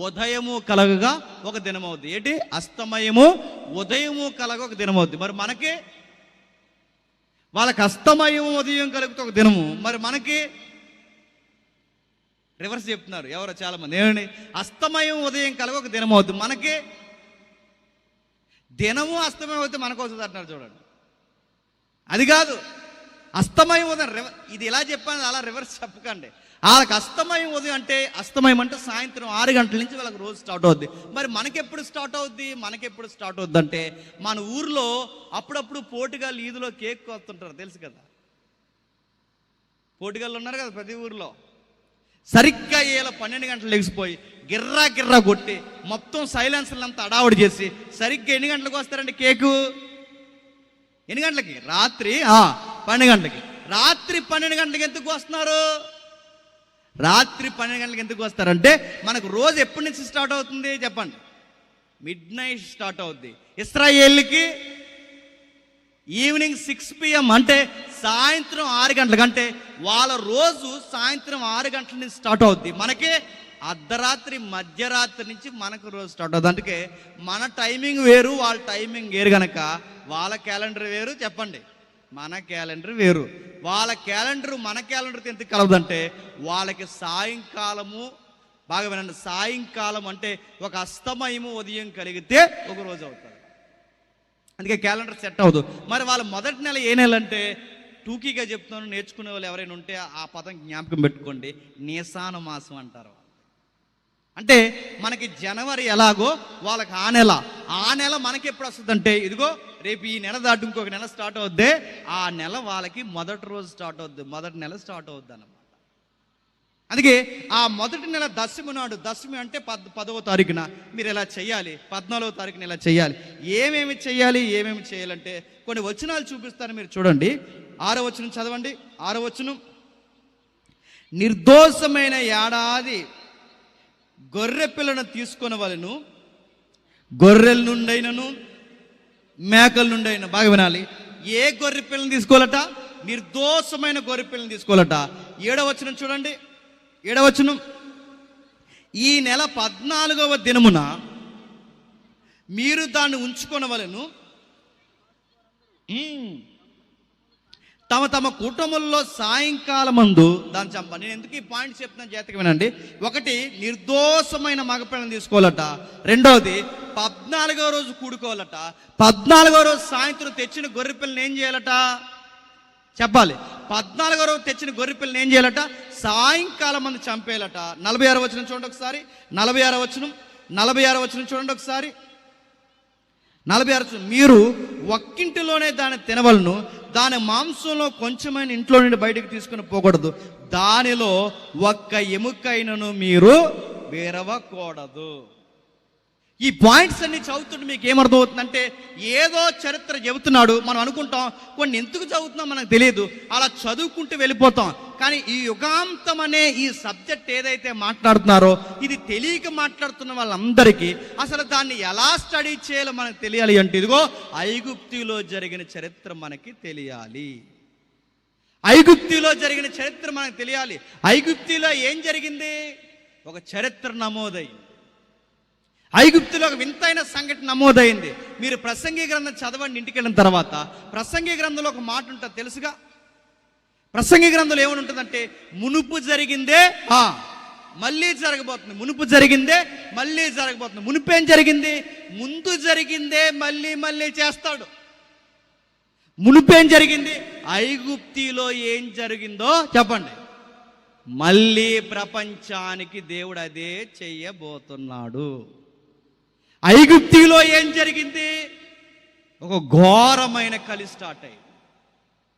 ఉదయము కలగగా ఒక దినం అవుద్ది. ఏంటి? అస్తమయము ఉదయము కలగ ఒక దినం అవుద్ది. మరి మనకి, వాళ్ళకి అస్తమయం ఉదయం కలిగితే ఒక దినము, మరి మనకి రివర్స్ చెప్తున్నారు ఎవరో చాలా మంది. ఏమండి? అస్తమయం ఉదయం కలగ ఒక దినం అవుద్ది, మనకి దినము అస్తమయం అవుతే మనకు వస్తుంది అంటున్నారు. చూడండి, అది కాదు. అస్తమయం ఉదయం, ఇది ఎలా చెప్పాను అలా రివర్స్ చెప్పకండి. వాళ్ళకి అస్తమయం ఉదయం అంటే, అస్తమయం అంటే సాయంత్రం 6 గంటల నుంచి వాళ్ళకి రోజు స్టార్ట్ అవుద్ది. మరి మనకెప్పుడు స్టార్ట్ అవుద్ది అంటే మన ఊర్లో అప్పుడప్పుడు పోటుగాళ్ళు ఈదులో కేక్ కోస్తుంటారు, తెలుసు కదా. పోటుగాళ్ళు ఉన్నారు కదా ప్రతి ఊర్లో. సరిగ్గా ఇలా 12 గంటలు లెగిసిపోయి గిర్రా కొట్టి మొత్తం సైలెన్సర్లంతా అడావుడి చేసి సరిగ్గా ఎన్ని గంటలకు వస్తారండి కేకు? ఎన్ని గంటలకి? రాత్రి 12 గంటలకి. రాత్రి 12 గంటలకి ఎందుకు వస్తున్నారు? రాత్రి 12 గంటలకి ఎందుకు వస్తారంటే మనకు రోజు ఎప్పటి నుంచి స్టార్ట్ అవుతుంది చెప్పండి? మిడ్నైట్ స్టార్ట్ అవుద్ది. ఇశ్రాయేలీకి ఈవినింగ్ 6 PM అంటే సాయంత్రం 6 గంటలకు. అంటే వాళ్ళ రోజు సాయంత్రం 6 గంటల నుంచి స్టార్ట్ అవుద్ది. మనకి అర్ధరాత్రి మధ్యరాత్రి నుంచి మనకు రోజు స్టార్ట్ అవుతుంది. అందుకే మన టైమింగ్ వేరు, వాళ్ళ టైమింగ్ వేరు. కనుక వాళ్ళ క్యాలెండర్ వేరు, చెప్పండి, మన క్యాలెండర్ వేరు. వాళ్ళ క్యాలెండర్ మన క్యాలెండర్కి ఎందుకు కలవదంటే వాళ్ళకి సాయంకాలము, బాగా వినండి, సాయంకాలం అంటే ఒక అస్తమయము ఉదయం కలిగితే ఒక రోజు అవుతుంది. అందుకే క్యాలెండర్ సెట్ అవ్వదు. మరి వాళ్ళ మొదటి నెల ఏ నెల అంటే, టూకీగా చెప్తున్నాను, నేర్చుకునే వాళ్ళు ఎవరైనా ఉంటే ఆ పదం జ్ఞాపకం పెట్టుకోండి, నీసాన మాసం అంటారు. అంటే మనకి జనవరి ఎలాగో వాళ్ళకి ఆ నెల మనకి ఎప్పుడు వస్తుంది అంటే, ఇదిగో రేపు ఈ నెల దాటి ఇంకొక నెల స్టార్ట్ అవుద్ది, ఆ నెల వాళ్ళకి మొదటి రోజు స్టార్ట్ అవుద్ది, మొదటి నెల స్టార్ట్ అవుద్ది అన్నమాట. అందుకే ఆ మొదటి నెల దశమి నాడు, దశమి అంటే 10వ తారీఖున మీరు ఇలా చేయాలి, 14వ తారీఖున ఇలా చేయాలి. ఏమేమి చేయాలంటే కొన్ని వచనాలు చూపిస్తాను, మీరు చూడండి. 6వ వచనం చదవండి. 6వ వచనం, నిర్దోషమైన ఏడాది గొర్రె పిల్లను తీసుకొని వాళ్ళను గొర్రెల నుండైనను మేకల నుండైనా, బాగా వినాలి, ఏ గొర్రె పిల్లని తీసుకోవాలట? నిర్దోషమైన గొర్రె పిల్లని తీసుకోవాలట. 7వ వచనం చూడండి, 7వ వచనం, ఈ నెల 14వ దినమున మీరు దాన్ని ఉంచుకొనవలెను, తమ తమ కుటుంబంలో సాయంకాలమందు దాన్ని చంప. నేను ఎందుకు ఈ పాయింట్ చెప్తున్నా జాగ్రత్తగా వినండి. ఒకటి, నిర్దోషమైన మగపిల్లని తీసుకోవాలట. రెండవది, 14వ రోజు కూడుకోవాలట. 14వ రోజు సాయంత్రం తెచ్చిన గొర్రె పిల్లని ఏం చేయాలట చెప్పాలి. 14వ రోజు తెచ్చిన గొర్రె పిల్లని ఏం చేయాలట? సాయంకాలం మంది చంపేయాలట. 46వ వచనం చూడండి ఒకసారి. 46వ వచనం చూడండి ఒకసారి. 46 మీరు ఒక్కింటిలోనే దాన్ని తినవలను, దాని మాంసంలో కొంచెమైన ఇంట్లో నుండి బయటకు తీసుకుని పోకూడదు, దానిలో ఒక్క ఎముకైనను మీరు విరవకూడదు. ఈ పాయింట్స్ అన్ని చదువుతుంటే మీకు ఏమర్థం అవుతుందంటే, ఏదో చరిత్ర చెబుతున్నాడు. మనం అనుకుంటాం కొన్ని ఎందుకు చదువుతున్నాం మనకు తెలియదు, అలా చదువుకుంటూ వెళ్ళిపోతాం. కానీ ఈ యుగాంతం అనే ఈ సబ్జెక్ట్ ఏదైతే మాట్లాడుతున్నారో, ఇది తెలియక మాట్లాడుతున్న వాళ్ళందరికీ అసలు దాన్ని ఎలా స్టడీ చేయాలో మనకు తెలియాలి. అంటే ఇదిగో ఐగుప్తులో జరిగిన చరిత్ర మనకి తెలియాలి. ఐగుప్తులో జరిగిన చరిత్ర మనకు తెలియాలి. ఐగుప్తులో ఏం జరిగింది? ఒక చరిత్ర నమోదైంది. ఐగుప్తులో ఒక వింతైన సంఘటన నమోదైంది. మీరు ప్రసంగి గ్రంథం చదవండి ఇంటికి వెళ్ళిన తర్వాత. ప్రసంగి గ్రంథంలో ఒక మాట ఉంటుంది తెలుసుగా. ప్రసంగి గ్రంథంలో ఏమని ఉంటుందంటే, మునుపు జరిగిందే మళ్ళీ జరగబోతుంది, మునుపు జరిగిందే మళ్ళీ జరగబోతుంది. మునుపేం జరిగింది? ముందు జరిగిందే మళ్ళీ మళ్ళీ చేస్తాడు. మునుపేం జరిగింది? ఐగుప్తిలో ఏం జరిగిందో చెప్పండి. మళ్ళీ ప్రపంచానికి దేవుడు అదే చెయ్యబోతున్నాడు. ఐగుప్తిలో ఏం జరిగింది? ఒక ఘోరమైన కలి స్టార్ట్ అయింది.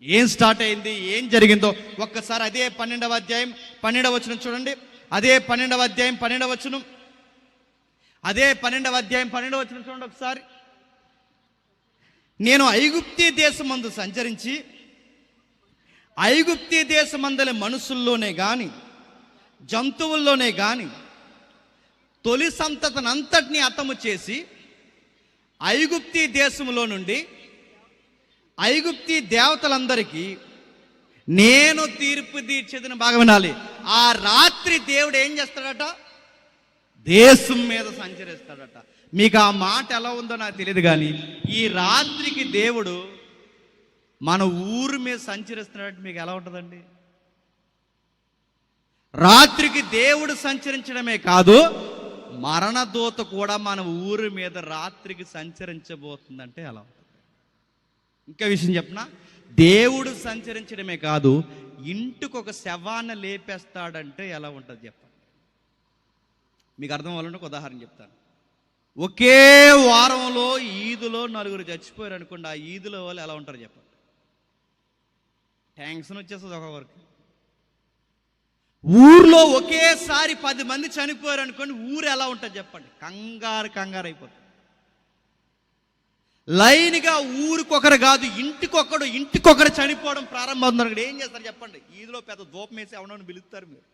ఏం స్టార్ట్ అయింది, ఏం జరిగిందో ఒక్కసారి అదే 12వ అధ్యాయం 12వ వచనం చూడండి. అదే 12వ అధ్యాయం 12వ వచనం, అదే 12వ అధ్యాయం 12వ వచనం చూడండి ఒకసారి. నేను ఐగుప్తి దేశమందు సంచరించి ఐగుప్తి దేశమందలి మనుషుల్లోనే గాని జంతువుల్లోనే గాని తొలి సంతతినంతటిని హతము చేసి ఐగుప్తి దేశంలో నుండి ఐగుప్తి దేవతలందరికీ నేను తీర్పు తీర్చేదని, బాగా వినాలి, ఆ రాత్రి దేవుడు ఏం చేస్తాడట? దేశం మీద సంచరిస్తాడట. మీకు ఆ మాట ఎలా ఉందో నాకు తెలియదు, కానీ ఈ రాత్రికి దేవుడు మన ఊరు మీద సంచరిస్తున్నాడంటే మీకు ఎలా ఉంటుందండి? రాత్రికి దేవుడు సంచరించడమే కాదు, మరణదూత కూడా మన ఊరి మీద రాత్రికి సంచరించబోతుందంటే ఎలా ఉంటుంది? ఇంకా విషయం చెప్పనా, దేవుడు సంచరించడమే కాదు, ఇంటికి ఒక శవాన్ని లేపేస్తాడంటే ఎలా ఉంటుంది చెప్పండి. మీకు అర్థం అవ్వాలంటే ఒక ఉదాహరణ చెప్తాను. ఒకే వారంలో ఈదులో 4 చచ్చిపోయారు అనుకోండి, ఆ ఈదులో వాళ్ళు ఎలా ఉంటారు చెప్పండి? టెన్షన్ వచ్చేస్తుంది ఒక్కొక్కరికి. ఊర్లో ఒకేసారి 10 మంది చనిపోయారు అనుకోండి, ఊరు ఎలా ఉంటుంది చెప్పండి? కంగారు అయిపోతుంది. లైన్గా ఊరికొకరు కాదు, ఇంటికొకరు చనిపోవడం ప్రారంభమవుతున్నారు. ఏం చేస్తారు చెప్పండి? ఈదులో పెద్ద దూపం వేసి ఎవరన్నా పిలుస్తారు. మీరు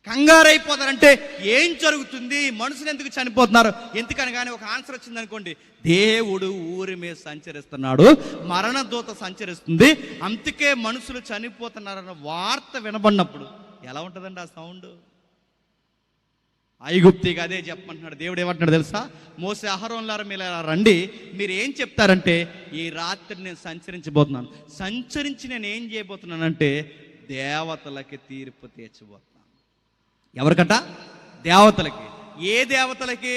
కంగారు అయిపోతారంటే ఏం జరుగుతుంది, మనుషులు ఎందుకు చనిపోతున్నారు, ఎందుకని కానీ ఒక ఆన్సర్ వచ్చింది అనుకోండి, దేవుడు ఊరి మీద సంచరిస్తున్నాడు, మరణదూత సంచరిస్తుంది, అందుకే మనుషులు చనిపోతున్నారన్న వార్త వినబడినప్పుడు ఎలా ఉంటుందండి ఆ సౌండ్? ఐగుప్తికి అదే చెప్పమంటున్నాడు దేవుడు. ఏమంటున్నాడు తెలుసా? మోసే, అహరోన్లారా మీరు రండి, మీరు ఏం చెప్తారంటే, ఈ రాత్రి నేను సంచరించబోతున్నాను, సంచరించి నేను ఏం చేయబోతున్నానంటే దేవతలకి తీర్పు తీర్చబోతున్నాను. ఎవరికట? దేవతలకి. ఏ దేవతలకి?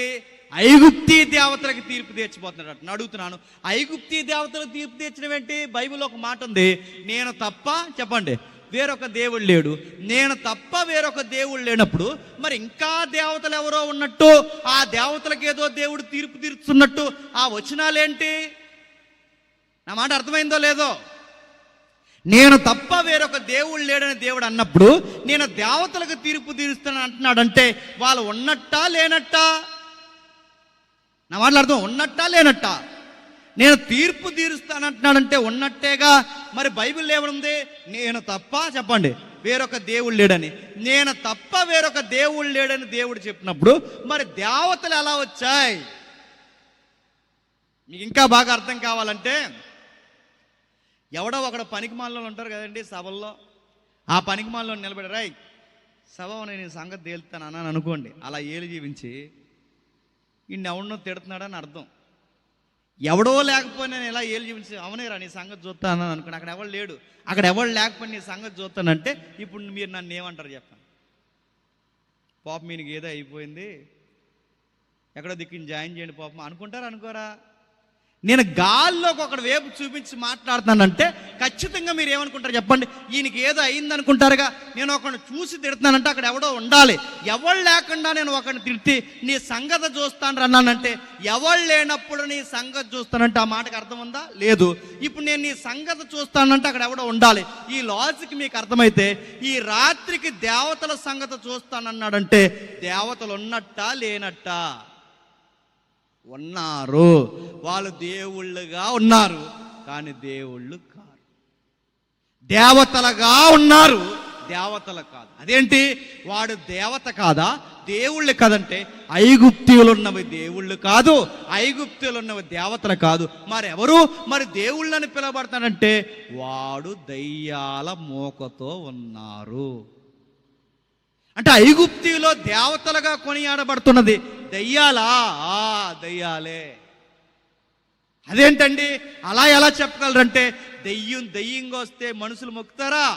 ఐగుప్తి దేవతలకి తీర్పు తీర్చబోతున్నాడు. నేను అడుగుతున్నాను, ఐగుప్తి దేవతలకు తీర్పు తీర్చడం ఏంటి? బైబిల్లో ఒక మాట ఉంది, నేను తప్ప చెప్పండి వేరొక దేవుడు లేడు. నేను తప్ప వేరొక దేవుడు లేనప్పుడు మరి ఇంకా దేవతలు ఎవరో ఉన్నట్టు, ఆ దేవతలకు ఏదో దేవుడు తీర్పు తీర్చుతున్నట్టు ఆ వచనాలేంటి? నా మాట అర్థమైందో లేదో? నేను తప్ప వేరొక దేవుడు లేడని దేవుడు అన్నప్పుడు నేను దేవతలకు తీర్పు తీరుస్తాను అంటున్నాడంటే వాళ్ళు ఉన్నట్టా లేనట్టా? నా మాటలు అర్థం, ఉన్నట్టా లేనట్టా? నేను తీర్పు తీరుస్తానంటున్నాడంటే ఉన్నట్టేగా. మరి బైబిల్ ఏమనుంది? నేను తప్ప చెప్పండి వేరొక దేవుడు లేడని. నేను తప్ప వేరొక దేవుడు లేడని దేవుడు చెప్పినప్పుడు మరి దేవతలు ఎలా వచ్చాయి? మీకు ఇంకా బాగా అర్థం కావాలంటే, ఎవడో ఒకడు పనికిమాలలో ఉంటారు కదండి సభల్లో, ఆ పనికిమాలలో నిలబెడరాయి సభ నేను సంగతి తేలుతాను అన్నాను అనుకోండి. అలా ఏలు జీవించి ఇన్ని ఎవడనో తిడుతున్నాడని అర్థం. ఎవడో లేకపోయినా నేను ఇలా ఏలు జీవించి అవునేరా నీ సంగతి చూస్తాను అనుకోండి. అక్కడ ఎవడు లేడు, అక్కడ ఎవడు లేకపోయినా నీ సంగతి చూస్తానంటే ఇప్పుడు మీరు నన్ను ఏమంటారు చెప్పండి? పాపం మీకు ఏదో అయిపోయింది, ఎక్కడో దిక్కుని జాయిన్ చేయండి పాపం అనుకుంటారా అనుకోరా? నేను గాల్లోకి ఒకడు వేపు చూపించి మాట్లాడుతున్నానంటే ఖచ్చితంగా మీరు ఏమనుకుంటారు చెప్పండి? ఈయనకి ఏదో అయింది అనుకుంటారుగా. నేను ఒకరిని చూసి తిడుతున్నానంటే అక్కడ ఎవడో ఉండాలి. ఎవరు లేకుండా నేను ఒకరిని తిట్టి నీ సంగతి చూస్తాను అన్నానంటే, ఎవరు లేనప్పుడు నీ సంగతి చూస్తానంటే ఆ మాటకు అర్థం ఉందా? లేదు. ఇప్పుడు నేను నీ సంగతి చూస్తానంటే అక్కడ ఎవడో ఉండాలి. ఈ లాజిక్ మీకు అర్థమైతే ఈ రాత్రికి దేవతల సంగతి చూస్తానన్నాడంటే దేవతలు ఉన్నట్టా లేనట్టా? ఉన్నారు. వాళ్ళు దేవుళ్ళుగా ఉన్నారు కానీ దేవుళ్ళు కాదు. దేవతలుగా ఉన్నారు, దేవతలు కాదు. అదేంటి? వాడు దేవత కాదా? దేవుళ్ళు కాదంటే ఐగుప్తీయులు ఉన్నవి దేవుళ్ళు కాదు, ఐగుప్తీయులు ఉన్నవి దేవతలు కాదు. మరి ఎవరు మరి దేవుళ్ళని పిలవబడతాడంటే వాడు దయ్యాల మోకతో ఉన్నారు. అంటే ఐగుప్తిలో దేవతలుగా కొనియాడబడుతున్నది దయ్యాలా? దయ్యాలే. అదేంటండి అలా ఎలా చెప్పగలరంటే, దయ్యంగా వస్తే మనుషులు మొక్కుతారా?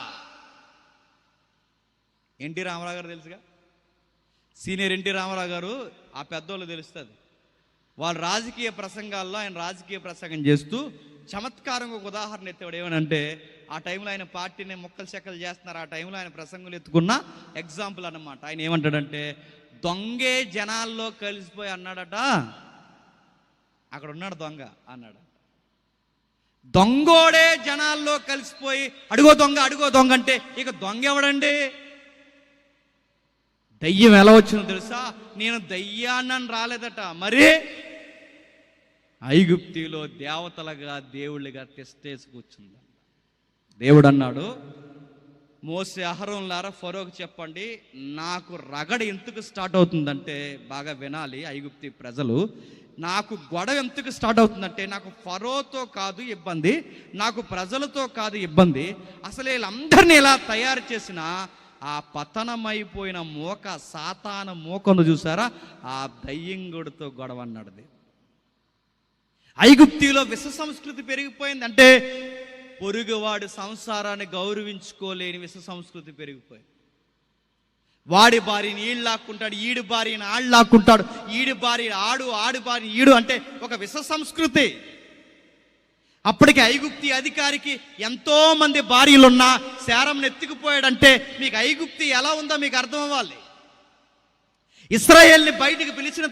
ఎన్టీ రామారావు గారు తెలుసుగా, సీనియర్ ఎన్టీ రామారావు గారు. ఆ పెద్దోళ్ళు తెలుస్తుంది. వాళ్ళు రాజకీయ ప్రసంగాల్లో ఆయన రాజకీయ ప్రసంగం చేస్తూ చమత్కారంగా ఒక ఉదాహరణ ఎత్తాడు. ఏమనంటే, ఆ టైంలో ఆయన పార్టీని మొక్కలు చెక్కలు చేస్తున్నారు. ఆ టైంలో ఆయన ప్రసంగులు ఎత్తుకున్న ఎగ్జాంపుల్ అన్నమాట. ఆయన ఏమంటాడంటే, దొంగే జనాల్లో కలిసిపోయి అన్నాడట, అక్కడ ఉన్నాడు దొంగ అన్నాడు. దొంగోడే జనాల్లో కలిసిపోయి అడుగో దొంగ అడుగో దొంగ అంటే ఇక దొంగ ఎవడండి? దయ్యం ఎలా వచ్చిందో తెలుసా? నేను దయ్యాన్నని రాలేదట, మరి ఐగుప్తిలో దేవతలుగా దేవుళ్ళుగా టెస్టేసి కూర్చుంది. దేవుడు అన్నాడు, మోసే అహరోనులారా ఫరోకు చెప్పండి, నాకు రగడ ఎందుకు స్టార్ట్ అవుతుందంటే, బాగా వినాలి ఐగుప్తి ప్రజలు, నాకు గొడవ ఎందుకు స్టార్ట్ అవుతుందంటే నాకు ఫరోతో కాదు ఇబ్బంది, నాకు ప్రజలతో కాదు ఇబ్బంది, అసలు వీళ్ళందరినీ ఇలా తయారు చేసిన ఆ పతనమైపోయిన మోక సాతాన మోకను చూసారా, ఆ దయ్యంగుడితో గొడవ అన్నాడు. ఐగుప్తిలో విష సంస్కృతి పెరిగిపోయింది. అంటే పొరుగువాడి సంసారాన్ని గౌరవించుకోలేని విష సంస్కృతి పెరిగిపోయింది. వాడి భార్యని ఈడు లాక్కుంటాడు, ఈడు భార్యని ఆడు లాక్కుంటాడు, ఈడు భార్య ఆడు భార్య ఈడు, అంటే ఒక విష సంస్కృతి. అప్పటికి ఐగుప్తి అధికారికి ఎంతో మంది భార్యలున్నా శారంను ఎత్తుకుపోయాడంటే మీకు ఐగుప్తి ఎలా ఉందో మీకు అర్థం అవ్వాలి. ఇశ్రాయేల్ని బయటికి పిలిచిన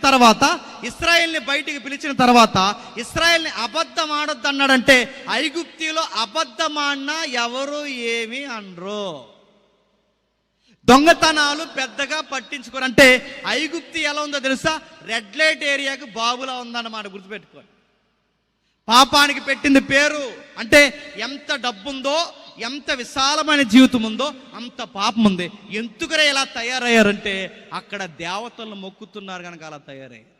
తర్వాత ఇశ్రాయేల్ని అబద్ధం ఆడొద్దు అన్నాడంటే ఐగుప్తిలో అబద్ధమాడినా ఎవరు ఏమి అనరు. దొంగతనాలు పెద్దగా పట్టించుకోరు. అంటే ఐగుప్తి ఎలా ఉందో తెలుసా? రెడ్ లైట్ ఏరియాకి బాబులా ఉందన్నమాట, గుర్తుపెట్టుకోండి. పాపానికి పెట్టింది పేరు. అంటే ఎంత డబ్బుందో, ఎంత విశాలమైన జీవితం ఉందో అంత పాపం ఉంది. ఎందుకరే ఇలా తయారయ్యారంటే అక్కడ దేవతలను మొక్కుతున్నారు కనుక అలా తయారయ్యారు.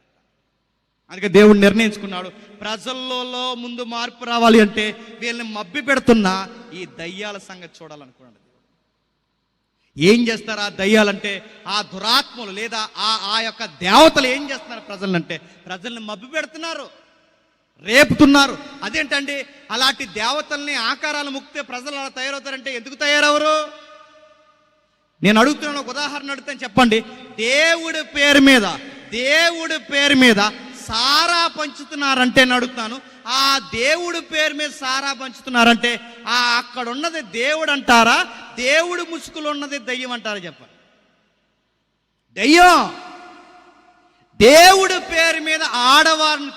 అందుకే దేవుడు నిర్ణయించుకున్నాడు, ప్రజల్లో ముందు మార్పు రావాలి అంటే వీళ్ళని మబ్బి పెడుతున్న ఈ దయ్యాల సంగతి చూడాలనుకున్నాడు. ఏం చేస్తారు ఆ దయ్యాలంటే? ఆ దురాత్మలు లేదా ఆ యొక్క దేవతలు ఏం చేస్తున్నారు ప్రజలంటే ప్రజల్ని మబ్బి పెడుతున్నారు, రేపుతున్నారు. అదేంటండి? అలాంటి దేవతల్ని ఆకారాలు ముక్తే ప్రజలు అలా తయారవుతారంటే ఎందుకు తయారవరు? నేను అడుగుతున్నాను, ఒక ఉదాహరణ అడుగుతాను, చెప్పండి. దేవుడి పేరు మీద సారా పంచుతున్నారంటే నేను అడుగుతాను, ఆ దేవుడి పేరు మీద సారా పంచుతున్నారంటే అక్కడ ఉన్నది దేవుడు అంటారా, దేవుడి ముసుగులో ఉన్నది దయ్యం అంటారా? చెప్పండి. దయ్యం. దేవుడి పేరు మీద ఆడవారిని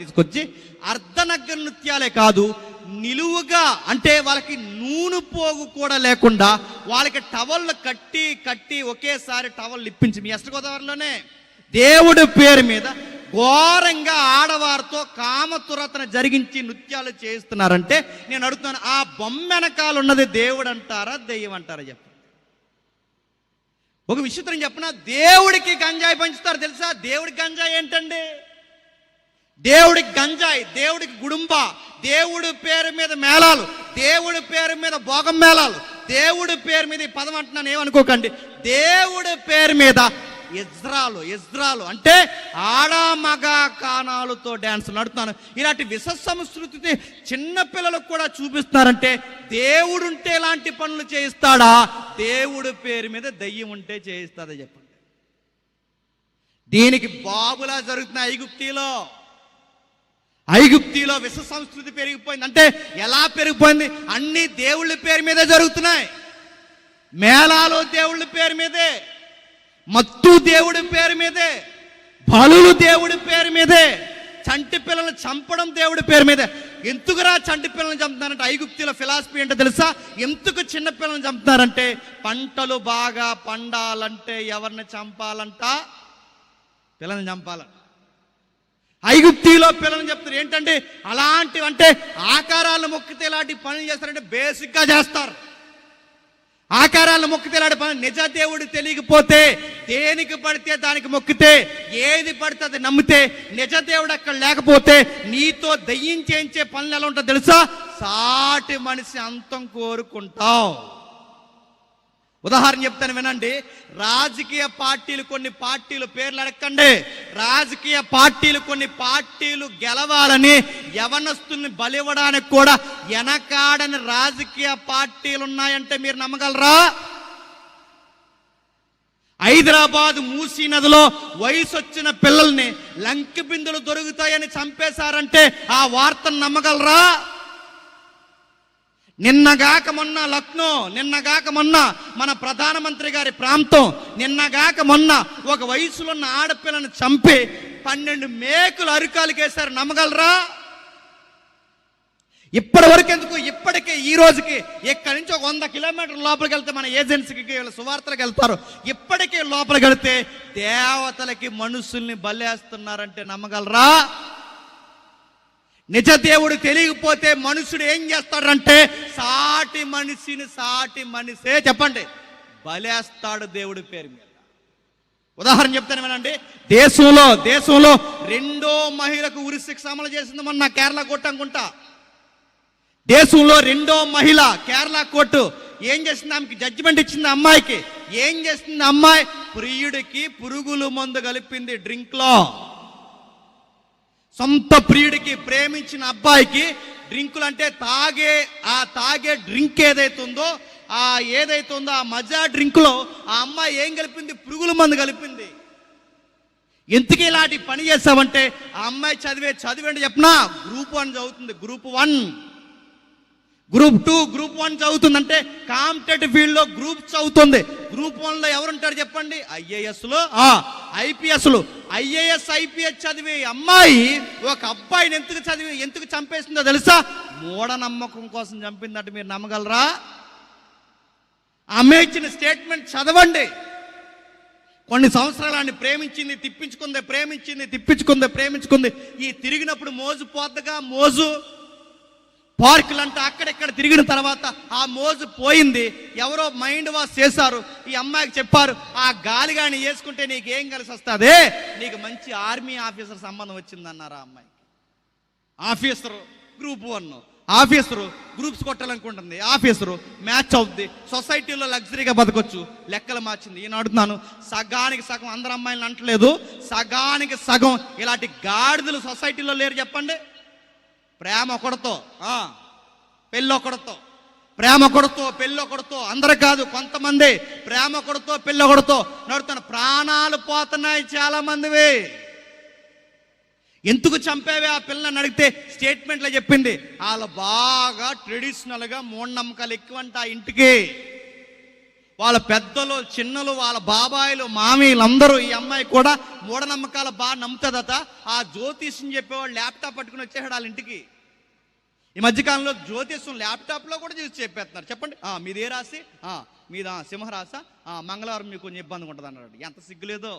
తీసుకొచ్చి అర్ధనగ్న నృత్యాలే కాదు, నిలువుగా అంటే వాళ్ళకి నూనె పోగు కూడా లేకుండా వాళ్ళకి టవళ్ళు కట్టి ఒకేసారి టవళ్ళు ఇప్పించి, మీ వెస్ట్ గోదావరిలోనే దేవుడి పేరు మీద ఘోరంగా ఆడవారితో కామతురతన జరిగించి నృత్యాలు చేస్తున్నారంటే నేను అడుగుతున్నాను, ఆ బొమ్మ వెనకాల ఉన్నది దేవుడు అంటారా దెయ్యం అంటారా చెప్పండి. ఒక విచిత్రం చెప్పిన, దేవుడికి గంజాయి పంచుతారు తెలుసా? దేవుడికి గంజాయి ఏంటండి? దేవుడికి గంజాయి, దేవుడికి గుడుంబ, దేవుడి పేరు మీద మేళాలు, దేవుడి పేరు మీద భోగం మేళాలు, దేవుడి పేరు మీద, ఈ పదం అంటున్నాను ఏమనుకోకండి, దేవుడి పేరు మీద ఇజ్రాలు అంటే ఆడా మగ కానాలతో డ్యాన్స్ నడుతున్నాను. ఇలాంటి విష సంస్కృతి చిన్నపిల్లలకు కూడా చూపిస్తున్నారంటే దేవుడు ఉంటే ఇలాంటి పనులు చేయిస్తాడా? దేవుడి పేరు మీద దెయ్యం ఉంటే చేయిస్తాడా చెప్పండి. దీనికి బాబులా జరుగుతున్నాయి ఐగుప్తిలో విష సంస్కృతి పెరిగిపోయింది. అంటే ఎలా పెరిగిపోయింది? అన్ని దేవుళ్ళ పేరు మీదే జరుగుతున్నాయి. మేళాలు దేవుళ్ళ పేరు మీదే, మత్తు దేవుడి పేరు మీదే, బలులు దేవుడి పేరు మీదే, చంటి పిల్లలను చంపడం దేవుడి పేరు మీదే. ఎందుకురా చంటి పిల్లలను చంపుతున్నారంటే ఐగుప్తిలో ఫిలాసఫీ ఏంటో తెలుసా? ఎందుకు చిన్న పిల్లలను చంపుతున్నారంటే పంటలు బాగా పండాలంటే ఎవరిని చంపాలంట? పిల్లల్ని చంపాలంట. ఐగుప్తిలో పిల్లల్ని చెప్తారు ఏంటంటే అలాంటివి, అంటే ఆకారాలను మొక్కితే ఇలాంటి పనులు చేస్తారంటే బేసిక్గా చేస్తారు. ఆకారాలను మొక్కితే ఇలాంటి పనులు, నిజ దేవుడు తెలియకపోతే దేనికి పడితే దానికి మొక్కితే, ఏది పడితే అది నమ్మితే, నిజ దేవుడు అక్కడ లేకపోతే నీతో దయ్యం చేయించే పనులు ఎలా ఉంటుందో తెలుసా? సాటి మనిషి అంతం కోరుకుంటావు. ఉదాహరణ చెప్తాను వినండి. రాజకీయ పార్టీలు, కొన్ని పార్టీలు పేర్లు అడగండి, రాజకీయ పార్టీలు కొన్ని పార్టీలు గెలవాలని యవనస్తుల్ని బలివ్వడానికి కూడా వెనకాడని రాజకీయ పార్టీలు ఉన్నాయంటే మీరు నమ్మగలరా? హైదరాబాద్ మూసీ నదిలో వయసు వచ్చిన పిల్లల్ని లంకి బిందులు దొరుకుతాయని చంపేశారంటే ఆ వార్తను నమ్మగలరా? నిన్నగాక మొన్న లక్నో, నిన్నగాక మొన్న మన ప్రధానమంత్రి గారి ప్రాంతం, నిన్నగాక మొన్న ఒక వయసులో ఉన్న ఆడపిల్లను చంపి 12 మేకులు అరికాలకేశారు. నమ్మగలరా? ఇప్పటి వరకు ఎందుకు, ఇప్పటికే ఈ రోజుకి ఇక్కడి నుంచి ఒక 100 కిలోమీటర్ల లోపలికి వెళ్తే మన ఏజెన్సీకి సువార్తలకు వెళ్తారు. ఇప్పటికే లోపలికి వెళితే దేవతలకి మనుషుల్ని బలేస్తున్నారంటే నమ్మగలరా? నిజ దేవుడు తెలియకపోతే మనుషుడు ఏం చేస్తాడంటే సాటి మనిషే చెప్పండి బలేస్తాడు దేవుడి పేరు మీద. ఉదాహరణ చెప్తాను వినండి. దేశంలో 2వ మహిళకు ఉరిశిక్ష అమలు చేసింది మొన్న కేరళ కోర్టు అనుకుంటా. దేశంలో 2వ మహిళ కేరళ కోర్టు ఏం చేసింది? ఆమెకి జడ్జిమెంట్ ఇచ్చింది. అమ్మాయికి ఏం చేసింది? అమ్మాయి ప్రియుడికి పురుగులు మందు కలిపింది డ్రింక్ లో. సొంత ప్రియుడికి, ప్రేమించిన అబ్బాయికి డ్రింకులు అంటే తాగే డ్రింక్ ఏదైతుందో ఆ మజా డ్రింకులో ఆ అమ్మాయి ఏం కలిపింది? పురుగుల మందు కలిపింది. ఎందుకు ఇలాంటి పని చేస్తామంటే ఆ అమ్మాయి చదివేంటి చెప్పనా? గ్రూప్ 1 చదువుతుంది, గ్రూప్ 1, గ్రూప్ 2, గ్రూప్ 1 చదువుతుందంటే కాంపిటేటివ్ ఫీల్డ్ లో గ్రూప్ చదువుతుంది. గ్రూప్ 1లో ఎవరుంటారు చెప్పండి? ఐఏఎస్లు, ఐపీఎస్లు. ఐఏఎస్ ఐపీఎస్ చదివే అమ్మాయి ఒక అబ్బాయిని ఎందుకు చంపేసిందో తెలుసా? మూఢనమ్మకం కోసం చంపిందంటే మీరు నమ్మగలరా? ఆమె ఇచ్చిన స్టేట్మెంట్ చదవండి. కొన్ని సంవత్సరాలు ఆయన ప్రేమించింది, తిప్పించుకుంది. ఈ తిరిగినప్పుడు మోజు పోద్దగా, మోజు పార్కులంతా అక్కడెక్కడ తిరిగిన తర్వాత ఆ మోజు పోయింది. ఎవరో మైండ్ వాష్ చేశారు. ఈ అమ్మాయికి చెప్పారు, ఆ గాలిగాని వేసుకుంటే నీకేం కలిసి వస్తుంది, నీకు మంచి ఆర్మీ ఆఫీసర్ సంబంధం వచ్చిందన్నారు. ఆ అమ్మాయికి ఆఫీసరు గ్రూప్ 1, ఆఫీసరు గ్రూప్స్ కొట్టాలనుకుంటుంది, ఆఫీసరు మ్యాచ్ అవుద్ది, సొసైటీలో లగ్జరీగా బతకొచ్చు, లెక్కలు మార్చింది. ఈయన అడుగుతున్నాను, సగానికి సగం అందరు అమ్మాయిలను అంటలేదు, సగానికి సగం ఇలాంటి గాడిదలు సొసైటీలో లేరు చెప్పండి. ప్రేమ ఒకడితో పెళ్ళొకడితో, ప్రేమ ఒకడితో పెళ్ళొకడితో, అందరు కాదు కొంతమంది ప్రేమ ఒకడితో పెళ్ళొకడితో నడుతున్న ప్రాణాలు పోతున్నాయి చాలా మందివి. ఎందుకు చంపేవే ఆ పిల్లని అడిగితే స్టేట్మెంట్లో చెప్పింది, వాళ్ళు బాగా ట్రెడిషనల్గా మూఢనమ్మకాలు ఎక్కువంట. ఆ ఇంటికి వాళ్ళ పెద్దలు, చిన్నలు, వాళ్ళ బాబాయిలు, మామీలందరూ, ఈ అమ్మాయి కూడా మూఢనమ్మకాలు బాగా నమ్ముతుందట. ఆ జ్యోతిష్యం చెప్పేవాళ్ళు ల్యాప్టాప్ పట్టుకుని వచ్చేసాడు వాళ్ళ ఇంటికి. ఈ మధ్యకాలంలో జ్యోతిష్యం ల్యాప్టాప్లో కూడా చూసి చెప్పేస్తున్నారు. చెప్పండి, మీది ఏ రాశి? మీద సింహరాశ, మంగళవారం మీకు కొంచెం ఇబ్బందిగా ఉంటుంది అన్నాడు. ఎంత సిగ్గులేదో.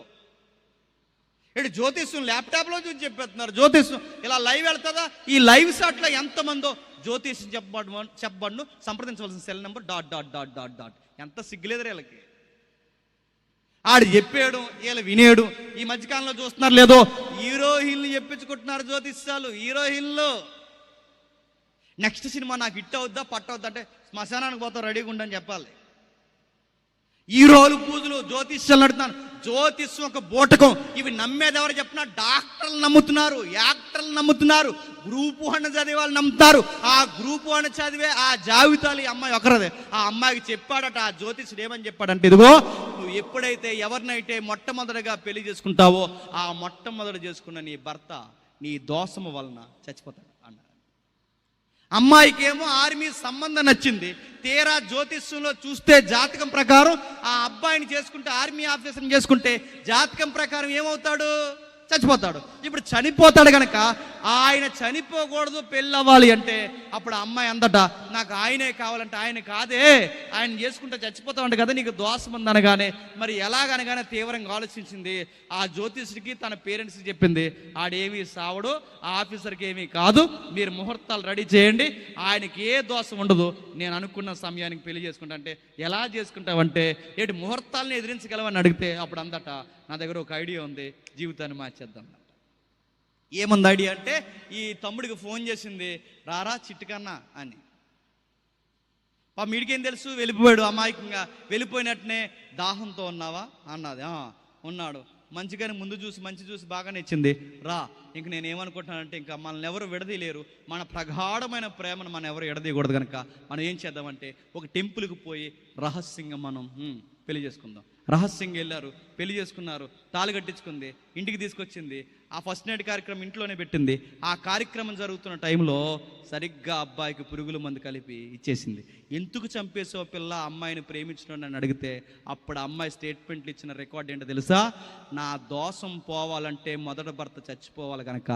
ఇటు జ్యోతిష్యం ల్యాప్టాప్లో చూసి చెప్పేస్తున్నారు. జ్యోతిష్యం ఇలా లైవ్ వెళ్తుందా? ఈ లైవ్ షాట్లో ఎంతమందో జ్యోతిష్యం చెప్పబడును సంప్రదించవలసిన సెల్ నెంబర్ ... ఎంత సిగ్గులేదు వీళ్ళకి. ఆడు చెప్పాడు, వీళ్ళు వినేడు. ఈ మధ్యకాలంలో చూస్తున్నారు లేదో, హీరోయిన్లు చెప్పించుకుంటున్నారు జ్యోతిష్యాలు. హీరోయిన్లు నెక్స్ట్ సినిమా నాకు హిట్ అవుద్దా పట్టవుద్దా అంటే శ్మశానానికి పోతాం రెడీగా ఉండని చెప్పాలి. హీరోలు పూజలు జ్యోతిష్యాలు నడుతున్నారు. జ్యోతిష్యం ఒక బూటకం. ఇవి నమ్మేది ఎవరు చెప్పినా డాక్టర్లు నమ్ముతున్నారు, యాక్టర్లు నమ్ముతున్నారు, గ్రూప్ 1 చదివే వాళ్ళు నమ్ముతారు. ఆ గ్రూప్ 1 చదివే ఆ జాబితాలు ఈ అమ్మాయి ఒకరదే. ఆ అమ్మాయికి చెప్పాడట ఆ జ్యోతిష్యుడు. ఏమని చెప్పాడంటే, ఇదిగో నువ్వు ఎప్పుడైతే ఎవరినైతే మొట్టమొదటిగా పెళ్లి చేసుకుంటావో ఆ మొట్టమొదటి చేసుకున్న నీ భర్త నీ దోషము వలన చచ్చిపోతాడు అన్నాడు. అమ్మాయికి ఏమో ఆర్మీ సంబంధం నచ్చింది. తీరా జ్యోతిష్యంలో చూస్తే జాతకం ప్రకారం ఆ అబ్బాయిని చేసుకుంటే, ఆర్మీ ఆఫీసర్ని చేసుకుంటే జాతకం ప్రకారం ఏమవుతాడు? చచ్చిపోతాడు. ఇప్పుడు చనిపోతాడు కనుక ఆయన చనిపోకూడదు, పెళ్ళి అవ్వాలి అంటే అప్పుడు అమ్మాయి అందట నాకు ఆయనే కావాలంటే ఆయన కాదే, ఆయన చేసుకుంటే చచ్చిపోతామంట కదా, నీకు దోషం ఉందనగానే మరి ఎలాగనగానే తీవ్రంగా ఆలోచించింది. ఆ జ్యోతిష్యుడికి తన పేరెంట్స్కి చెప్పింది, ఆడేమీ సావడు, ఆ ఆఫీసర్కి ఏమీ కాదు, మీరు ముహూర్తాలు రెడీ చేయండి, ఆయనకి ఏ దోషం ఉండదు, నేను అనుకున్న సమయానికి పెళ్లి చేసుకుంటా. అంటే ఎలా చేసుకుంటావంటే ఏంటి ముహూర్తాలను ఎదిరించగలవని అడిగితే అప్పుడు అందట నా దగ్గర ఒక ఐడియా ఉంది, జీవితాన్ని మార్చేద్దాం. ఏముంది ఐడియా అంటే, ఈ తమ్ముడికి ఫోన్ చేసింది, రారా చిట్టుకన్నా అని. మీడికేం తెలుసు, వెళ్ళిపోయాడు అమాయకంగా. వెళ్ళిపోయినట్టునే దాహంతో ఉన్నావా అన్నది. ఉన్నాడు. మంచిగానే ముందు చూసి మంచి చూసి బాగానే ఇచ్చింది. రా, ఇంక నేను ఏమనుకుంటున్నానంటే ఇంకా మనల్ని ఎవరు విడదీయలేరు, మన ప్రగాఢమైన ప్రేమను మనం ఎవరు విడదీయకూడదు కనుక మనం ఏం చేద్దామంటే ఒక టెంపుల్కి పోయి రహస్యంగా మనం పెళ్లి చేసుకుందాం. రహస్యంగా వెళ్ళారు, పెళ్లి చేసుకున్నారు, తాళి కట్టించుకుంది, ఇంటికి తీసుకొచ్చింది. ఆ ఫస్ట్ నైట్ కార్యక్రమం ఇంట్లోనే పెట్టింది. ఆ కార్యక్రమం జరుగుతున్న టైంలో సరిగ్గా అబ్బాయికి పురుగుల మందు కలిపి ఇచ్చేసింది. ఎందుకు చంపేసో పిల్ల అమ్మాయిని ప్రేమించడం అని అడిగితే అప్పుడు అమ్మాయి స్టేట్మెంట్లు ఇచ్చిన రికార్డ్ ఏంటో తెలుసా? నా దోషం పోవాలంటే మొదటి భర్త చచ్చిపోవాలి కనుక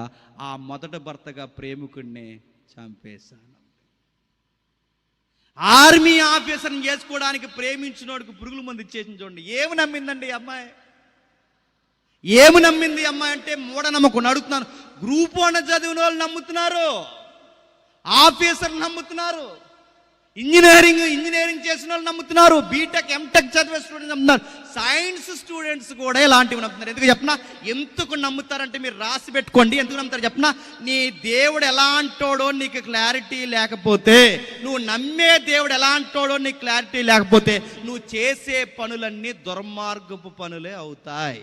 ఆ మొదటి భర్తగా ప్రేమికుడిని చంపేశాను. ఆర్మీ ఆఫీసర్ని చేసుకోవడానికి ప్రేమించినోడికి పురుగుల మందు ఇచ్చేసింది. చూడండి ఏమి నమ్మిందండి ఈ అమ్మాయి, ఏమి నమ్మింది అమ్మాయి అంటే మూఢనమ్మకం. అడుగుతున్నాను, గ్రూప్ 1 చదివిన వాళ్ళు నమ్ముతున్నారు, ఆఫీసర్లు నమ్ముతున్నారు, ఇంజనీరింగ్ చేసిన వాళ్ళు నమ్ముతున్నారు, బీటెక్ ఎంటెక్ చదివే స్టూడెంట్స్ నమ్ముతున్నారు, సైన్స్ స్టూడెంట్స్ కూడా ఇలాంటివి నమ్ముతున్నారు. ఎందుకు చెప్పనా? ఎందుకు నమ్ముతారంటే మీరు రాసి పెట్టుకోండి. ఎందుకు నమ్ముతారు చెప్పనా? నీ దేవుడు ఎలా అంటాడో నీకు క్లారిటీ లేకపోతే, నువ్వు నమ్మే దేవుడు ఎలా అంటాడో నీకు క్లారిటీ లేకపోతే నువ్వు చేసే పనులన్నీ దుర్మార్గపు పనులే అవుతాయి.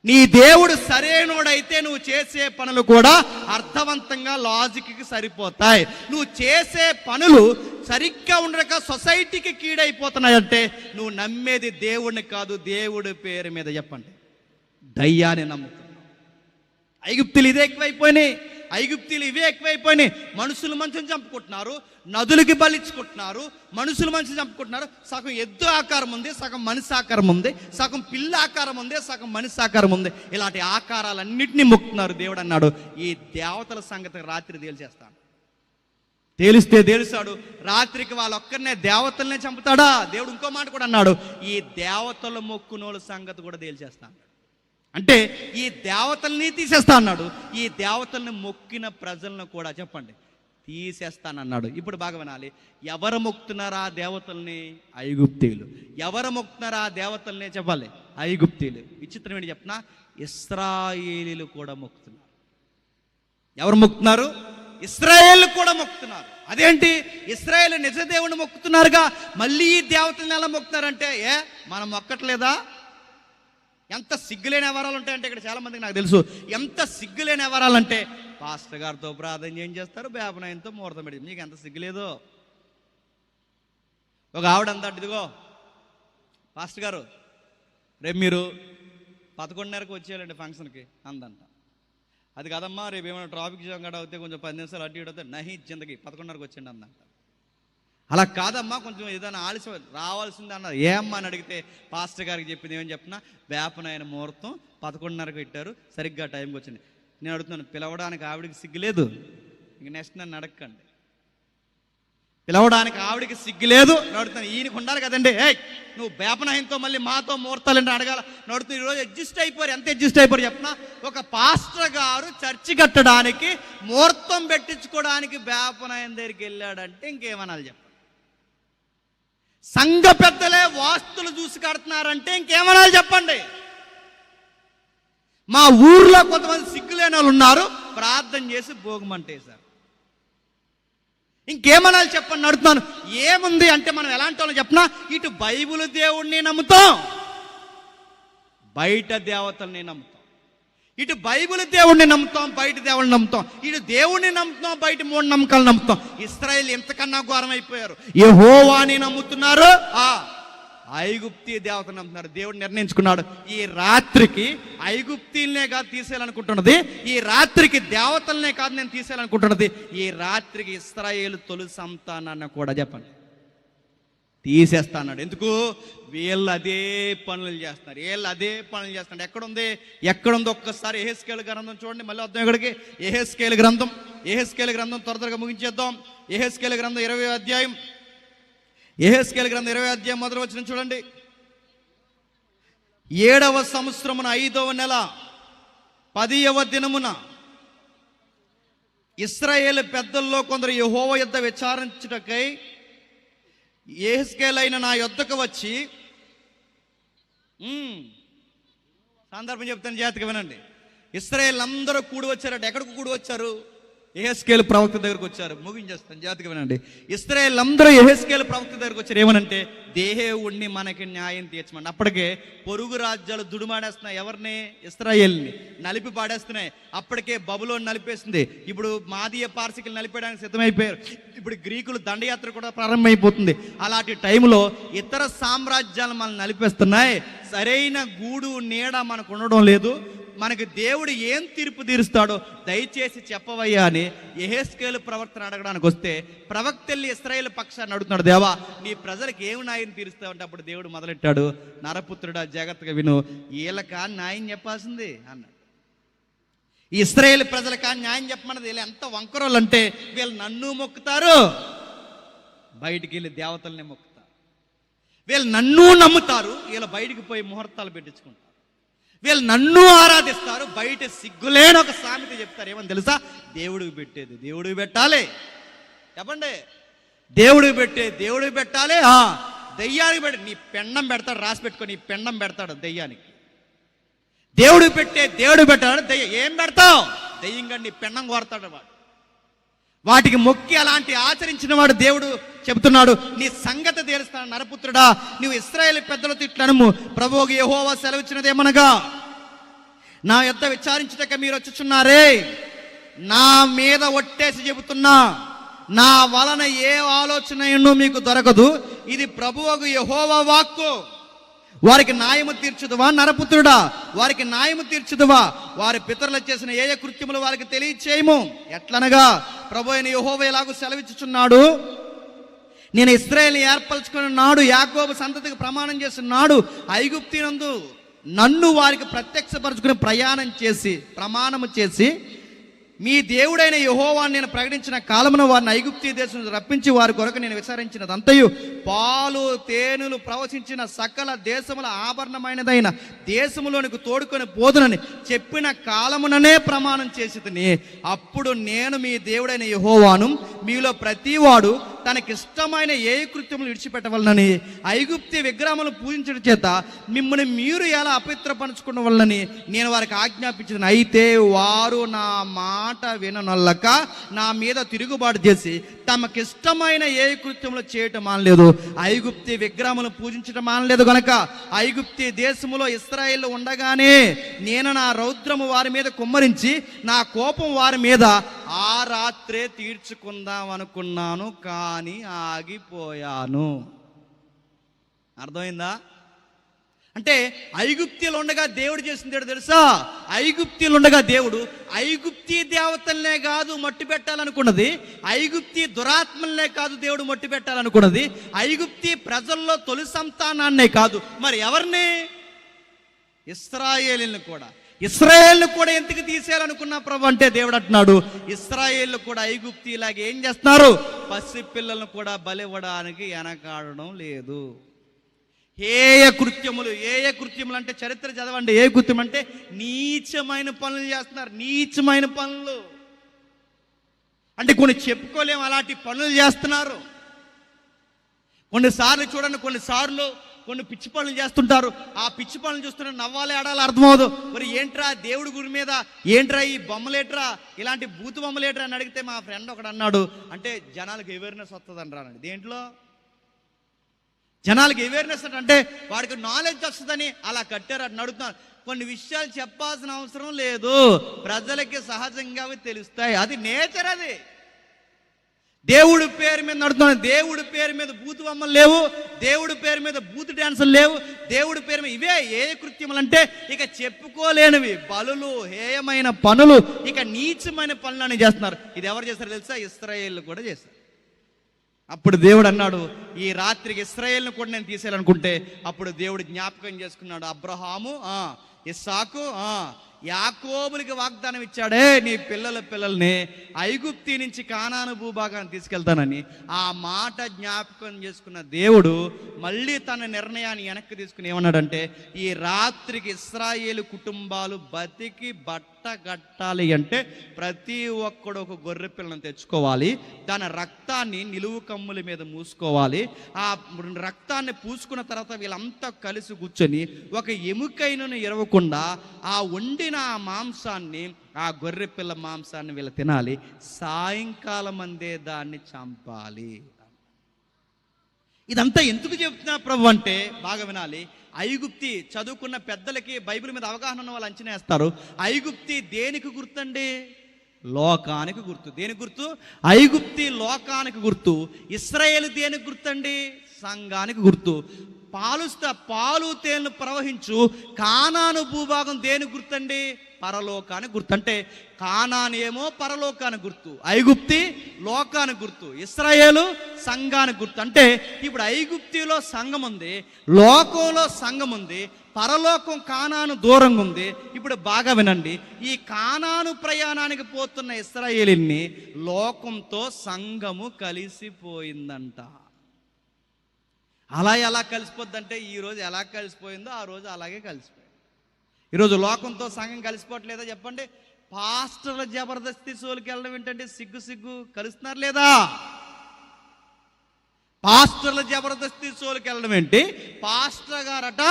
నీ దేవుడు సరైనోడైతే నువ్వు చేసే పనులు కూడా అర్థవంతంగా లాజిక్కి సరిపోతాయి. నువ్వు చేసే పనులు సరిగ్గా ఉండక సొసైటీకి కీడైపోతున్నాయంటే నువ్వు నమ్మేది దేవుడిని కాదు, దేవుడి పేరు మీద చెప్పండి దయ్యాన్ని నమ్ముతున్నావు. ఐగుప్తులు ఇవే ఎక్కువైపోయినాయి. మనుషులు మనుషులు చంపుకుంటున్నారు, నదులకి బలిచ్చుకుంటున్నారు, మనుషులు మనుషులు చంపుకుంటున్నారు. సగం ఎద్దు ఆకారం ఉంది, సగం మనిషి ఆకారం ఉంది, సగం పిల్ల ఆకారం ఉంది, సగం మనిషి ఆకారం ఉంది. ఇలాంటి ఆకారాలన్నింటినీ మొక్కుతున్నారు. దేవుడు అన్నాడు, ఈ దేవతల సంగతి రాత్రి తేల్చేస్తాను. తేలుస్తాడు. రాత్రికి వాళ్ళొక్కరినే దేవతలనే చంపుతాడా? దేవుడు ఇంకో మాట కూడా అన్నాడు, ఈ దేవతల మొక్కునోళ్ళ సంగతి కూడా తేల్చేస్తాను. అంటే ఈ దేవతల్ని తీసేస్తా అన్నాడు. ఈ దేవతల్ని మొక్కిన ప్రజలను కూడా చెప్పండి తీసేస్తానన్నాడు. ఇప్పుడు బాగా వినాలి. ఎవరు మొక్కుతున్నారు ఆ దేవతల్ని? ఐగుప్తీయులు. ఎవరు మొక్కుతున్నారు ఆ దేవతల్ని? చెప్పాలి, ఐగుప్తీయులు. విచిత్రం ఏంటి చెప్పనా? ఇశ్రాయేలీలు కూడా మొక్కుతున్నారు. ఎవరు మొక్కుతున్నారు? ఇశ్రాయేలు కూడా మొక్కుతున్నారు. అదేంటి? ఇశ్రాయేలు నిజ దేవుని మొక్కుతున్నారుగా, మళ్ళీ ఈ దేవతల్ని ఎలా మొక్కుతున్నారంటే మనం మొక్కట్లేదా? ఎంత సిగ్గులేని వరాలు ఉంటాయంటే ఇక్కడ చాలామందికి నాకు తెలుసు ఎంత సిగ్గులేని వరాలంటే పాస్టర్ గారితో ప్రార్థన ఏం చేస్తారు, బేపనాయంతో ముహూర్తం పెట్టి. నీకు ఎంత సిగ్గులేదో. ఒక ఆవిడ అంతా, ఇదిగో పాస్టర్ గారు రేపు మీరు 11:30కి వచ్చేయాలండి ఫంక్షన్కి అందంట. అది కదమ్మా, రేపు ఏమైనా ట్రాఫిక్ జామ్ గడ అవుతే కొంచెం 10 నిమిషాలు అటు ఇటు అవుతే నహి జిందకి 11:30కి వచ్చేయండి అందంట. అలా కాదమ్మా, కొంచెం ఏదైనా ఆలస్యం రావాల్సిందే అన్నారు. ఏమ్మా అని అడిగితే పాస్టర్ గారికి చెప్పింది ఏమని చెప్పినా, వేపనాయన ముహూర్తం 11:30కి పెట్టారు, సరిగ్గా టైంకి వచ్చింది. నేను అడుగుతున్నాను, పిలవడానికి ఆవిడికి సిగ్గులేదు? ఇంక నెక్స్ట్ నన్ను అడగండి. పిలవడానికి ఆవిడికి సిగ్గు లేదు. నడుతున్నాను ఈయనకు ఉండాలి కదండి. నువ్వు బేపనాయంతో మళ్ళీ మాతో ముహూర్తాలంటే అడగాల. నడుతున్న ఈరోజు అడ్జస్ట్ అయిపోయారు. ఎంత అడ్జస్ట్ అయిపోయారు చెప్పిన, ఒక పాస్టర్ గారు చర్చి కట్టడానికి ముహూర్తం పెట్టించుకోవడానికి బేపనాయం దగ్గరికి వెళ్ళాడంటే ఇంకేమనాలి చెప్పండి. సంఘ పెద్దలే వాస్తులు చూసి కడుతున్నారంటే ఇంకేమనాలి చెప్పండి. మా ఊర్లో కొంతమంది సిగ్గులేని వాళ్ళు ఉన్నారు, ప్రార్థన చేసి భోగమంటేశారు. ఇంకేమనాలి చెప్పండి. నడుతున్నాను ఏముంది అంటే మనం ఎలాంటి వాళ్ళు చెప్పినా, ఇటు బైబిల్ దేవుడిని నమ్ముతాం, బయట దేవతల్ని నమ్ముతాం. ఇటు బైబిల్ దేవుడిని నమ్ముతాం, బయట దేవుడిని నమ్ముతాం. ఇటు దేవుడిని నమ్ముతాం, బయట మూఢనమ్మకాలు నమ్ముతాం. ఇశ్రాయేల్ ఎంతకన్నా ఘోరం అయిపోయారు. యెహోవాని నమ్ముతున్నారు, ఐగుప్తీ దేవతను నమ్ముతున్నారు. దేవుడు నిర్ణయించుకున్నాడు, ఈ రాత్రికి ఐగుప్తీలనే కాదు తీసేయాలనుకుంటున్నది, ఈ రాత్రికి దేవతలనే కాదు నేను తీసేయాలనుకుంటున్నది, ఈ రాత్రికి ఇశ్రాయేలు తొలి సంతానాన్ని కూడా చెప్పండి తీసేస్తా అన్నాడు. ఎందుకు? వీళ్ళు అదే పనులు చేస్తున్నారు, వీళ్ళు అదే పనులు చేస్తున్నారు. ఎక్కడుంది ఒక్కసారి యెహెజ్కేలు గ్రంథం చూడండి. మళ్ళీ వద్దాం ఇక్కడికి. యెహెజ్కేలు గ్రంథం త్వరగా ముగించేద్దాం. యెహెజ్కేలు గ్రంథం 20వ అధ్యాయం. యెహెజ్కేలు గ్రంథం 20వ అధ్యాయం మొదటి వచనం చూడండి. 7వ సంవత్సరమున 5వ నెల 10వ దినమున ఇశ్రాయేలు పెద్దల్లో కొందరు యెహోవా యొద్ద విచారించుటకై యెహెజ్కేలైన నా యొద్దకు వచ్చి, సందర్భం చెప్తాను జాగ్రత్తగా వినండి. ఇశ్రాయేల్ అందరూ కూడి వచ్చారట. ఎక్కడికి కూడి వచ్చారు? యెహెజ్కేలు ప్రవక్త దగ్గరకు వచ్చారు. ముగించేస్తాను జాగ్రత్తగా వినండి. ఇశ్రాయేల్ అందరూ యెహెజ్కేలు ప్రవక్త దగ్గరకు వచ్చారు. ఏమనంటే, దేవుణ్ణి మనకి న్యాయం తీర్చమండి. అప్పటికే పొరుగు రాజ్యాలు దుడుమాడేస్తున్నాయి. ఎవరిని? ఇశ్రాయేల్ని నలిపి పాడేస్తున్నాయి. అప్పటికే బబులోను నలిపేసింది. ఇప్పుడు మాదీయ పార్సికలు నలిపేయడానికి సిద్ధమైపోయారు. ఇప్పుడు గ్రీకులు దండయాత్ర కూడా ప్రారంభమైపోతుంది. అలాంటి టైంలో ఇతర సామ్రాజ్యాలు మనల్ని నలిపేస్తున్నాయి. సరైన గూడు నీడ మనకు ఉండడం లేదు. మనకి దేవుడు ఏం తీర్పు తీరుస్తాడో దయచేసి చెప్పవయ్యా అని యెహెజ్కేలు ప్రవర్తన అడగడానికి వస్తే, ప్రవక్త వెళ్ళి ఇశ్రాయేలు పక్షాన్ని అడుగుతున్నాడు, దేవా నీ ప్రజలకు ఏమి న్యాయం తీరుస్తావంటే, అప్పుడు దేవుడు మొదలెట్టాడు, నరపుత్రుడా జాగ్రత్తగా విను, వీళ్ళకా న్యాయం చెప్పాల్సింది అన్నాడు. ఈ ఇశ్రాయేలు ప్రజలకా న్యాయం చెప్పమన్నది. వీళ్ళు ఎంత వంకరోళ్ళు అంటే, వీళ్ళు నన్ను మొక్కుతారు, బయటికి వెళ్ళి దేవతల్ని మొక్కుతారు. వీళ్ళు నన్ను నమ్ముతారు, వీళ్ళు బయటికి పోయి ముహూర్తాలు పెట్టించుకుంటారు. వీళ్ళు నన్ను ఆరాధిస్తారు, బయట సిగ్గులేని ఒక సామెత చెప్తారు. ఏమని తెలుసా? దేవుడికి పెట్టేది దేవుడికి పెట్టాలి. చెప్పండి, దేవుడికి పెట్టాలి. దెయ్యానికి పెట్టి నీ పెండం పెడతాడు, రాసి పెట్టుకొని నీ పెండం పెడతాడు దెయ్యానికి. దేవుడికి పెట్టాడు, దెయ్యం ఏం పెడతావు? దెయ్యంగా నీ పెండం కోరతాడు వాడు. వాటికి మొక్కి అలాంటి ఆచరించిన వాడు దేవుడు చెబుతున్నాడు, నీ సంగతి తీరుస్తాను నరపుత్రుడా, నువ్వు ఇశ్రాయేలు పెద్దలతో ఇట్లనము, ప్రభువు యెహోవా సెలవిచ్చినదేమనగా, నా యొద్ద విచారించుటక మీరు వచ్చుచున్నారే, నా మీద ఒట్టేసి చెబుతున్నా, నా వలన ఏ ఆలోచన మీకు దొరకదు, ఇది ప్రభువు యెహోవా వాక్కు. వారికి న్యాయము తీర్చుదువా నరపుత్రుడా? వారికి న్యాయము తీర్చుదువా? వారి పితరులు చేసిన ఏ కృత్యములు వారికి తెలియచేయము. ఎట్లనగా, ప్రభు అయిన యెహోవా ఎలాగూ సెలవిచ్చుచున్నాడు, నేను ఇశ్రాయేలుని ఏర్పరచుకున్న నాడు, యాకోబు సంతతికి ప్రమాణం చేసిన నాడు, ఐగుప్తీనందు నన్ను వారికి ప్రత్యక్షపరచుకుని ప్రమాణము చేసి మీ దేవుడైన యెహోవాను నేను ప్రకటించిన కాలమున వారిని ఐగుప్తీ దేశం రప్పించి వారి కొరకు నేను విచారించినదంతయు పాలు తేనెలు ప్రవశించిన సకల దేశముల ఆభరణమైనదైన దేశములోనికి తోడుకొని పోదునని చెప్పిన కాలముననే ప్రమాణం చేసితిని. అప్పుడు నేను మీ దేవుడైన యెహోవాను, మీలో ప్రతివాడు తనకిష్టమైన ఏ కృత్యములు విడిచిపెట్టవలనని, ఐగుప్తీ విగ్రహములను పూజించడం చేత మిమ్మల్ని మీరు ఎలా అపవిత్రపరచుకున్న వలనని నేను వారికి ఆజ్ఞాపించిన. అయితే వారు నా మాట విననొల్లక నా మీద తిరుగుబాటు చేసి తమకిష్టమైన ఏ కృత్యములు చేయటం మానలేదు, ఐగుప్తీ విగ్రహములను పూజించటం మానలేదు. గనక ఐగుప్తీ దేశములో ఇశ్రాయేలు ఉండగానే నేను నా రౌద్రము వారి మీద కుమ్మరించి నా కోపం వారి మీద ఆ రాత్రే తీర్చుకుందాం అనుకున్నాను, కానీ ఆగిపోయాను. అర్థమైందా? అంటే ఐగుప్తీలు ఉండగా దేవుడు చేసింది ఏంటో తెలుసా? ఐగుప్తీలు ఉండగా దేవుడు ఐగుప్తీ దేవతలనే కాదు మట్టి పెట్టాలనుకున్నది, ఐగుప్తీ దురాత్మలనే కాదు దేవుడు మట్టి పెట్టాలనుకున్నది, ఐగుప్తీ ప్రజల్లో తొలి సంతానాన్నే కాదు, మరి ఎవరిని? ఇశ్రాయేలుని కూడా. ఇశ్రాయేలును కూడా ఎందుకు తీసేయాలనుకున్నా ప్రభు అంటే దేవుడు అంటున్నాడు, ఇశ్రాయేలు కూడా ఐగుప్తీలాగా ఏం చేస్తున్నారు, పసి పిల్లలను కూడా బలివ్వడానికి వెనకాడడం లేదు. ఏ కృత్యములు అంటే చరిత్ర చదవండి. ఏ కృత్యం అంటే నీచమైన పనులు చేస్తున్నారు, నీచమైన పనులు అంటే కొన్ని చెప్పుకోలేము అలాంటి పనులు చేస్తున్నారు. కొన్నిసార్లు చూడండి, కొన్ని పిచ్చి పనులు చేస్తుంటారు. ఆ పిచ్చి పనులు చూస్తుంటే నవ్వాలి ఆడాలి అర్థమవుదు. మరి ఏంట్రా దేవుడి గురి మీద ఏంట్రా ఈ బొమ్మలేట్రా, ఇలాంటి బూతు బొమ్మలేట్రా అని అడిగితే మా ఫ్రెండ్ ఒకడు అన్నాడు, అంటే జనాలకు అవేర్నెస్ వస్తుందని రానండి. దేంట్లో జనాలకు అవేర్నెస్ అంటే వాడికి నాలెడ్జ్ వస్తుందని అలా కట్టారు అని అడుగుతున్నాను. కొన్ని విషయాలు చెప్పాల్సిన అవసరం లేదు, ప్రజలకి సహజంగా అవి తెలుస్తాయి. అది నేచర్. అది దేవుడి పేరు మీద నడుతున్నాను. దేవుడి పేరు మీద బూతు బొమ్మలు లేవు, దేవుడి పేరు మీద బూతు డ్యాన్సులు లేవు, దేవుడి పేరు మీద ఇవే ఏ కృత్యములు అంటే ఇక చెప్పుకోలేనివి బలులు, హేయమైన పనులు, ఇక నీచమైన పనులని చేస్తున్నారు. ఇది ఎవరు చేస్తారు తెలుసా? ఇశ్రాయేలు కూడా చేస్తారు. అప్పుడు దేవుడు అన్నాడు, ఈ రాత్రికి ఇశ్రాయేలును కూడా నేను తీసేయాలనుకుంటే అప్పుడు దేవుడు జ్ఞాపకం చేసుకున్నాడు. అబ్రహాము, ఇస్సాకు, యాకోబులకి వాగ్దానం ఇచ్చాడే, నీ పిల్లల్ని ఐగుప్తి నుంచి కానాను భూభాగాన్ని తీసుకెళ్తానని. ఆ మాట జ్ఞాపకం చేసుకున్న దేవుడు మళ్ళీ తన నిర్ణయాన్ని వెనక్కి తీసుకుని ఏమన్నాడంటే, ఈ రాత్రికి ఇశ్రాయేలు కుటుంబాలు బతికి బట్ట కట్టాలి అంటే ప్రతి ఒక్కడు ఒక గొర్రె పిల్లను తెచ్చుకోవాలి, దాని రక్తాన్ని నిలువు కమ్ముల మీద మూసుకోవాలి. ఆ రక్తాన్ని పూసుకున్న తర్వాత వీళ్ళంతా కలిసి కూర్చొని ఒక ఎముకైనను ఇరవకుండా ఆ వండిన ఆ మాంసాన్ని, ఆ గొర్రె పిల్ల మాంసాన్ని వీళ్ళు తినాలి, సాయంకాలం అందే దాన్ని చంపాలి. ఇదంతా ఎందుకు చెప్తున్నా ప్రభు అంటే బాగా వినాలి. ఐగుప్తి చదువుకున్న పెద్దలకి, బైబిల్ మీద అవగాహన ఉన్న వాళ్ళు అంచనా వేస్తారు. ఐగుప్తి దేనికి గుర్తండి? లోకానికి గుర్తు. దేనికి గుర్తు? ఐగుప్తి లోకానికి గుర్తు. ఇశ్రాయేలు దేనికి గుర్తండి? సంఘానికి గుర్తు. పాలు తేనెలు ప్రవహించు కానాను భూభాగం దేనికి గుర్తండి? పరలోకానికి గుర్తు. అంటే కానాను ఏమో పరలోకానికి గుర్తు, ఐగుప్తి లోకానికి గుర్తు, ఇశ్రాయేలు సంఘానికి గుర్తు. అంటే ఇప్పుడు ఐగుప్తిలో సంఘం ఉంది, లోకంలో సంఘం ఉంది, పరలోకం కానాను దూరంగా ఉంది. ఇప్పుడు బాగా వినండి, ఈ కానాను ప్రయాణానికి పోతున్న ఇశ్రాయేలుని లోకంతో సంఘము కలిసిపోయిందంట. అలా ఎలా కలిసిపోద్దంటే ఈరోజు ఎలా కలిసిపోయిందో ఆ రోజు అలాగే కలిసిపోయింది. ఈరోజు లోకంతో సంఘం కలిసిపోవట్లేదా చెప్పండి? పాస్టర్ల జబర్దస్తి సోలికి వెళ్ళడం ఏంటంటే సిగ్గు కలుస్తున్నారు లేదా? పాస్టర్ల జబర్దస్తి సోలికి వెళ్ళడం ఏంటి? పాస్టర్ గారట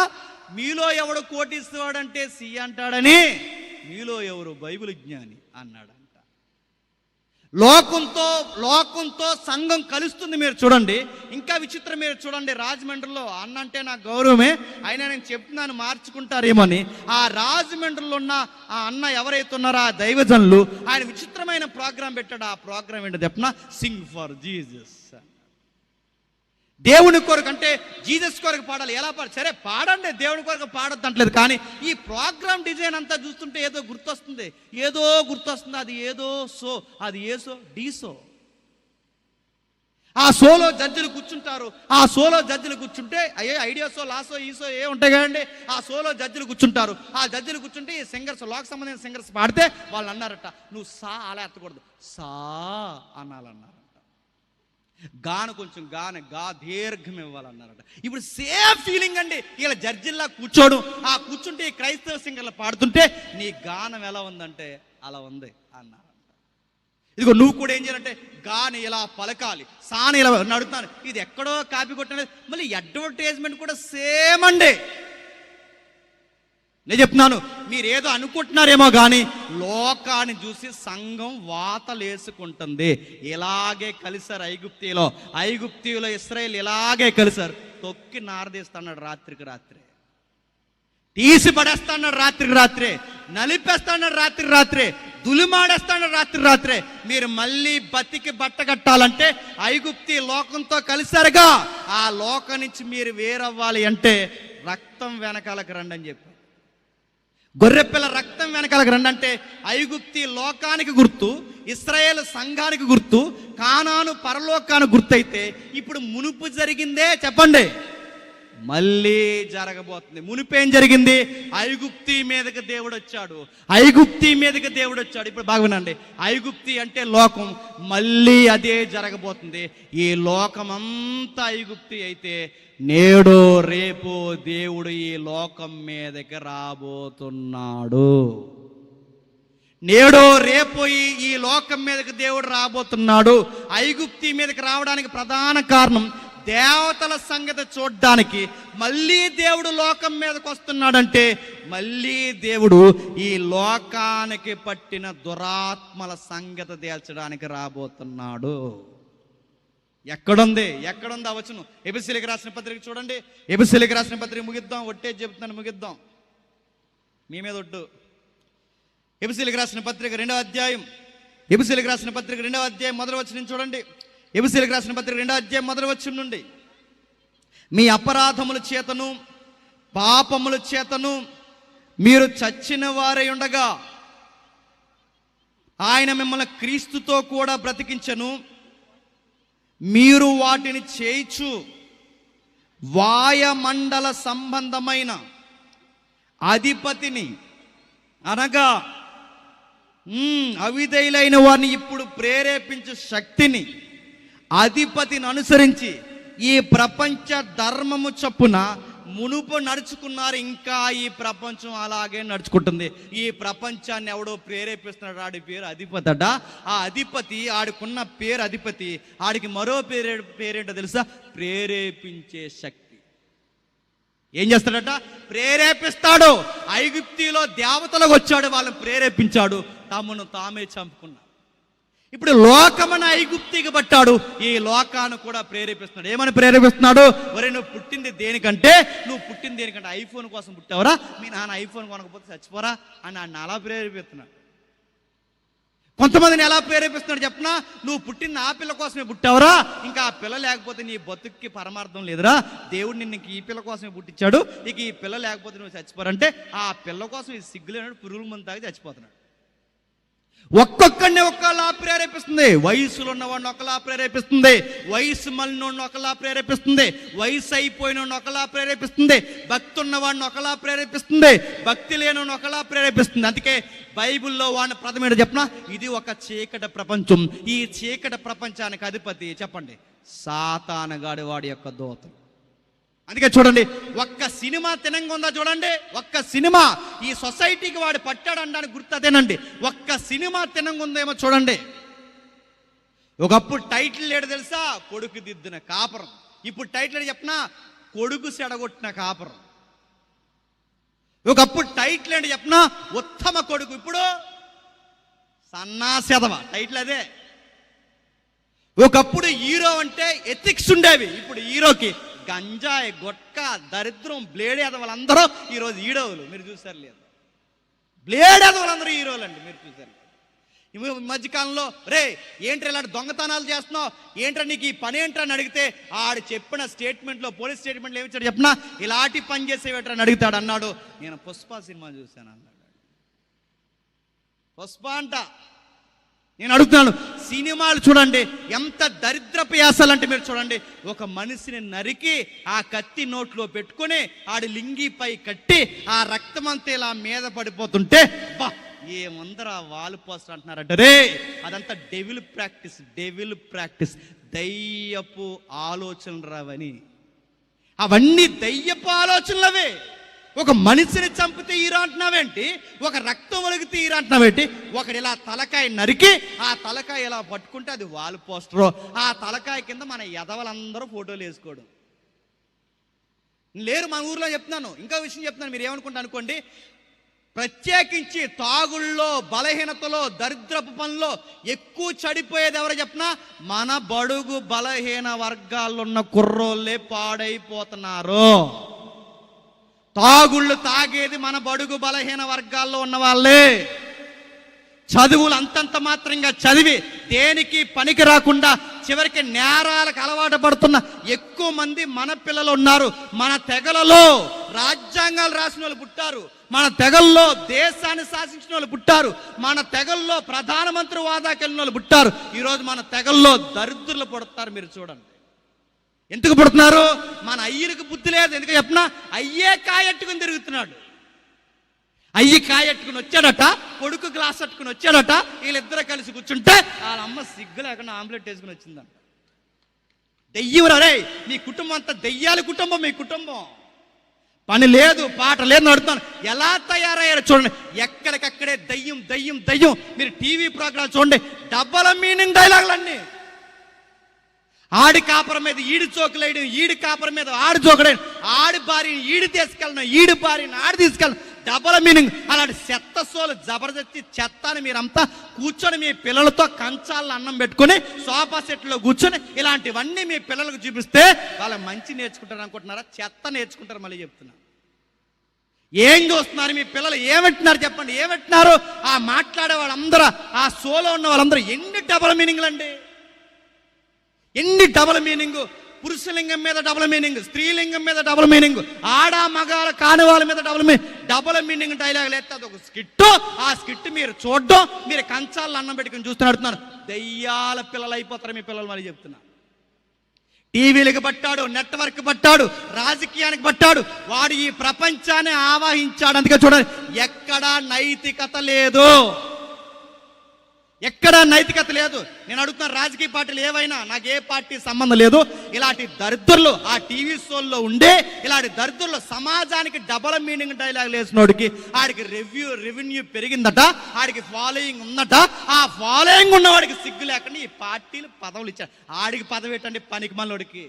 మీలో ఎవడు కోటిస్తాడంటే సి అంటాడని, మీలో ఎవరు బైబిల్ జ్ఞాని అన్నాడంట. లోకంతో సంఘం కలుస్తుంది. మీరు చూడండి, ఇంకా విచిత్రం మీరు చూడండి. రాజమండ్రిలో అన్న అంటే నాకు గౌరవమే, అయినా నేను చెప్తున్నాను మార్చుకుంటారేమని. ఆ రాజమండ్రిలో ఉన్న ఆ అన్న ఎవరైతే ఉన్నారో ఆ దైవజనులు, ఆయన విచిత్రమైన ప్రోగ్రాం పెట్టాడు. ఆ ప్రోగ్రాం ఏంటో చెప్పనా? Sing for Jesus. దేవుని కొరకు అంటే జీసస్ కొరకు పాడాలి. ఎలా పాడాలి? సరే పాడండి, దేవుని కొరకు పాడొద్దు అంటలేదు. కానీ ఈ ప్రోగ్రామ్ డిజైన్ అంతా చూస్తుంటే ఏదో గుర్తొస్తుంది. అది ఏసో డీసో. ఆ షోలో జడ్జిలు కూర్చుంటారు. ఆ షోలో జడ్జిలు కూర్చుంటే ఐడియాసో లాసో ఈసో ఏ ఉంటాయి కదండి. ఆ షోలో జడ్జిలు కూర్చుంటారు. ఆ జడ్జిలు కూర్చుంటే ఈ సింగర్స్, లోకి సంబంధించిన సింగర్స్ పాడితే వాళ్ళు అన్నారట, నువ్వు సా అలా ఎత్తకూడదు, సా అనాలన్నారు. గాను కొంచెం గా దీర్ఘం ఇవ్వాలన్నారట. ఇప్పుడు సేమ్ ఫీలింగ్ అండి. ఇలా జడ్జిల్లా కూర్చుంటే ఈ క్రైస్తవ సింగర్లు పాడుతుంటే నీ గానం ఎలా ఉందంటే అలా ఉంది అన్నారంట. ఇదిగో నువ్వు కూడా ఏం చేయాలంటే గాని ఇలా పలకాలి, సాని ఇలా నడుతున్నాను. ఇది ఎక్కడో కాపీ కొట్టలేదు. మళ్ళీ అడ్వర్టైజ్మెంట్ కూడా సేమ్ అండి. నేను చెప్తున్నాను, మీరేదో అనుకుంటున్నారేమో కానీ లోకాన్ని చూసి సంఘం వాతలేసుకుంటుంది. ఇలాగే కలిసారు ఐగుప్తిలో ఇశ్రాయేలు ఇలాగే కలిసారు. తొక్కి నారదీస్తాడు రాత్రికి రాత్రే, తీసి పడేస్తాడు రాత్రికి రాత్రే, నలిపేస్తాడు రాత్రికి రాత్రే, దులిమాడేస్తాడు రాత్రికి రాత్రే. మీరు మళ్ళీ బతికి బట్ట కట్టాలంటే ఐగుప్తి లోకంతో కలిసారుగా, ఆ లోకం నుంచి మీరు వేరవ్వాలి అంటే రక్తం వెనకాలకు రండి అని చెప్పి, గొర్రెపిల్ల రక్తం వెనకాలకు రండి అంటే ఐగుప్తి లోకానికి గుర్తు, ఇశ్రాయేలు సంఘానికి గుర్తు, కానాను పరలోకానికి గుర్తు. అయితే ఇప్పుడు మునుపు జరిగిందే చెప్పండి, మళ్ళీ జరగబోతుంది. మునిపేం జరిగింది? ఐగుప్తి మీదకి దేవుడు వచ్చాడు, ఐగుప్తి మీదకి దేవుడు వచ్చాడు. ఇప్పుడు బాగా వినండి, ఐగుప్తి అంటే లోకం, మళ్ళీ అదే జరగబోతుంది. ఈ లోకమంతా ఐగుప్తి అయితే నేడు రేపు దేవుడు ఈ లోకం మీదకి రాబోతున్నాడు. నేడు రేపు ఈ లోకం మీదకి దేవుడు రాబోతున్నాడు. ఐగుప్తి మీదకి రావడానికి ప్రధాన కారణం దేవతల సంగతి చూడ్డానికి మళ్ళీ దేవుడు లోకం మీదకి వస్తున్నాడంటే మళ్ళీ దేవుడు ఈ లోకానికి పట్టిన దురాత్మల సంగతి తేల్చడానికి రాబోతున్నాడు. ఎక్కడుంది ఆ వచనం? ఎబిసీయులకు రాసిన పత్రిక చూడండి. ఎబిసీయులకు రాసిన పత్రిక ముగిద్దాం, ఒట్టే చెబుతున్నాను, ముగిద్దాం, మీ మీద ఒట్టు. ఎబిసీయులకు రాసిన పత్రిక 2వ అధ్యాయం, ఎబిసీయులకు రాసిన పత్రిక 2వ అధ్యాయం మొదటి వచనం చూడండి. ఎబిసీయులకు రాసిన పత్రిక 2వ అధ్యాయం మొదటి వచనం నుండి, మీ అపరాధముల చేతను పాపముల చేతను మీరు చచ్చిన వారై ఉండగా ఆయన మిమ్మల్ని క్రీస్తుతో కూడా బ్రతికించెను. మీరు వాటిని చేయిచు వాయుమండల సంబంధమైన అధిపతిని అనగా అవిధేయులైన వారిని ఇప్పుడు ప్రేరేపించే శక్తిని, అధిపతిని అనుసరించి ఈ ప్రపంచ ధర్మము చొప్పున మునుపు నడుచుకున్నారు. ఇంకా ఈ ప్రపంచం అలాగే నడుచుకుంటుంది. ఈ ప్రపంచాన్ని ఎవడో ప్రేరేపిస్తున్నాడు, ఆడి పేరు అధిపతి అట. ఆ అధిపతి, ఆడికున్న పేరు అధిపతి, ఆడికి మరో పేరేంటో తెలుసా? ప్రేరేపించే శక్తి. ఏం చేస్తాడట? ప్రేరేపిస్తాడు. ఐగుప్తిలో దేవతలకు వచ్చాడు, వాళ్ళని ప్రేరేపించాడు, తమను తామే చంపుకున్నాడు. ఇప్పుడు లోకమని ఐగుప్తికి పట్టాడు, ఈ లోకాన్ని కూడా ప్రేరేపిస్తున్నాడు. ఏమని ప్రేరేపిస్తున్నాడు? ఒరే, నువ్వు పుట్టింది దేనికంటే, ఐఫోన్ కోసం పుట్టావరా, మీ నాన్న ఐఫోన్ కొనకపోతే చచ్చిపోరా అని ఆయన అలా ప్రేరేపిస్తున్నాడు. కొంతమందిని ఎలా ప్రేరేపిస్తున్నాడు చెప్పనా? నువ్వు పుట్టిన ఆ పిల్ల కోసమే పుట్టావరా, ఇంకా ఆ పిల్ల లేకపోతే నీ బతుక్కి పరమార్థం లేదురా, దేవుడు నిన్ను ఈ పిల్ల కోసమే పుట్టించాడు, ఇక ఈ పిల్ల లేకపోతే నువ్వు చచ్చిపోరంటే ఆ పిల్ల కోసం ఈ సిగ్గులేనాడు పురుగుల మందు తాగి చచ్చిపోతున్నాడు. ఒక్కొక్కడిని ఒక్కలా ప్రేరేపిస్తుంది. వయసులో ఉన్నవాడిని ఒకలా ప్రేరేపిస్తుంది, వయసు మళ్ళీ ఒకలా ప్రేరేపిస్తుంది, వయసు అయిపోయిన ఒకలా ప్రేరేపిస్తుంది, భక్తి ఉన్నవాడిని ఒకలా ప్రేరేపిస్తుంది, భక్తి లేని ఒకలా ప్రేరేపిస్తుంది. అందుకే బైబిల్లో వాడిని ప్రథమేడు చెప్పనా, ఇది ఒక చీకటి ప్రపంచం. ఈ చీకటి ప్రపంచానికి అధిపతి చెప్పండి, సాతానుగాడి వాడి యొక్క దూతలు. అందుకే చూడండి, ఒక్క సినిమా తినంగా ఉందా చూడండి, ఒక్క సినిమా ఈ సొసైటీకి వాడు పట్టాడు అనడానికి గుర్తు అదేనండి. ఒక్క సినిమా తినంగా ఉందేమో చూడండి. ఒకప్పుడు టైటిల్ ఏడు తెలుసా? కొడుకు దిద్దిన కాపురం. ఇప్పుడు టైటిల్ ఏడు చెప్పనా? కొడుకు సెడగొట్టిన కాపురం. ఒకప్పుడు టైటిల్ ఏంటి చెప్పనా? ఉత్తమ కొడుకు. ఇప్పుడు సన్నాసెదవ. టైటిల్ అదే. ఒకప్పుడు హీరో అంటే ఎథిక్స్ ఉండేవి, ఇప్పుడు హీరోకి గంజాయి, గొట్క, దరిద్రం, బ్లేడ్ ఎదవలందరూ ఈరోజు హీరోలు. మీరు చూసారు లేదు? బ్లేడ్ ఎదవలందరూ హీరోలు అండి, మీరు చూసారు. ఈ మధ్యకాలంలో రే ఏంట్రా ఇలాంటి దొంగతనాలు చేస్తున్నావు, ఏంట్రా నీకు ఈ పని ఏంట్రా అని అడిగితే ఆడు చెప్పిన స్టేట్మెంట్లో, పోలీస్ స్టేట్మెంట్లో ఏమిచ్చాడు చెప్పినా, ఇలాంటి పని చేసేవేట్రా అని అడుగుతాడు. అన్నాడు, నేను పుష్ప సినిమా చూశాను అన్నాడు. పుష్ప అంట. నేను అడుగుతున్నాను, సినిమాలు చూడండి ఎంత దరిద్రపు యాసలంటే మీరు చూడండి, ఒక మనిషిని నరికి ఆ కత్తి నోట్లో పెట్టుకొని ఆడి లింగిపై కట్టి ఆ రక్తమంతా ఇలా మీద పడిపోతుంటే బా ఏమందరూ వాలు పోస్టర్ అంటున్నారంట. రే అదంతా డెవిల్ ప్రాక్టీస్, దయ్యపు ఆలోచనలు రావని. అవన్నీ దయ్యపు ఆలోచనలవే. ఒక మనిషిని చంపితే హీరో అంటున్నావేంటి, ఒక రక్తం ఒలిగితే హీరో అంటున్నావేంటి, ఒకడు ఇలా తలకాయ నరికి ఆ తలకాయ ఇలా పట్టుకుంటే అది వాల్ పోస్టరు, ఆ తలకాయ కింద మన ఎదవలందరూ ఫోటోలు వేసుకోవడం లేరు. మన ఊర్లో చెప్తున్నాను, ఇంకో విషయం చెప్తున్నాను, మీరు ఏమనుకుంటా అనుకోండి. ప్రత్యేకించి తాగుళ్ళలో, బలహీనతలో, దరిద్రపు పనుల్లో ఎక్కువ చెడిపోయేది ఎవరో చెప్పినా, మన బడుగు బలహీన వర్గాల్లో ఉన్న కుర్రోళ్ళే పాడైపోతున్నారు. తాగుళ్ళు తాగేది మన బడుగు బలహీన వర్గాల్లో ఉన్న వాళ్ళే. చదువులు అంతంత మాత్రంగా చదివి దేనికి పనికి రాకుండా చివరికి నేరాలకు అలవాటు పడుతున్న ఎక్కువ మంది మన పిల్లలు ఉన్నారు. మన తెగలలో రాజ్యాంగాలు రాసిన వాళ్ళు పుట్టారు, మన తెగల్లో దేశాన్ని శాసించిన వాళ్ళు పుట్టారు, మన తెగల్లో ప్రధానమంత్రి హోదాకి వెళ్ళిన వాళ్ళు పుట్టారు. ఈరోజు మన తెగల్లో దరిద్రులు పుడతారు. మీరు చూడండి, ఎందుకు పుడుతున్నారు? మన అయ్యలకు బుద్ధి లేదు. ఎందుకు చెప్పినా, అయ్యే కాయెట్టుకుని తిరుగుతున్నాడు. అయ్యి కాయెట్టుకుని వచ్చాడట, కొడుకు గ్లాస్ అట్టుకుని వచ్చాడట. వీళ్ళిద్దరూ కలిసి కూర్చుంటే వాళ్ళ అమ్మ సిగ్గు లేకుండా ఆమ్లెట్ వేసుకుని వచ్చిందంట. దెయ్యం రే, మీ కుటుంబం అంతా దెయ్యాల కుటుంబం. మీ కుటుంబం పని లేదు, పాట లేదు నడుతున్నాను. ఎలా తయారయ్యారో చూడండి. ఎక్కడికక్కడే దయ్యం దయ్యం దయ్యం. మీరు టీవీ ప్రోగ్రాం చూడండి, డబల్ మీనింగ్ డైలాగులన్నీ. ఆడి కాపరం మీద ఈడి చోకులేయడం, ఈడి కాపరం మీద ఆడి చోకులేయడం, ఆడి భార్యని ఈడి తీసుకెళ్ళడం, ఈడి భార్యని ఆడి తీసుకెళ్ళడం, డబల్ మీనింగ్. అలాంటి చెత్త సోలు జబర్దస్తి చెత్త అని మీరంతా కూర్చొని మీ పిల్లలతో కంచాల్లో అన్నం పెట్టుకుని సోఫా సెట్లో కూర్చొని ఇలాంటివన్నీ మీ పిల్లలకు చూపిస్తే వాళ్ళ మంచి నేర్చుకుంటారు అనుకుంటున్నారా? చెత్త నేర్చుకుంటారు. మళ్ళీ చెప్తున్నా, ఏం చూస్తున్నారు మీ పిల్లలు? ఏమంటున్నారు చెప్పండి, ఏమంటున్నారు? ఆ మాట్లాడే వాళ్ళందరూ, ఆ షోలో ఉన్న వాళ్ళందరూ ఎన్ని డబల్ మీనింగ్లు అండి, ఎన్ని డబల్ మీనింగ్. పురుషలింగం మీద డబల్ మీనింగ్, స్త్రీలింగం మీద డబల్ మీనింగ్, ఆడ మగాల కాని వాళ్ళ మీద డబల్ మీనింగ్ డైలాగులు ఎత్తే అదొక స్కిట్. ఆ స్కిట్ మీరు చూడడం, మీరు కంచాలను అన్నం పెట్టుకుని చూస్తున్నారు. దయ్యాల పిల్లలు అయిపోతారు మీ పిల్లలు. మళ్ళీ చెప్తున్నా, టీవీలకు పట్టాడు, నెట్వర్క్ పట్టాడు, రాజకీయానికి పట్టాడు. వాడు ఈ ప్రపంచాన్ని ఆవాహించాడు. అందుకే చూడండి, ఎక్కడా నైతికత లేదు, ఎక్కడా నైతికత లేదు. నేను అడుగుతున్నా, రాజకీయ పార్టీలు ఏవైనా, నాకు ఏ పార్టీ సంబంధం లేదు. ఇలాంటి దరిద్రులు ఆ టీవీ షోల్లో ఉండే ఇలాంటి దరిద్రులు సమాజానికి డబల్ మీనింగ్ డైలాగులు వేసినోడికి ఆడికి రెవెన్యూ పెరిగిందట, ఆడికి ఫాలోయింగ్ ఉందట. ఆ ఫాలోయింగ్ ఉన్నవాడికి సిగ్గు లేకుండా ఈ పార్టీలు పదవులు ఇచ్చారు. ఆడికి పదవి ఏంటండి పనికి మనోడికి?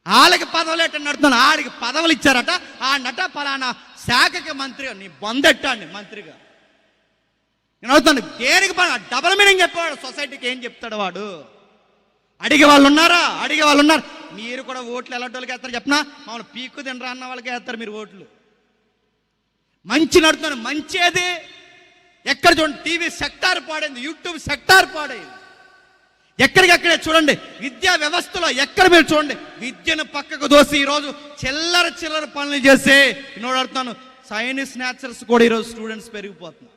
వాళ్ళకి పదవులు ఏంటని నడుతున్నాను. ఆడికి పదవులు ఇచ్చారట. ఆ నట పలానా శాఖకి మంత్రిగా, నీ బొందెట్టండి మంత్రిగా. నేను అవుతాను, దేనికి డబల్ మీనింగ్ చెప్పాడు. సొసైటీకి ఏం చెప్తాడు వాడు? అడిగే వాళ్ళు ఉన్నారా? అడిగే వాళ్ళు ఉన్నారు. మీరు కూడా ఓట్లు ఎలాంటి వాళ్ళకి వేస్తారు చెప్పినా, మామూలు పీక్కు తినరా అన్న వాళ్ళకి వేస్తారు మీరు ఓట్లు. మంచి నడుతున్నాను, మంచిది. ఎక్కడ చూడండి, టీవీ సెక్టార్ పాడైంది, యూట్యూబ్ సెక్టార్ పాడైంది. ఎక్కడికక్కడే చూడండి, విద్యా వ్యవస్థలో ఎక్కడ మీరు చూడండి, విద్యను పక్కకు దోసి ఈరోజు చిల్లర పనులు చేసే నేను అడుగుతాను. సైన్స్ న్యాచురల్స్ కూడా ఈరోజు స్టూడెంట్స్ పెరిగిపోతున్నారు.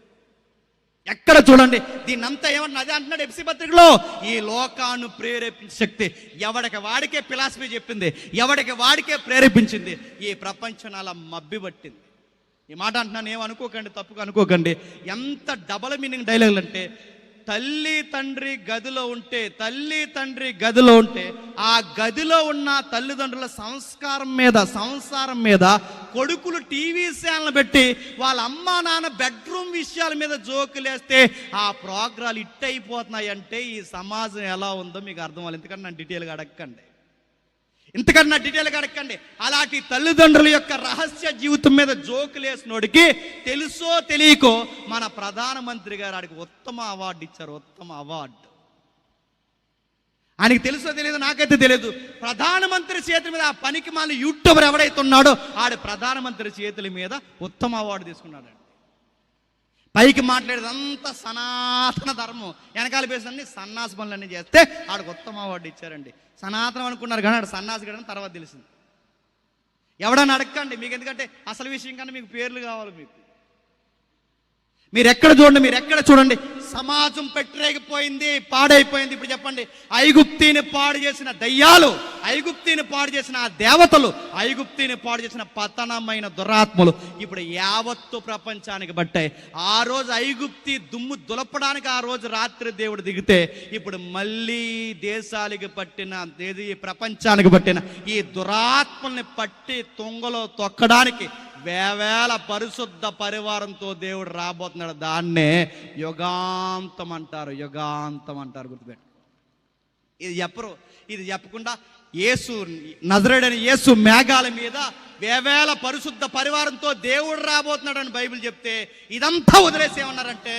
ఎక్కడ చూడండి, దీన్నంతా ఏమన్నా అదే అంటున్నాడు ఎఫ్సి పత్రికలో, ఈ లోకాన్ని ప్రేరేపించే శక్తి ఎవడికి వాడికే ఫిలాసఫీ చెప్పింది, ఎవడికి వాడికే ప్రేరేపించింది. ఈ ప్రపంచం అలా మబ్బి పట్టింది. ఈ మాట అంటున్నాను, ఏమనుకోకండి, తప్పుగా అనుకోకండి. ఎంత డబల్ మీనింగ్ డైలాగులు అంటే, తల్లి తండ్రి గదిలో ఉంటే ఆ గదిలో ఉన్న తల్లిదండ్రుల సంసారం మీద కొడుకులు టీవీ ఛానల్ పెట్టి వాళ్ళ అమ్మా నాన్న బెడ్రూమ్ విషయాల మీద జోకులేస్తే ఆ ప్రోగ్రాలు హిట్ అయిపోతున్నాయి. అంటే ఈ సమాజం ఎలా ఉందో మీకు అర్థం అవ్వాలి. ఎందుకంటే నన్ను డీటెయిల్గా అడగకండి. అలాంటి తల్లిదండ్రుల యొక్క రహస్య జీవితం మీద జోకులేసినోడికి తెలుసో తెలియకో మన ప్రధానమంత్రి గారు ఆడికి ఉత్తమ అవార్డు ఇచ్చారు. ఉత్తమ అవార్డు ఆయనకి తెలుసో తెలియదు, నాకైతే తెలియదు. ప్రధానమంత్రి చేతుల మీద ఆ పనికి మాలి యూట్యూబర్ ఎవడైతే ఉన్నాడో ఆడి ప్రధానమంత్రి చేతుల మీద ఉత్తమ అవార్డు తీసుకున్నాడు. పైకి మాట్లాడేదంతా సనాతన ధర్మం, వెనకాల పేసన్ని సన్నాసి పనులన్నీ చేస్తే ఆడికి ఉత్తమ అవార్డు ఇచ్చారండి. సనాతనం అనుకున్నారు కానీ ఆడు సన్నాసి గడని తర్వాత తెలిసింది. ఎవడన్నా అడగండి మీకు, ఎందుకంటే అసలు విషయం కన్నా మీకు పేర్లు కావాలి. మీరు ఎక్కడ చూడండి సమాజం పెట్టరేగిపోయింది, పాడైపోయింది. ఇప్పుడు చెప్పండి, ఐగుప్తిని పాడు చేసిన దయ్యాలు, ఐగుప్తిని పాడు చేసిన ఆ దేవతలు, ఐగుప్తిని పాడు చేసిన పతనమైన దురాత్మలు ఇప్పుడు యావత్తు ప్రపంచానికి పట్టాయి. ఆ రోజు ఐగుప్తి దుమ్ము దులపడానికి ఆ రోజు రాత్రి దేవుడు దిగితే ఇప్పుడు మళ్ళీ దేశాలకు పట్టిన, ప్రపంచానికి పట్టిన ఈ దురాత్మల్ని పట్టి తొంగలో తొక్కడానికి వేవేల పరిశుద్ధ పరివారంతో దేవుడు రాబోతున్నాడు. దాన్నే యుగాంతం అంటారు. గుర్తుపెట్టు. ఇది చెప్పకుండా నజరేయుడైన యేసు మేఘాల మీద వేవేల పరిశుద్ధ పరివారంతో దేవుడు రాబోతున్నాడు అని బైబిల్ చెప్తే ఇదంతా వదిలేసి ఏమన్నారంటే,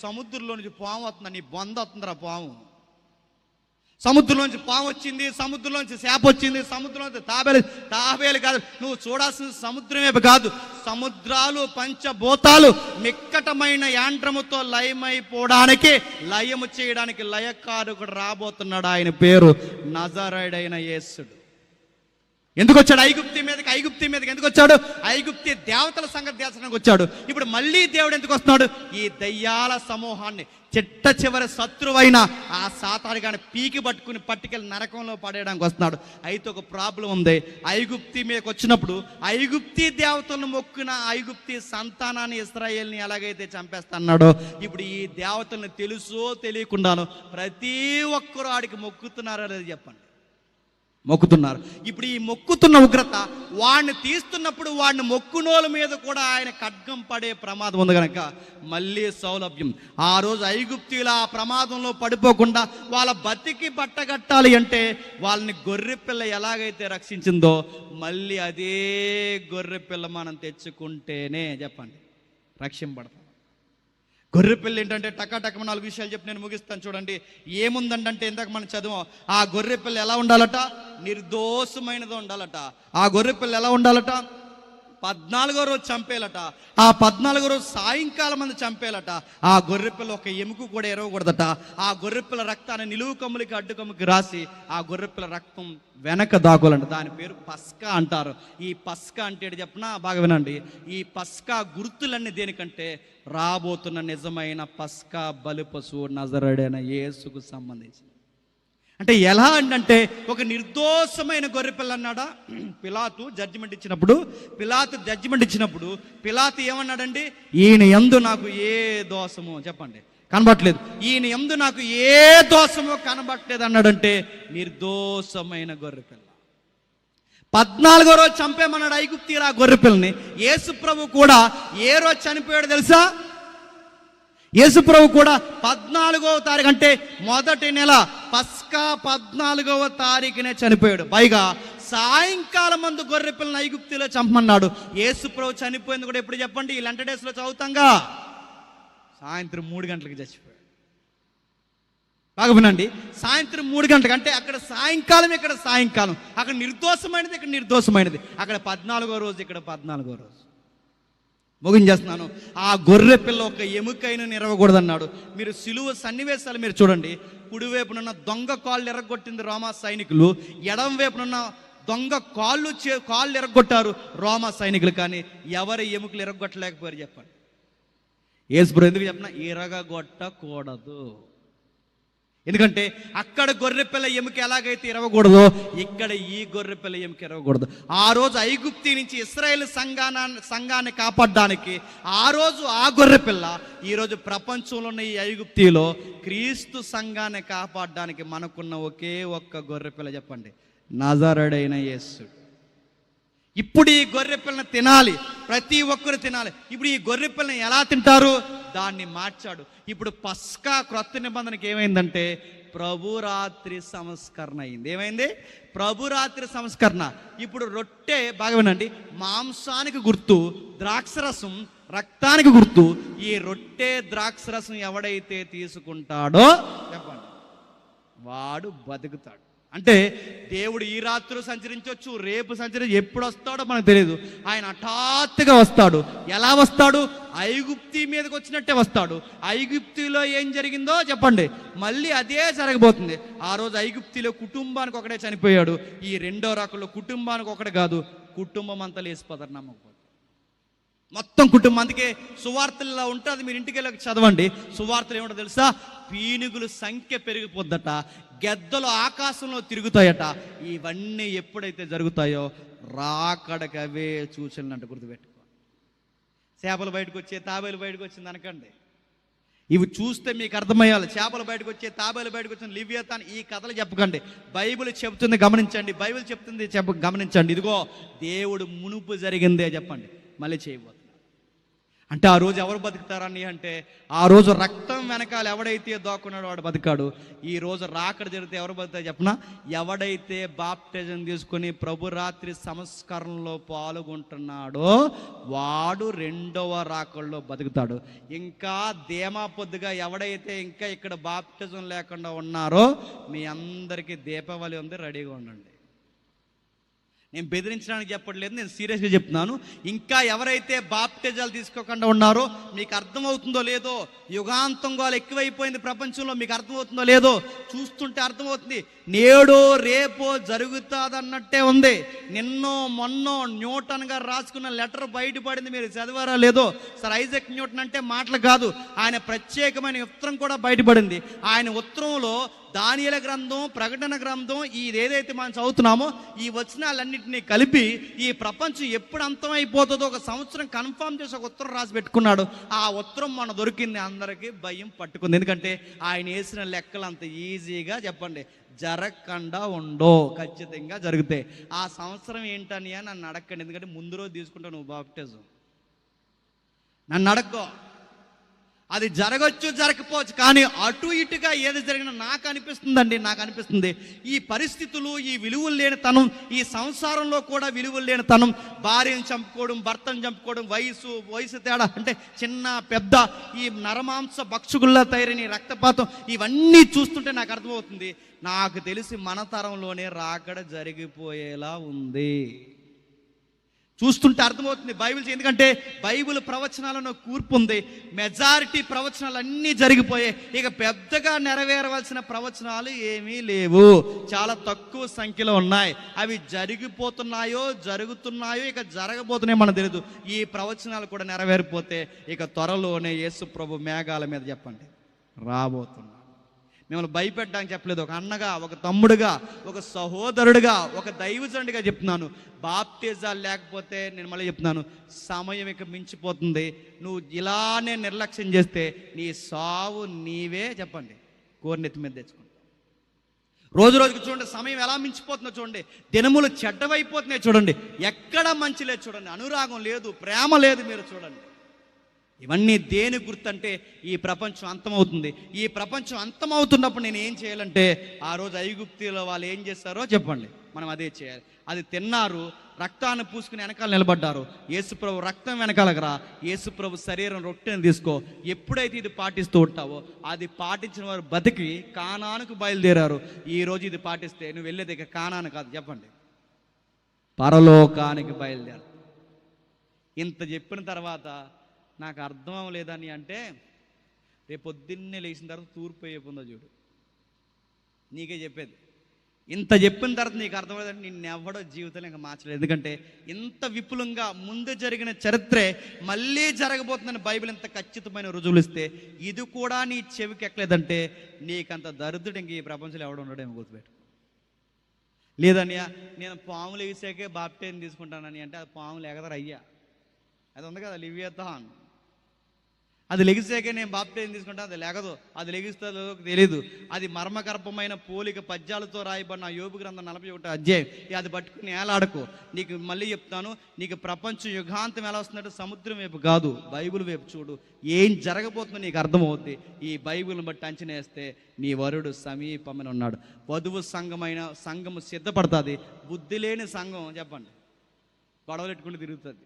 సముద్రంలో నుంచి పాము వస్తుందా, నీ బొంద వస్తుందిరా పాము. సముద్రంలోంచి పాము వచ్చింది, సముద్రంలోంచి చేప వచ్చింది, సముద్రంలోంచి తాబేలు కాదు. నువ్వు చూడాల్సిన సముద్రమే కాదు, సముద్రాలు పంచభూతాలు మిక్కటమైన యాంత్రముతో లయమైపోవడానికి, లయము చేయడానికి లయకారకుడు రాబోతున్నాడు. ఆయన పేరు నజరేయుడైన యేసుడు. ఎందుకు వచ్చాడు ఐగుప్తి మీదకి ఎందుకు వచ్చాడు? ఐగుప్తి దేవతల సంగతి దేశడానికి వచ్చాడు. ఇప్పుడు మళ్ళీ దేవుడు ఎందుకు వస్తున్నాడు? ఈ దయ్యాల సమూహాన్ని, చిట్ట చివరి శత్రువైన ఆ సాతాను గాని పీకి పట్టుకెళ్ళి నరకంలో పడేయడానికి వస్తున్నాడు. అయితే ఒక ప్రాబ్లం ఉంది. ఐగుప్తి మీదకి వచ్చినప్పుడు ఐగుప్తి దేవతలను మొక్కిన ఐగుప్తి సంతానాన్ని, ఇశ్రాయేల్ని ఎలాగైతే చంపేస్తున్నాడో, ఇప్పుడు ఈ దేవతలను తెలుసో తెలియకుండానో ప్రతి ఒక్కరూ ఆడికి మొక్కుతున్నారో లేదో చెప్పండి. మొక్కుతున్నారు. ఇప్పుడు ఈ మొక్కుతున్న ఉగ్రత వాడిని తీస్తున్నప్పుడు వాడిని మొక్కునోల మీద కూడా ఆయన ఖడ్గం పడే ప్రమాదం ఉంది కనుక మళ్ళీ సౌలభ్యం. ఆ రోజు ఐగుప్తీయుల ఆ ప్రమాదంలో పడిపోకుండా వాళ్ళ బతికి బట్టగట్టాలి అంటే వాళ్ళని గొర్రెపిల్ల ఎలాగైతే రక్షించిందో మళ్ళీ అదే గొర్రెపిల్ల మనం తెచ్చుకుంటేనే చెప్పండి రక్షింపడతాం. గొర్రెపిల్ల ఏంటంటే టక్క 4 విషయాలు చెప్పి నేను ముగిస్తాను. చూడండి ఏముందంటే ఇందాక మనం చదువు, ఆ గొర్రెపిల్ల ఎలా ఉండాలట? నిర్దోషమైనది ఉండాలట. ఆ గొర్రెపిల్ల ఎలా ఉండాలట? 14వ రోజు చంపేలట. ఆ 14వ రోజు సాయంకాలం మంది చంపేలట. ఆ గొర్రెపిల్ల ఒక ఎముక కూడా ఎరవకూడదట. ఆ గొర్రెపిల్ల రక్తాన్ని నిలువు కొమ్ములకి అడ్డు కొమ్ముకి రాసి ఆ గొర్రెపిల్ల రక్తం వెనక దాకోలంట. దాని పేరు పస్కా అంటారు. ఈ పస్కా అంటే చెప్పినా బాగా వినండి. ఈ పస్కా గుర్తులన్నీ దేనికంటే రాబోతున్న నిజమైన పస్కా బలి పశువు నజరేయుడైన యేసుకు సంబంధించి. అంటే ఎలా అంటే ఒక నిర్దోషమైన గొర్రెపిల్ల అన్నాడా? పిలాతు జడ్జిమెంట్ ఇచ్చినప్పుడు పిలాతు ఏమన్నాడండి? ఈయన యందు నాకు ఏ దోషమో చెప్పండి కనబట్టలేదు, ఈయన యందు నాకు ఏ దోషమో కనబట్టలేదు అన్నాడంటే నిర్దోషమైన గొర్రెపిల్ల. 14వ రోజు చంపేమన్నాడు ఐగుప్తీయుల ఆ గొర్రెపిల్లని. యేసు ప్రభు కూడా ఏ రోజు చనిపోయాడు తెలుసా? యేసు ప్రభు కూడా 14వ తారీఖు అంటే మొదటి నెల పస్కా 14వ తారీఖునే చనిపోయాడు. పైగా సాయంకాలం మందు గొర్రెపిల్లని ఐగుప్తిలో చంపమన్నాడు. యేసు ప్రభు చనిపోయింది కూడా ఎప్పుడు చెప్పండి? ఈ లెంట డేస్లో చదువుతాంగా. సాయంత్రం 3 గంటలకు చచ్చిపోయాడు. బాగా వినండి, సాయంత్రం 3 గంటలకు అంటే అక్కడ సాయంకాలం, ఇక్కడ సాయంకాలం. అక్కడ నిర్దోషమైనది, ఇక్కడ నిర్దోషమైనది. అక్కడ 14వ రోజు, ఇక్కడ 14వ రోజు. ముగించేస్తున్నాను. ఆ గొర్రె పిల్ల ఒక ఎముకైన నిరవకూడదన్నాడు. మీరు సిలువ సన్నివేశాలు మీరు చూడండి. కుడివైపునున్న దొంగ కాళ్ళు ఎరగొట్టింది రోమా సైనికులు, ఎడమ వైపునున్న దొంగ కాళ్ళు ఎరగొట్టారు రోమా సైనికులు. కానీ ఎవరి ఎముకలు ఎరగొట్టలేకపోయారు చెప్పండి. యేసు ఎందుకు చెప్పినా ఎరగొట్టకూడదు. ఎందుకంటే అక్కడ గొర్రెపిల్ల ఎముక ఎలాగైతే ఇరవకూడదో ఇక్కడ ఈ గొర్రెపిల్ల ఎముక ఇరవకూడదు. ఆ రోజు ఐగుప్తి నుంచి ఇశ్రాయేలు సంఘాన్ని కాపాడడానికి ఆ రోజు ఆ గొర్రెపిల్ల, ఈరోజు ప్రపంచంలో ఉన్న ఈ ఐగుప్తిలో క్రీస్తు సంఘాన్ని కాపాడడానికి మనకున్న ఒకే ఒక్క గొర్రెపిల్ల చెప్పండి, నజరేయుడైన యేసు. ఇప్పుడు ఈ గొర్రెపిల్లని తినాలి, ప్రతి ఒక్కరు తినాలి. ఇప్పుడు ఈ గొర్రెపిల్లని ఎలా తింటారు? దాన్ని మార్చాడు. ఇప్పుడు పస్కా క్రొత్త నిబంధనకి ఏమైందంటే ప్రభురాత్రి సంస్కరణ అయింది. ఏమైంది? ప్రభురాత్రి సంస్కరణ. ఇప్పుడు రొట్టె బాగా వినండి, మాంసానికి గుర్తు, ద్రాక్షరసం రక్తానికి గుర్తు. ఈ రొట్టె ద్రాక్షరసం ఎవడైతే తీసుకుంటాడో చెప్పండి వాడు బతుకుతాడు. అంటే దేవుడు ఈ రాత్రి సంచరించవచ్చు, రేపు సంచరించి ఎప్పుడు వస్తాడో మనకు తెలియదు. ఆయన హఠాత్తుగా వస్తాడు. ఎలా వస్తాడు? ఐగుప్తి మీదకి వచ్చినట్టే వస్తాడు. ఐగుప్తిలో ఏం జరిగిందో చెప్పండి, మళ్ళీ అదే జరగబోతుంది. ఆ రోజు ఐగుప్తిలో కుటుంబానికి ఒకడే చనిపోయాడు. ఈ రెండో రకంలో కుటుంబానికి ఒకటే కాదు, కుటుంబం అంతా లేసిపోతారు నమ్మకపోతే. మొత్తం కుటుంబం. అందుకే సువార్తల్లో ఉంటుంది, మీరు ఇంటికి వెళ్ళి చదవండి. సువార్తలు ఏమిటో తెలుసా? పీనుగుల సంఖ్య పెరిగిపోద్దట, గెద్దలు ఆకాశంలో తిరుగుతాయట. ఇవన్నీ ఎప్పుడైతే జరుగుతాయో రాకడకి అవే సూచనలు గుర్తుపెట్టుకో. చేపలు బయటకు వచ్చే, తాబేలు బయటకు వచ్చింది అనకండి. ఇవి చూస్తే మీకు అర్థమయ్యాలి. చేపలు బయటకు వచ్చే, తాబేలు బయటకు వచ్చిన, లివ్యతాన్, ఈ కథలు చెప్పకండి. బైబిల్ చెప్తుంది గమనించండి. బైబిల్ చెప్తుంది గమనించండి. ఇదిగో దేవుడు మునుపు జరిగిందే చెప్పండి, మళ్ళీ చేయబోతుంది. అంటే ఆ రోజు ఎవరు బతుకుతారని అంటే ఆ రోజు రక్తం వెనకాల ఎవడైతే దోక్కున్నాడో వాడు బతికాడు. ఈ రోజు రాకడ జరిగితే ఎవరు బతుకుతారు చెప్పనా? ఎవడైతే బాప్టిజం తీసుకుని ప్రభురాత్రి సంస్కరణలో పాల్గొంటున్నాడో వాడు రెండవ రాకడలో బతుకుతాడు. ఇంకా ధీమా పొద్దుగా ఎవడైతే ఇంకా ఇక్కడ బాప్టిజం లేకుండా ఉన్నారో మీ అందరికీ దీపావళి ఉంది, రెడీగా ఉండండి. నేను బెదిరించడానికి చెప్పట్లేదు, నేను సీరియస్గా చెప్తున్నాను. ఇంకా ఎవరైతే బాప్టిజాలు తీసుకోకుండా ఉన్నారో మీకు అర్థమవుతుందో లేదో, యుగాంతంగాలు ఎక్కువైపోయింది ప్రపంచంలో, మీకు అర్థమవుతుందో లేదో, చూస్తుంటే అర్థమవుతుంది. నేడో రేపో జరుగుతుందన్నట్టే ఉంది. నిన్నో మొన్నో న్యూటన్ గారు రాసుకున్న లెటర్ బయటపడింది, మీరు చదివారా లేదో. సర్ ఐజాక్ న్యూటన్ అంటే మాటలు కాదు, ఆయన ప్రత్యేకమైన ఉత్తరం కూడా బయటపడింది. ఆయన ఉత్తరంలో దానియేలు గ్రంథం, ప్రకటన గ్రంథం, ఇదేదైతే మనం చదువుతున్నామో ఈ వచనాలన్నింటినీ కలిపి ఈ ప్రపంచం ఎప్పుడు అంతమైపోతుందో ఒక సంవత్సరం కన్ఫర్మ్ చేసి ఒక ఉత్తరం రాసి పెట్టుకున్నాడు. ఆ ఉత్తరం మన దొరికింది, అందరికీ భయం పట్టుకుంది. ఎందుకంటే ఆయన వేసిన లెక్కలు అంత ఈజీగా చెప్పండి జరగకుండా ఉండో, ఖచ్చితంగా జరుగుతాయి. ఆ సంవత్సరం ఏంటని నన్ను అడగండి, ఎందుకంటే ముందు రోజు తీసుకుంటావు నువ్వు బాప్టిజం. నన్ను అడక్కో, అది జరగచ్చు జరగకపోవచ్చు, కానీ అటు ఇటుగా ఏది జరిగినా నాకు అనిపిస్తుంది ఈ పరిస్థితులు, ఈ విలువలు లేని తనం, ఈ సంసారంలో కూడా విలువలు లేని తనం, భార్యను చంపుకోవడం, భర్తను చంపుకోవడం, వయసు తేడా అంటే చిన్న పెద్ద, ఈ నరమాంస భక్షకుల్లా తయారైన రక్తపాతం, ఇవన్నీ చూస్తుంటే నాకు అర్థమవుతుంది, నాకు తెలిసి మన తరంలోనే రాకడ జరిగిపోయేలా ఉంది. చూస్తుంటే అర్థమవుతుంది బైబిల్, ఎందుకంటే బైబిల్ ప్రవచనాలను కూర్పు ఉంది. మెజారిటీ ప్రవచనాలు అన్నీ జరిగిపోయాయి. ఇక పెద్దగా నెరవేరవలసిన ప్రవచనాలు ఏమీ లేవు, చాలా తక్కువ సంఖ్యలో ఉన్నాయి. అవి జరుగుతున్నాయో ఇక జరగబోతున్నాయో మనకు తెలియదు. ఈ ప్రవచనాలు కూడా నెరవేరిపోతే ఇక త్వరలోనే యేసు ప్రభు మేఘాల మీద చెప్పండి రాబోతున్నాడు. మిమ్మల్ని భయపెట్టడానికి చెప్పలేదు, ఒక అన్నగా, ఒక తమ్ముడుగా, ఒక సహోదరుడిగా, ఒక దైవజనుడిగా చెప్తున్నాను. బాప్టిజాలు లేకపోతే నేను మళ్ళీ చెప్తున్నాను, సమయం ఇక మించిపోతుంది. నువ్వు ఇలానే నిర్లక్ష్యం చేస్తే నీ సావు నీవే చెప్పండి కోరినెత్తి మీద తెచ్చుకుంటావు. రోజు రోజుకి చూడండి సమయం ఎలా మించిపోతుందో చూడండి, దినములు చెడ్డవైపోతున్నాయి చూడండి, ఎక్కడ మంచి లేదు చూడండి, అనురాగం లేదు, ప్రేమ లేదు. మీరు చూడండి ఇవన్నీ దేని గుర్తంటే ఈ ప్రపంచం అంతమవుతుంది. ఈ ప్రపంచం అంతమవుతున్నప్పుడు నేను ఏం చేయాలంటే, ఆ రోజు ఐగుప్తులో వాళ్ళు ఏం చేస్తారో చెప్పండి, మనం అదే చేయాలి. అది తిన్నారు, రక్తాన్ని పూసుకుని వెనకాల నిలబడ్డారు. యేసుప్రభు రక్తం వెనకాలగరా, యేసుప్రభు శరీరం రొట్టెని తీసుకో. ఎప్పుడైతే ఇది పాటిస్తూ ఉంటావో అది పాటించిన వారు బతికి కానానుకు బయలుదేరారు. ఈరోజు ఇది పాటిస్తే నువ్వు వెళ్ళేది ఇక కానాను కాదు చెప్పండి, పరలోకానికి బయలుదేరు. ఇంత చెప్పిన తర్వాత నాకు అర్థం అవ్వలేదని అంటే, రేపు పొద్దున్నే లేచిన తర్వాత తూర్పు అయిపోతుందో చూడు, నీకే చెప్పేది. ఇంత చెప్పిన తర్వాత నీకు అర్థమవుతుందంటే నిన్నెవ్వడో జీవితంలో ఇంకా మార్చలేదు. ఎందుకంటే ఇంత విపులంగా ముందు జరిగిన చరిత్రే మళ్ళీ జరగబోతుందని బైబిల్ ఇంత ఖచ్చితమైన రుజువులు ఇస్తే, ఇది కూడా నీ చెవికి ఎక్కలేదంటే నీకంత దరిద్రుడు ఇంక ఈ ప్రపంచంలో ఎవడు ఉండడేమో గుర్తుపెట్టు. లేదన్నయ్య నేను పాములు వేసాకే బాప్టిజం తీసుకుంటానని అంటే, అది పాములు ఎగదరు అయ్యా, అది ఉంది కదా లివియథాన్, అది లెగిసాకే నేను బాప్టిజం తీసుకుంటాను, అది లెగదు. అది లెగిస్తుందో తెలీదు. అది మర్మగర్భమైన పోలిక పద్యాలతో రాయబడిన యోబు గ్రంథం 41 అధ్యాయం. అది పట్టుకుని ఏలాడకు. నీకు మళ్ళీ చెప్తాను, నీకు ప్రపంచం యుగాంతం ఎలా వస్తుందంటే సముద్రం వైపు కాదు, బైబిల్ వైపు చూడు. ఏం జరగబోతుందో నీకు అర్థమవుద్ది. ఈ బైబిల్ని బట్టి అంచనా వేస్తే నీ వరుడు సమీపమని ఉన్నాడు. వధువు సంఘము సిద్ధపడుతుంది. బుద్ధి లేని సంఘం చెప్పండి గొడవలెట్టుకుంటూ తిరుగుతుంది.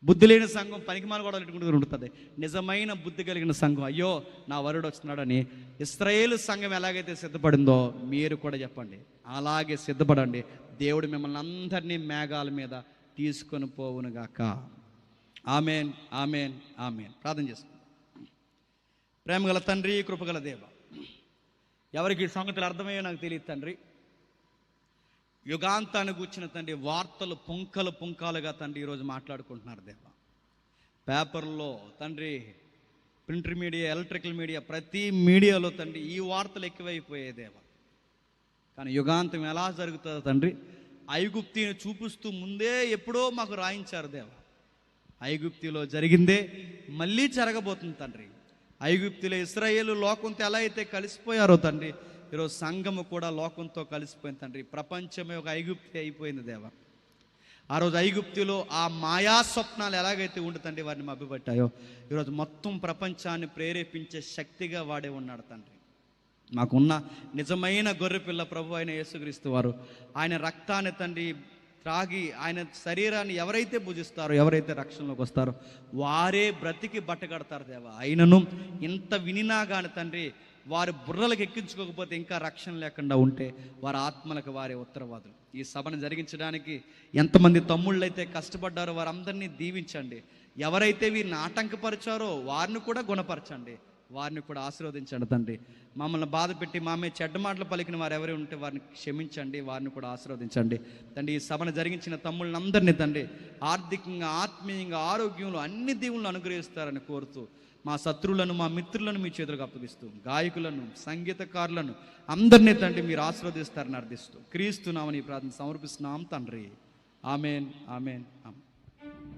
బుద్ధి లేని సంఘం పనికిమాల గొడవలు పెట్టుకుంటూ తిరుగుతుంది. నిజమైన బుద్ధి కలిగిన సంఘం, అయ్యో నా వరుడు వస్తున్నాడని ఇశ్రాయేలు సంఘం ఎలాగైతే సిద్ధపడిందో మీరు కూడా చెప్పండి అలాగే సిద్ధపడండి. దేవుడు మిమ్మల్ని అందరినీ మేఘాల మీద తీసుకొని పోవునుగాక. Amen, amen, amen. ప్రార్థన చేసుకుందాం. ప్రేమగల తండ్రి, కృపగల దేవ, ఎవరికి ఈ సంగతులు అర్థమయ్యో నాకు తెలియదు తండ్రి. యుగాంతాన్ని కూర్చిన తండ్రి వార్తలు పుంకాలుగా తండ్రి ఈరోజు మాట్లాడుకుంటున్నారు దేవా. పేపర్లో తండ్రి, ప్రింట్ మీడియా, ఎలక్ట్రికల్ మీడియా, ప్రతి మీడియాలో తండ్రి ఈ వార్తలు ఎక్కువైపోయాయి దేవా. కానీ యుగాంతం ఎలా జరుగుతుందో తండ్రి ఐగుప్తిని చూపిస్తూ ముందే ఎప్పుడో మాకు రాయించారు దేవా. ఐగుప్తిలో జరిగిందే మళ్ళీ జరగబోతుంది తండ్రి. ఐగుప్తిలో ఇశ్రాయేలు లోకంతో ఎలా అయితే కలిసిపోయారో తండ్రి, ఈరోజు సంఘము కూడా లోకంతో కలిసిపోయింది తండ్రి. ప్రపంచమే ఒక ఐగుప్తి అయిపోయింది దేవా. ఆ రోజు ఐగుప్తిలో ఆ మాయా స్వప్నాలు ఎలాగైతే ఉండి తండ్రి వారిని మభ్యపెట్టాయో, ఈరోజు మొత్తం ప్రపంచాన్ని ప్రేరేపించే శక్తిగా వాడే ఉన్నాడు తండ్రి. మాకున్న నిజమైన గొర్రెపిల్ల ప్రభు అయిన యేసుక్రీస్తు వారు, ఆయన రక్తాన్ని తండ్రి త్రాగి ఆయన శరీరాన్ని ఎవరైతే భుజిస్తారో, ఎవరైతే రక్షణలోకి వస్తారో వారే బ్రతికి బట్టగడతారు దేవా. అయినను ఇంత వినినా కానీ తండ్రి వారి బుర్రలకు ఎక్కించుకోకపోతే, ఇంకా రక్షణ లేకుండా ఉంటే వారి ఆత్మలకు వారే ఉత్తరవాదులు. ఈ సభను జరిగించడానికి ఎంతమంది తమ్ముళ్ళైతే కష్టపడ్డారో వారందరినీ దీవించండి. ఎవరైతే వీరిని ఆటంకపరిచారో వారిని కూడా గుణపరచండి, వారిని కూడా ఆశీర్వదించండి తండ్రి. మమ్మల్ని బాధ పెట్టి మామే చెడ్డ మాటలు పలికిన వారు ఎవరు ఉంటే వారిని క్షమించండి, వారిని కూడా ఆశీర్వదించండి తండ్రి. ఈ సభను జరిగించిన తమ్ముళ్ళందరినీ తండ్రి ఆర్థికంగా, ఆత్మీయంగా, ఆరోగ్యంలో అన్ని దీవులను అనుగ్రహిస్తారని కోరుతూ, మా శత్రువులను, మా మిత్రులను మీ చేతులకు అప్పగిస్తూ, గాయకులను, సంగీతకారులను అందరినీ తండ్రి మీరు ఆశీర్వదిస్తారని అర్థిస్తూ, క్రీస్తు నామమున ఈ ప్రార్థన సమర్పిస్తున్నాం తండ్రి. Amen, amen, amen.